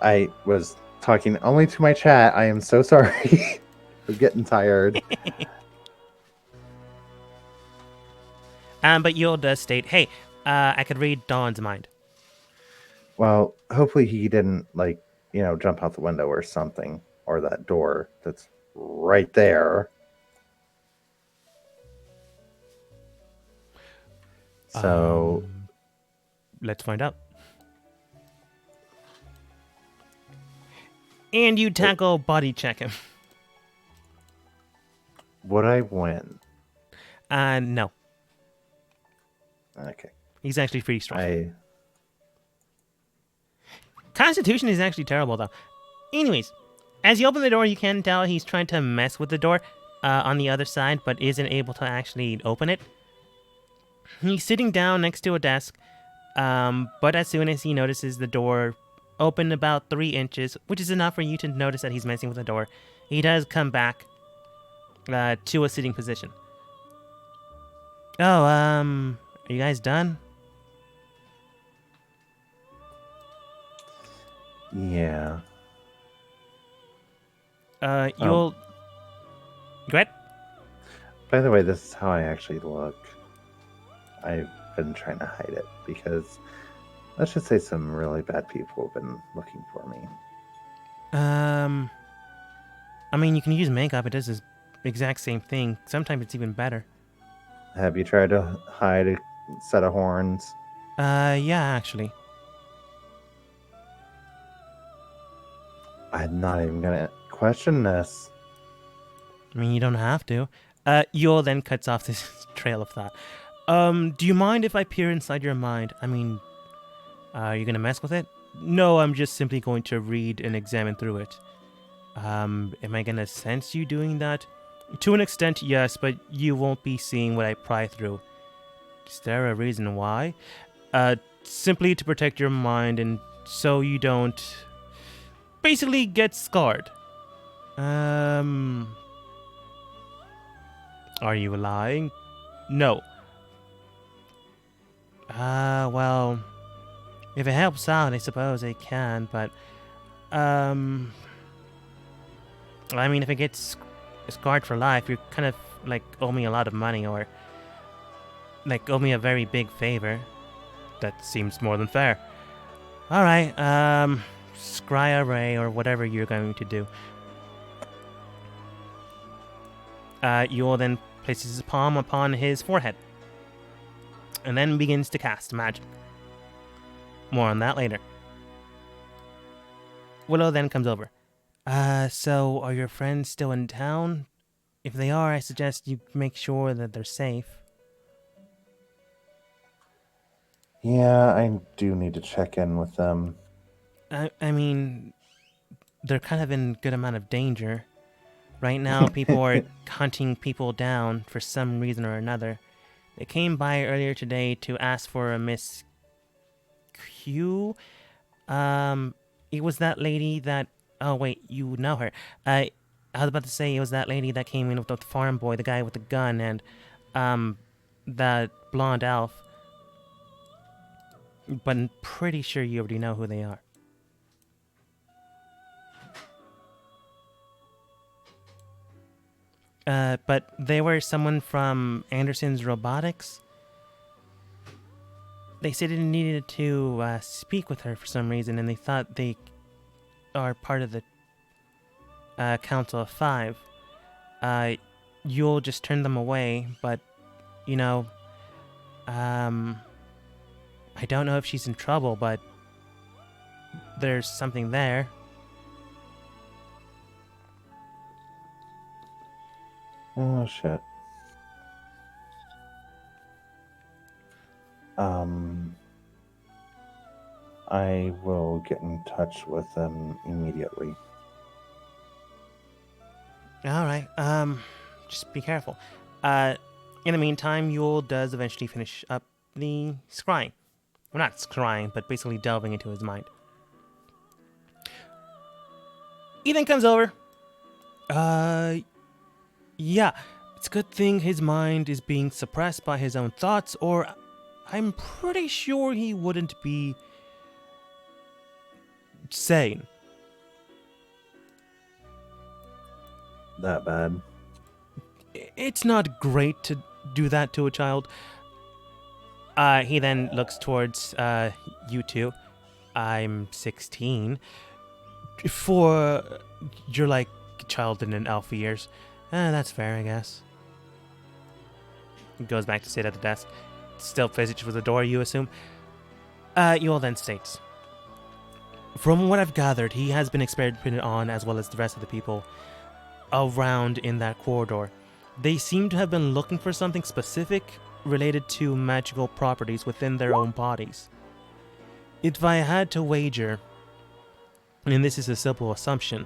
I was talking only to my chat. I am so sorry. I'm getting tired. But Yule does state, hey, I could read Dawn's mind. Well, hopefully he didn't, jump out the window or something, or that door that's right there. So, Let's find out. And you tackle body check him. would I win? No. Okay. He's actually pretty strong. Constitution is actually terrible, though. Anyways, as you open the door, you can tell he's trying to mess with the door on the other side, but isn't able to actually open it. He's sitting down next to a desk, but as soon as he notices the door open about 3 inches, which is enough for you to notice that he's messing with the door, he does come back to a sitting position. Oh, are you guys done? Yeah. You'll... Go ahead. By the way, this is how I actually look. I've been trying to hide it because, let's just say, some really bad people have been looking for me. I mean, you can use makeup. It does the exact same thing. Sometimes it's even better. Have you tried to hide a set of horns? Yeah, actually. I'm not even gonna question this. I mean, you don't have to. Yule then cuts off this trail of thought. Do you mind if I peer inside your mind? I mean, are you gonna mess with it? No, I'm just simply going to read and examine through it. Am I gonna sense you doing that? To an extent, yes, but you won't be seeing what I pry through. Is there a reason why? Simply to protect your mind and so you don't basically get scarred. Are you lying? No. Well, if it helps out, I suppose I can, but, I mean, if it gets scarred for life. You kind of like owe me a lot of money, or like owe me a very big favor. That seems more than fair. All right, scry array or whatever you're going to do. You'll then place his palm upon his forehead, and then begins to cast magic. More on that later. Willow then comes over. So are your friends still in town? If they are, I suggest you make sure that they're safe. Yeah, I do need to check in with them. I mean, they're kind of in good amount of danger. Right now, people are hunting people down for some reason or another. They came by earlier today to ask for a Miss Q. It was that lady that... Oh, wait, you know her. I was about to say it was that lady that came in with the farm boy, the guy with the gun, and, that blonde elf. But I'm pretty sure you already know who they are. But they were someone from Anderson's Robotics. They said they needed to speak with her for some reason, and they thought they are part of the Council of Five. You'll just turn them away, but, you know, I don't know if she's in trouble, but there's something there. Oh, shit. I will get in touch with them immediately. Alright, just be careful. In the meantime, Yule does eventually finish up the scrying. Well, not scrying, but basically delving into his mind. Ethan comes over. Yeah, it's a good thing his mind is being suppressed by his own thoughts, or I'm pretty sure he wouldn't be sane. That bad? It's not great to do that to a child. He then looks towards you two. I'm 16. You're like a child in an elf years. That's fair, I guess. He goes back to sit at the desk. Still visits for the door, you assume? Yule then states, from what I've gathered, he has been experimented on as well as the rest of the people around in that corridor. They seem to have been looking for something specific related to magical properties within their own bodies. If I had to wager, and this is a simple assumption,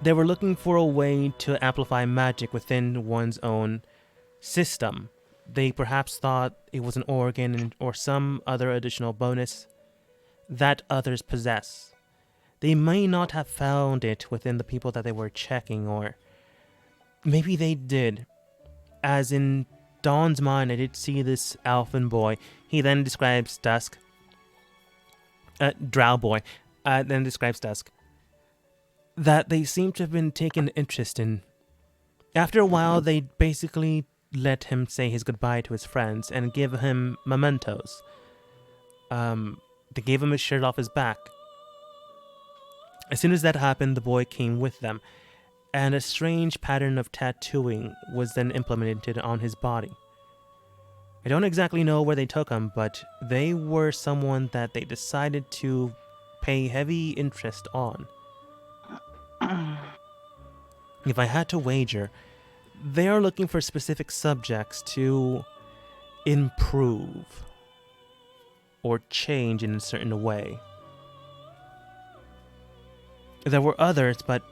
they were looking for a way to amplify magic within one's own system. They perhaps thought it was an organ or some other additional bonus that others possess. They may not have found it within the people that they were checking, or maybe they did. As in Dawn's mind, I did see this elfin boy. He then describes Dusk. Drow boy. Then describes Dusk. That they seem to have been taken interest in. After a while, they basically let him say his goodbye to his friends and give him mementos. They gave him his shirt off his back. As soon as that happened, the boy came with them, and a strange pattern of tattooing was then implemented on his body. I don't exactly know where they took him, but they were someone that they decided to pay heavy interest on. If I had to wager, they are looking for specific subjects to improve or change in a certain way. There were others, but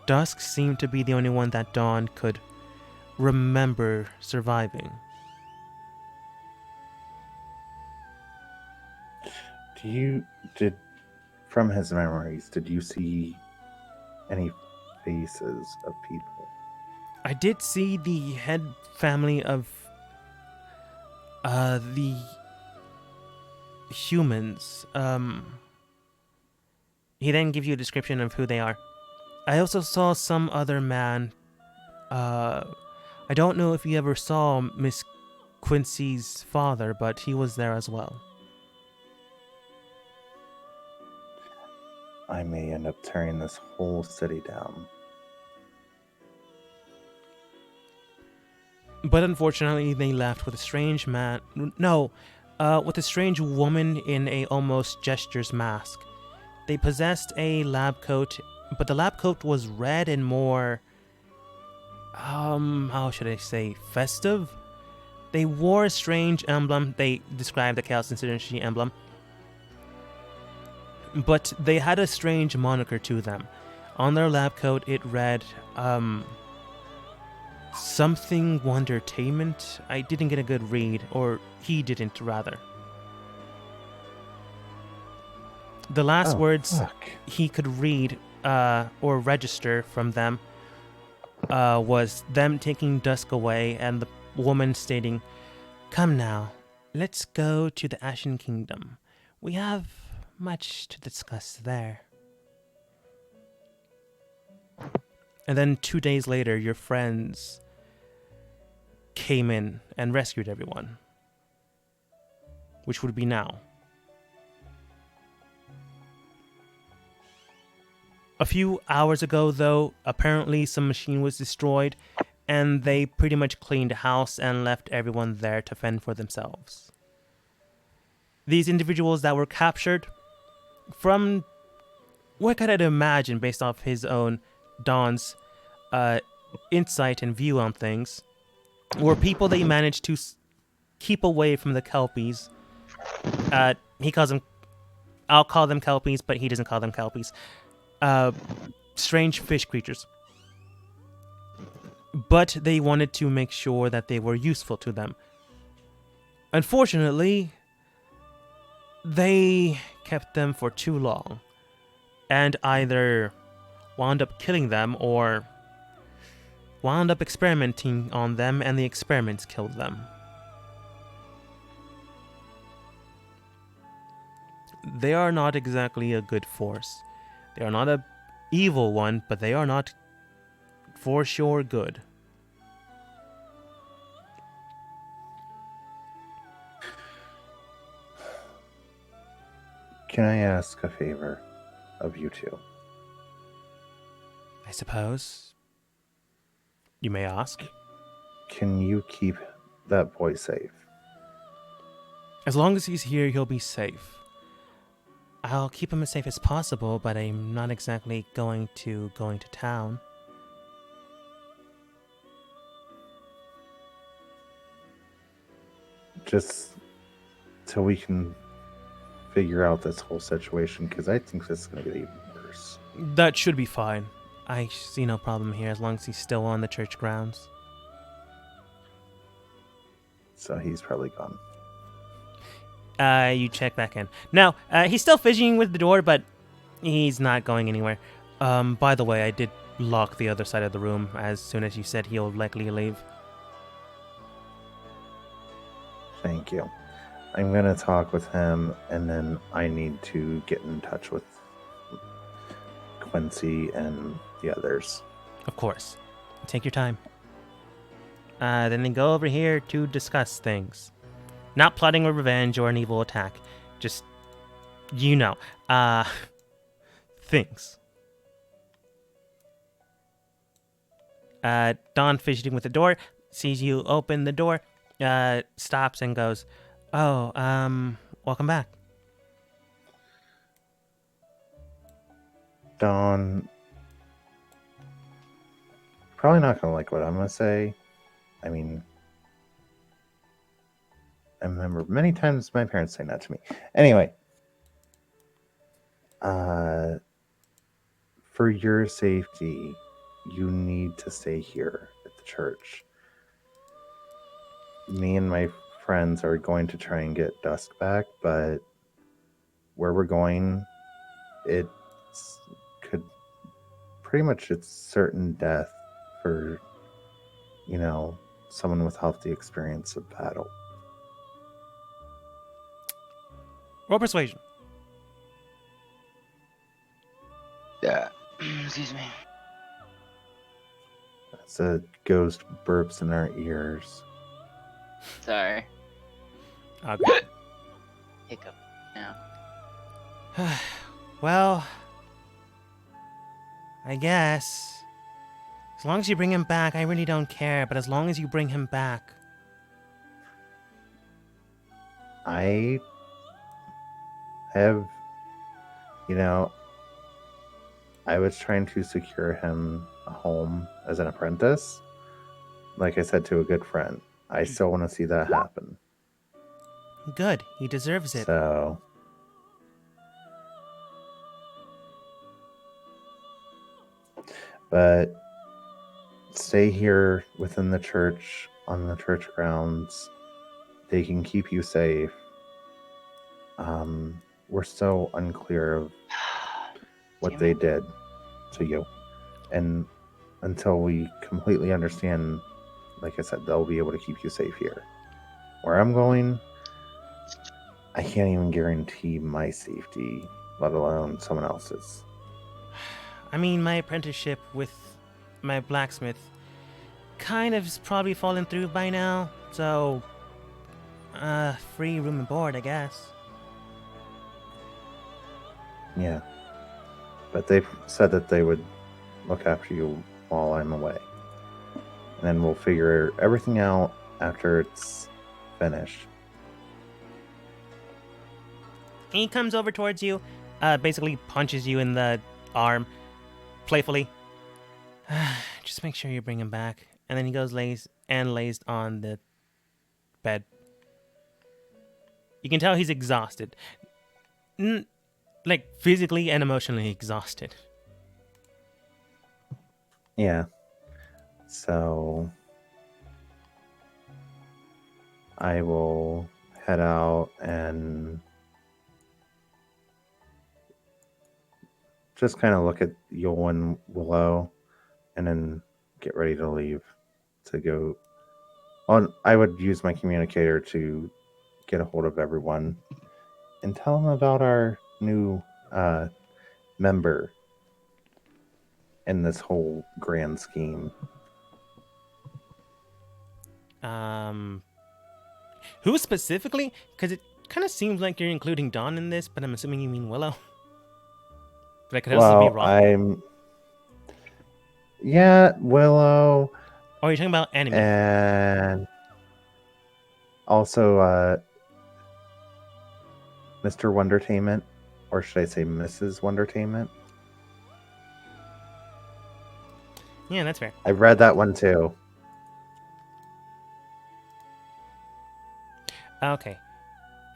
Dusk seemed to be the only one that Dawn could remember surviving. From his memories, did you see any faces of people? I did see the head family of the humans. He then gives you a description of who they are. I also saw some other man I don't know if you ever saw Miss Quincy's father, but he was there as well. I may end up tearing this whole city down. But unfortunately, they left with a strange man. No, with a strange woman in a almost gestures mask. They possessed a lab coat, but the lab coat was red and more, how should I say, festive? They wore a strange emblem. They described the Chaos Insurgency emblem. But they had a strange moniker to them. On their lab coat, it read, something Wondertainment. I didn't get a good read, or he didn't, rather. The last words Fuck. he could read or register from them was them taking Dusk away and the woman stating, "Come now, let's go to the Ashen Kingdom. We have much to discuss there." And then 2 days later, your friends came in and rescued everyone. Which would be now. A few hours ago, though, apparently some machine was destroyed, and they pretty much cleaned the house and left everyone there to fend for themselves. These individuals that were captured, from what could I imagine based off his own Don's insight and view on things, were people they managed to keep away from the Kelpies. He calls them, I'll call them Kelpies, but he doesn't call them Kelpies. Strange fish creatures. But they wanted to make sure that they were useful to them. Unfortunately, they kept them for too long, and either wound up killing them or wound up experimenting on them, and the experiments killed them. They are not exactly a good force. They are not a evil one, but they are not for sure good. Can I ask a favor of you two? I suppose. You may ask. Can you keep that boy safe? As long as he's here, he'll be safe. I'll keep him as safe as possible, but I'm not exactly going to town. Just so we can figure out this whole situation, because I think this is going to get even worse. That should be fine. I see no problem here as long as he's still on the church grounds. So he's probably gone. You check back in. Now, he's still fidgeting with the door, but he's not going anywhere. By the way, I did lock the other side of the room as soon as you said he'll likely leave. Thank you. I'm going to talk with him, and then I need to get in touch with Quincy and the others. Of course. Take your time. Then they go over here to discuss things. Not plotting a revenge or an evil attack. Just, things. Don fidgeting with the door, sees you open the door, stops and goes, "Oh, welcome back." Dawn, probably not going to like what I'm going to say. I mean, I remember many times my parents saying that to me. Anyway, for your safety, you need to stay here at the church. Me and my friends are going to try and get Dusk back, but where we're going, it's certain death for, someone without the experience of battle. Roll persuasion. Yeah. Excuse me. The ghost burps in our ears. Sorry. Okay. Hiccup. Yeah. Well, I guess. As long as you bring him back, I really don't care, but as long as you bring him back. I have, you know, I was trying to secure him a home as an apprentice. Like I said to a good friend, I still want to see that happen. Good, he deserves it. So, but stay here within the church, on the church grounds. They can keep you safe. We're so unclear of what Damn they it. did to you. And until we completely understand, like I said, they'll be able to keep you safe here. Where I'm going, I can't even guarantee my safety, let alone someone else's. I mean, my apprenticeship with my blacksmith kind of has probably fallen through by now, so free room and board, I guess. Yeah. But they've said that they would look after you while I'm away. And then we'll figure everything out after it's finished. He comes over towards you, basically punches you in the arm, playfully. Just make sure you bring him back. And then he goes lays on the bed. You can tell he's exhausted. Like physically and emotionally exhausted. Yeah. So I will head out and just kind of look at Yule and Willow and then get ready to leave to go on. I would use my communicator to get a hold of everyone and tell them about our new member in this whole grand scheme. Who specifically? Because it kind of seems like you're including Dawn in this, but I'm assuming you mean Willow. But I could also be wrong. Yeah, Willow. Oh, you're talking about enemy. And also Mr. Wondertainment, or should I say Mrs. Wondertainment? Yeah, that's fair. I read that one too. Okay.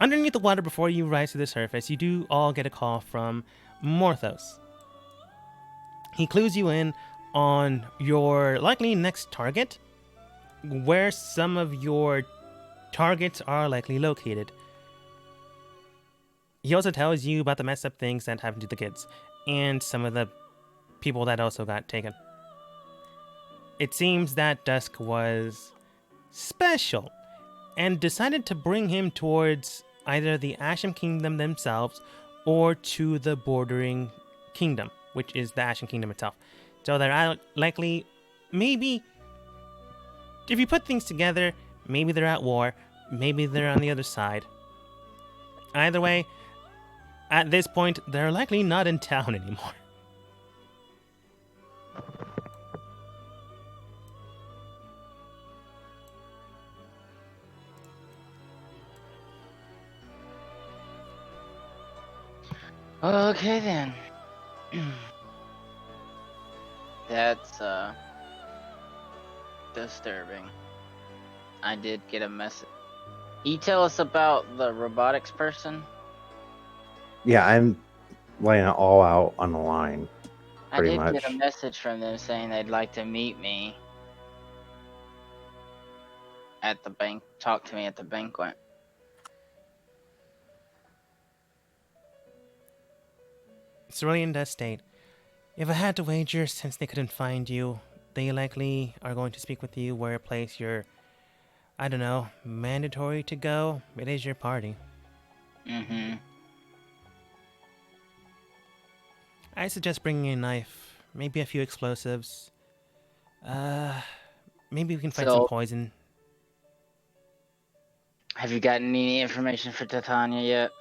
Underneath the water, before you rise to the surface, you do all get a call from Morthos. He clues you in on your likely next target, where some of your targets are likely located. He also tells you about the messed up things that happened to the kids, and some of the people that also got taken. It seems that Dusk was special, and decided to bring him towards either the Ashen Kingdom themselves or to the bordering kingdom, which is the Ashen Kingdom itself. So they're likely, maybe, if you put things together, maybe they're at war, maybe they're on the other side. Either way, at this point, they're likely not in town anymore. Okay then. That's disturbing. I did get a message. Can you tell us about the robotics person? Yeah, I'm laying it all out on the line. I Pretty did much. get a message from them saying they'd like to meet me at the bank. Talk to me at the banquet. Cerulean does state, if I had to wager, since they couldn't find you, they likely are going to speak with you where a place you're, I don't know, mandatory to go. It is your party. Mm-hmm. I suggest bringing a knife, maybe a few explosives. Maybe we can find So- some poison. Have you gotten any information for Titania yet?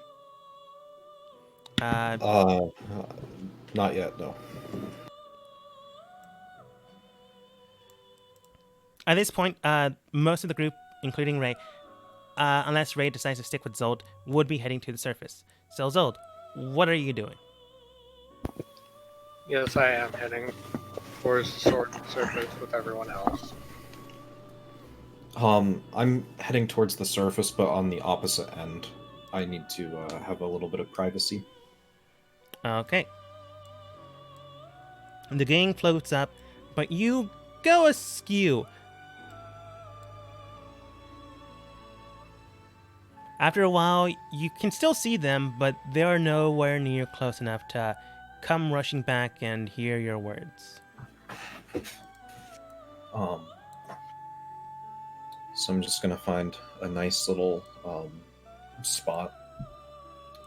Not yet, no. At this point, most of the group, including Ray, unless Ray decides to stick with Zold, would be heading to the surface. So, Zold, what are you doing? Yes, I am heading towards the sword surface with everyone else. I'm heading towards the surface, but on the opposite end. I need to have a little bit of privacy. Okay. The gang floats up, but you go askew. After a while, you can still see them, but they are nowhere near close enough to come rushing back and hear your words. So I'm just gonna find a nice little spot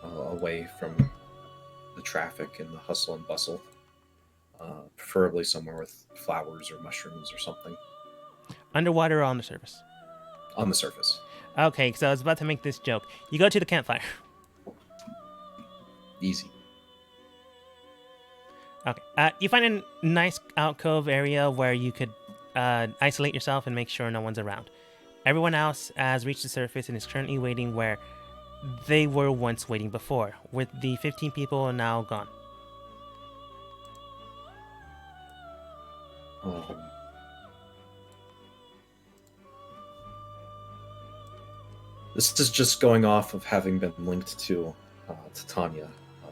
away from the traffic and the hustle and bustle. Preferably somewhere with flowers or mushrooms or something. Underwater or on the surface? On the surface. Okay, so I was about to make this joke. You go to the campfire. Easy. Okay. You find a nice alcove area where you could isolate yourself and make sure no one's around. Everyone else has reached the surface and is currently waiting where they were once waiting before, with the 15 people now gone. This is just going off of having been linked to Titania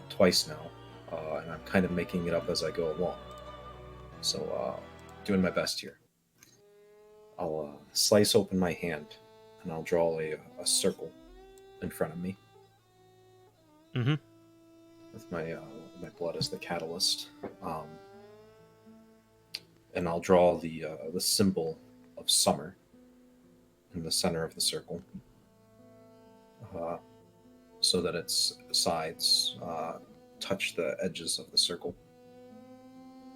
twice now, and I'm kind of making it up as I go along. So, doing my best here. I'll slice open my hand, and I'll draw a circle in front of me. Mm-hmm. With my blood as the catalyst, and I'll draw the symbol of summer in the center of the circle, so that its sides touch the edges of the circle,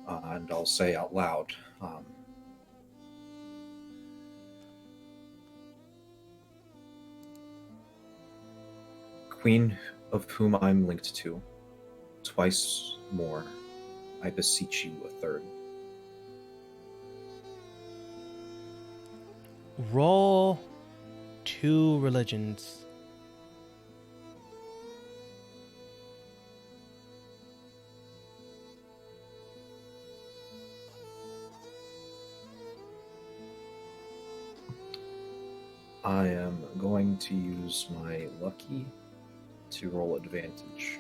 and I'll say out loud. Queen of whom I'm linked to, twice more, I beseech you a third. Roll 2 religions. I am going to use my lucky to roll advantage.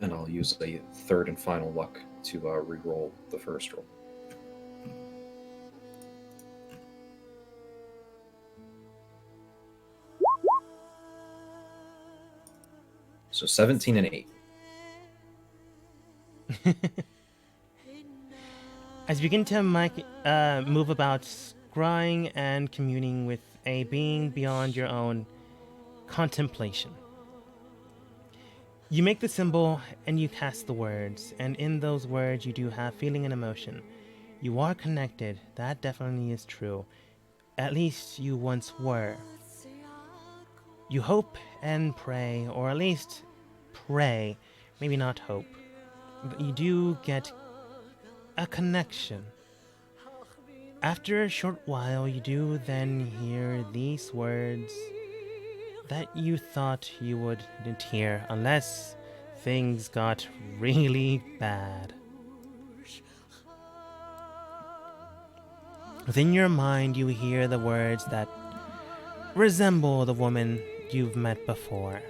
And I'll use a third and final luck to re-roll the first roll. So 17 and 8. As you begin to move about, scrying and communing with a being beyond your own contemplation. You make the symbol and you cast the words, and in those words you do have feeling and emotion. You are connected, that definitely is true. At least you once were. You hope and pray, or at least pray, maybe not hope. But you do get a connection. After a short while, you do then hear these words that you thought you wouldn't hear unless things got really bad. Within your mind, you hear the words that resemble the woman you've met before,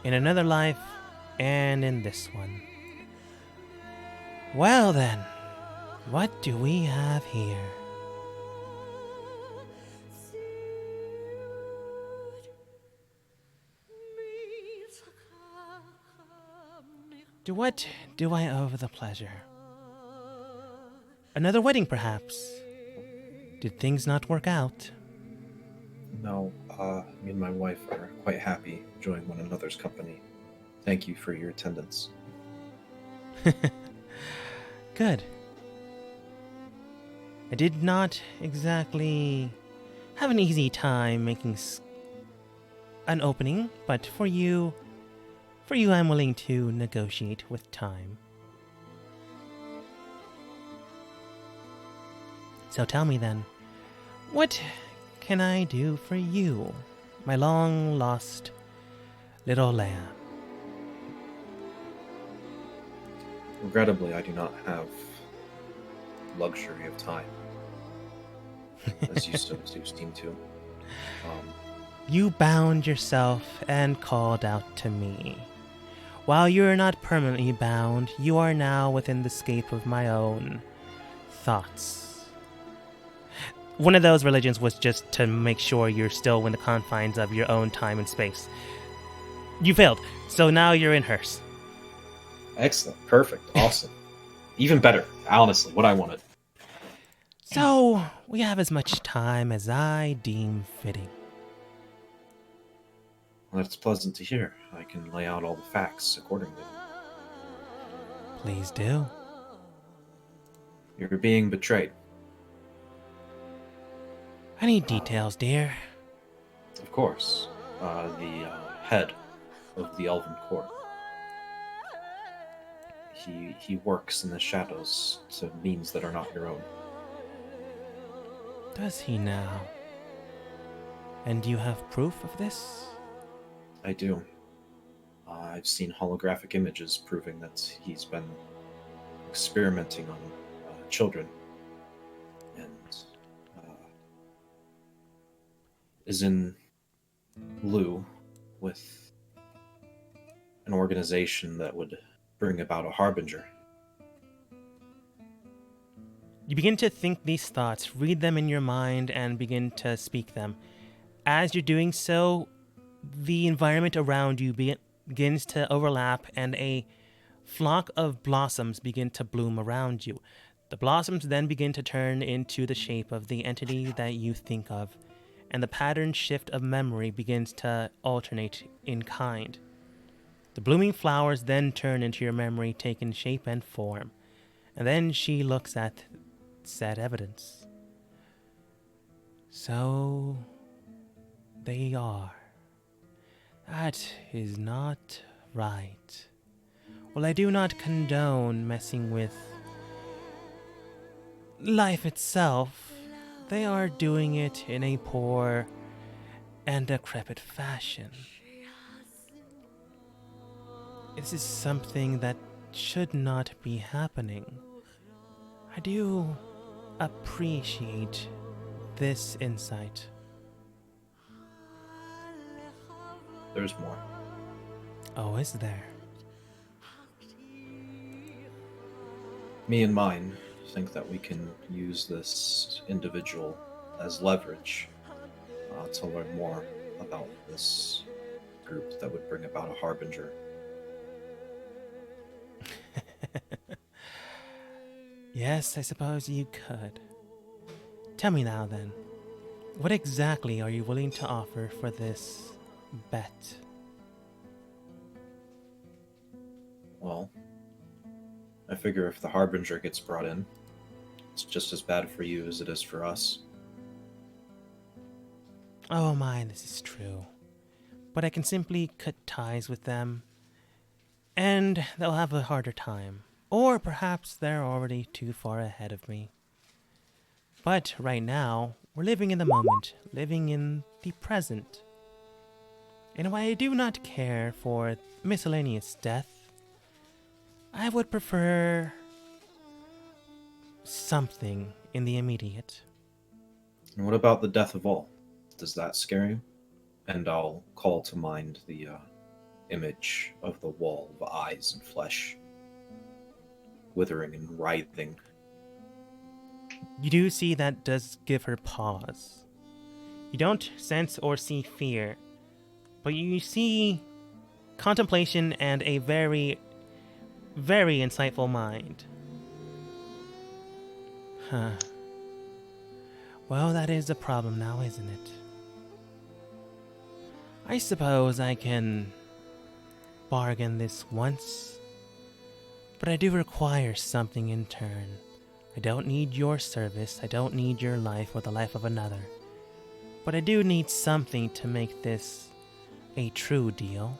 in another life and in this one. Well then, what do we have here? To what do I owe the pleasure? Another wedding, perhaps? Did things not work out? No, me and my wife are quite happy enjoying one another's company Thank you for your attendance. Good. I did not exactly have an easy time making an opening, but for you, I'm willing to negotiate with time. So tell me then, what can I do for you, my long-lost little lamb? Regrettably, I do not have luxury of time, as you still do seem to. You bound yourself and called out to me. While you are not permanently bound, you are now within the scape of my own thoughts. One of those religions was just to make sure you're still in the confines of your own time and space. You failed, so now you're in hers. Excellent. Perfect. Awesome. Even better. Honestly, what I wanted. So, we have as much time as I deem fitting. Well, that's pleasant to hear. I can lay out all the facts accordingly. Please do. You're being betrayed. I need details, dear. Of course. The head of the Elven Court. He works in the shadows to means that are not your own. Does he now? And do you have proof of this? I do. I've seen holographic images proving that he's been experimenting on children and is in lieu with an organization that would bring about a harbinger. You begin to think these thoughts, read them in your mind, and begin to speak them. As you're doing so, the environment around you begins to overlap, and a flock of blossoms begin to bloom around you. The blossoms then begin to turn into the shape of the entity that you think of, and the pattern shift of memory begins to alternate in kind. The blooming flowers then turn into your memory, taking shape and form. And then she looks at said evidence. So they are. That is not right. Well, I do not condone messing with life itself. They are doing it in a poor and decrepit fashion. This is something that should not be happening. I do appreciate this insight. There's more. Oh, is there? Me and mine think that we can use this individual as leverage to learn more about this group that would bring about a harbinger. Yes, I suppose you could. Tell me now then, what exactly are you willing to offer for this bet? Well, I figure if the harbinger gets brought in, it's just as bad for you as it is for us. Oh my, this is true. But I can simply cut ties with them, and they'll have a harder time. Or perhaps they're already too far ahead of me. But right now, we're living in the moment, living in the present. And while I do not care for miscellaneous death, I would prefer something in the immediate. And what about the death of all? Does that scare you? And I'll call to mind the image of the wall of eyes and flesh, withering and writhing. You do see that does give her pause. You don't sense or see fear, but you see contemplation and a very, very insightful mind. Huh. Well, that is a problem now, isn't it? I suppose I can bargain this once, but I do require something in turn. I don't need your service, I don't need your life or the life of another, but I do need something to make this a true deal.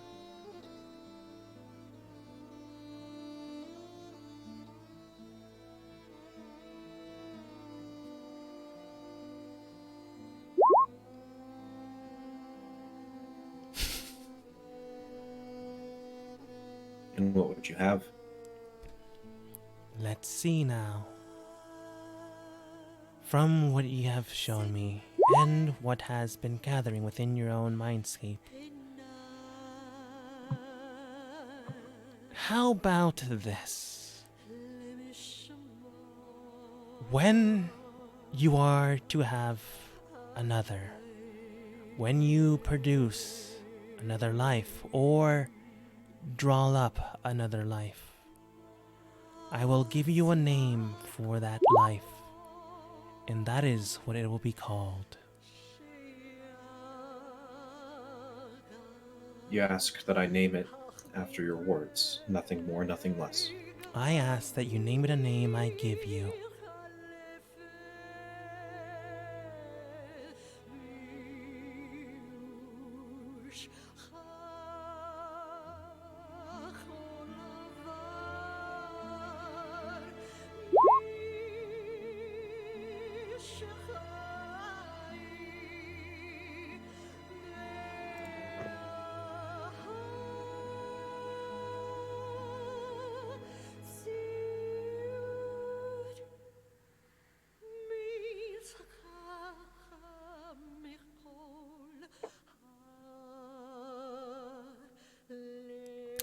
And what would you have? Let's see now. From what you have shown me, and what has been gathering within your own mindscape, how about this? When you are to have another, when you produce another life, or draw up another life, I will give you a name for that life, and that is what it will be called. You ask that I name it after your words, nothing more, nothing less. I ask that you name it a name I give you.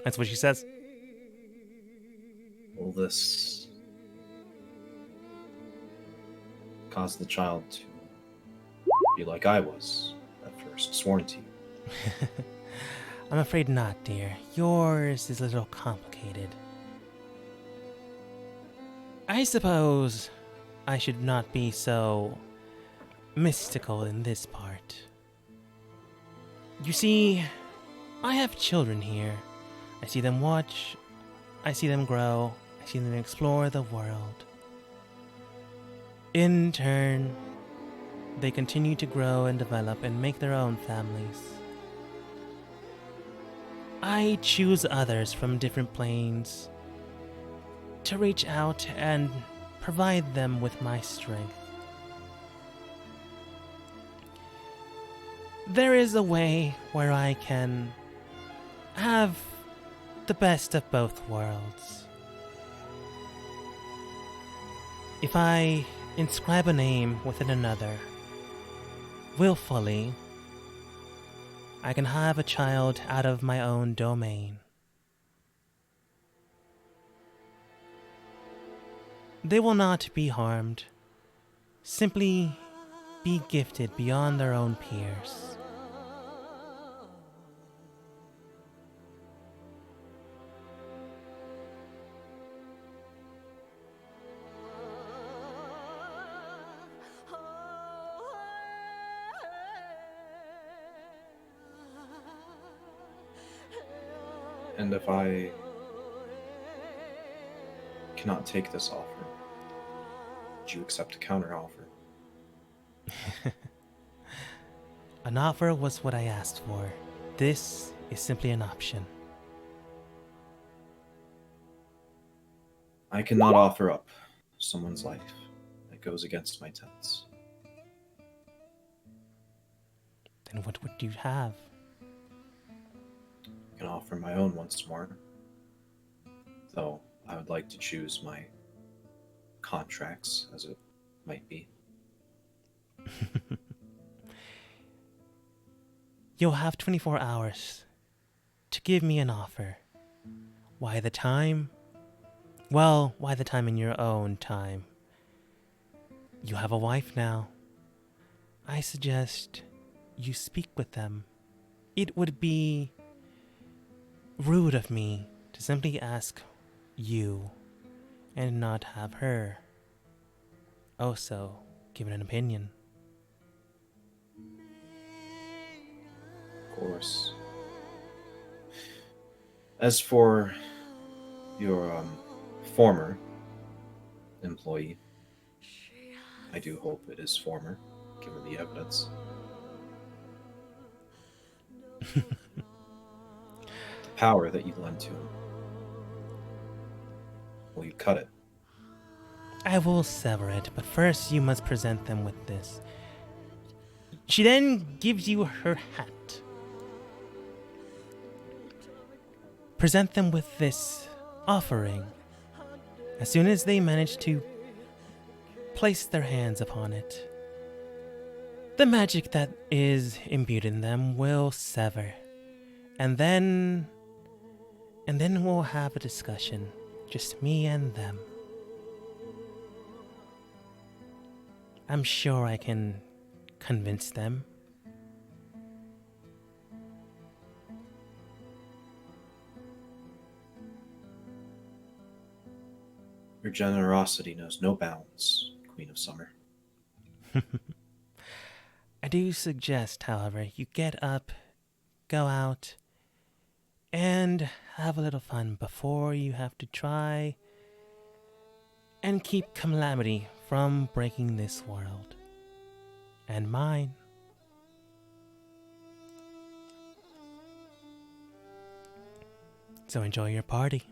That's what she says. Will this cause the child to be like I was at first, sworn to you? I'm afraid not, dear. Yours is a little complicated. I suppose I should not be so mystical in this part. You see, I have children here. I see them watch, I see them grow, I see them explore the world. In turn, they continue to grow and develop and make their own families. I choose others from different planes to reach out and provide them with my strength. There is a way where I can have the best of both worlds. If I inscribe a name within another, willfully, I can have a child out of my own domain. They will not be harmed, simply be gifted beyond their own peers. And if I cannot take this offer, would you accept a counteroffer? An offer was what I asked for. This is simply an option. I cannot offer up someone's life. That goes against my tenets. Then what would you have? I can offer my own once more. Though I would like to choose my contracts, as it might be. You'll have 24 hours to give me an offer. Why the time? Well, why the time in your own time? You have a wife now. I suggest you speak with them. It would be rude of me to simply ask you and not have her also give an opinion. Of course. As for your former employee, I do hope it is former, given the evidence. The power that you lend to him. Will you cut it? I will sever it, but first you must present them with this. She then gives you her hat. Present them with this offering. As soon as they manage to place their hands upon it, the magic that is imbued in them will sever. And then we'll have a discussion. Just me and them. I'm sure I can convince them. Your generosity knows no bounds, Queen of Summer. I do suggest, however, you get up, go out, and have a little fun before you have to try and keep Calamity from breaking this world. And mine. So enjoy your party.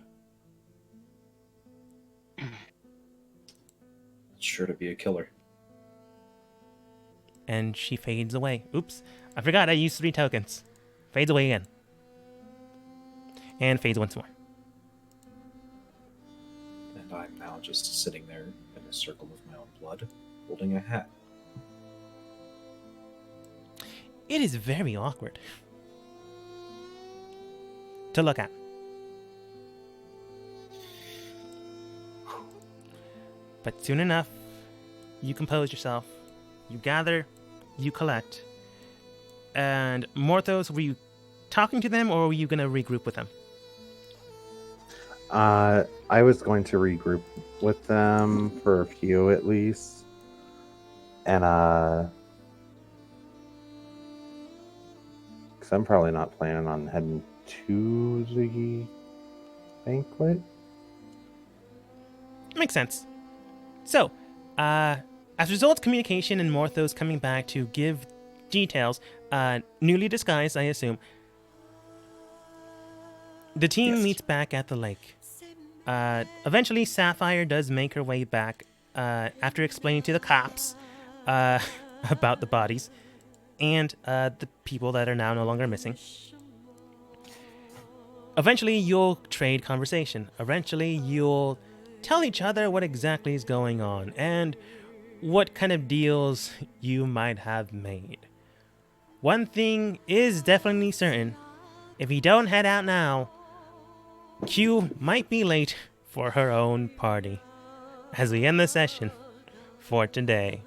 It's sure to be a killer. And she fades away. Oops, I forgot I used 3 tokens. Fades away again. And fades once more. And I'm now just sitting there in a circle of my own blood, holding a hat. It is very awkward to look at. But soon enough, you compose yourself, you gather, you collect. And Morthos, were you talking to them or were you going to regroup with them? I was going to regroup with them for a few at least. And, because I'm probably not planning on heading to the banquet. Makes sense. So, as a result, communication and Morthos coming back to give details, newly disguised, I assume, the team Yes. meets back at the lake. Eventually, Sapphire does make her way back after explaining to the cops about the bodies and the people that are now no longer missing. Eventually, you'll trade conversation. Eventually, you'll tell each other what exactly is going on and what kind of deals you might have made. One thing is definitely certain. If you don't head out now, Q might be late for her own party. As we end the session for today.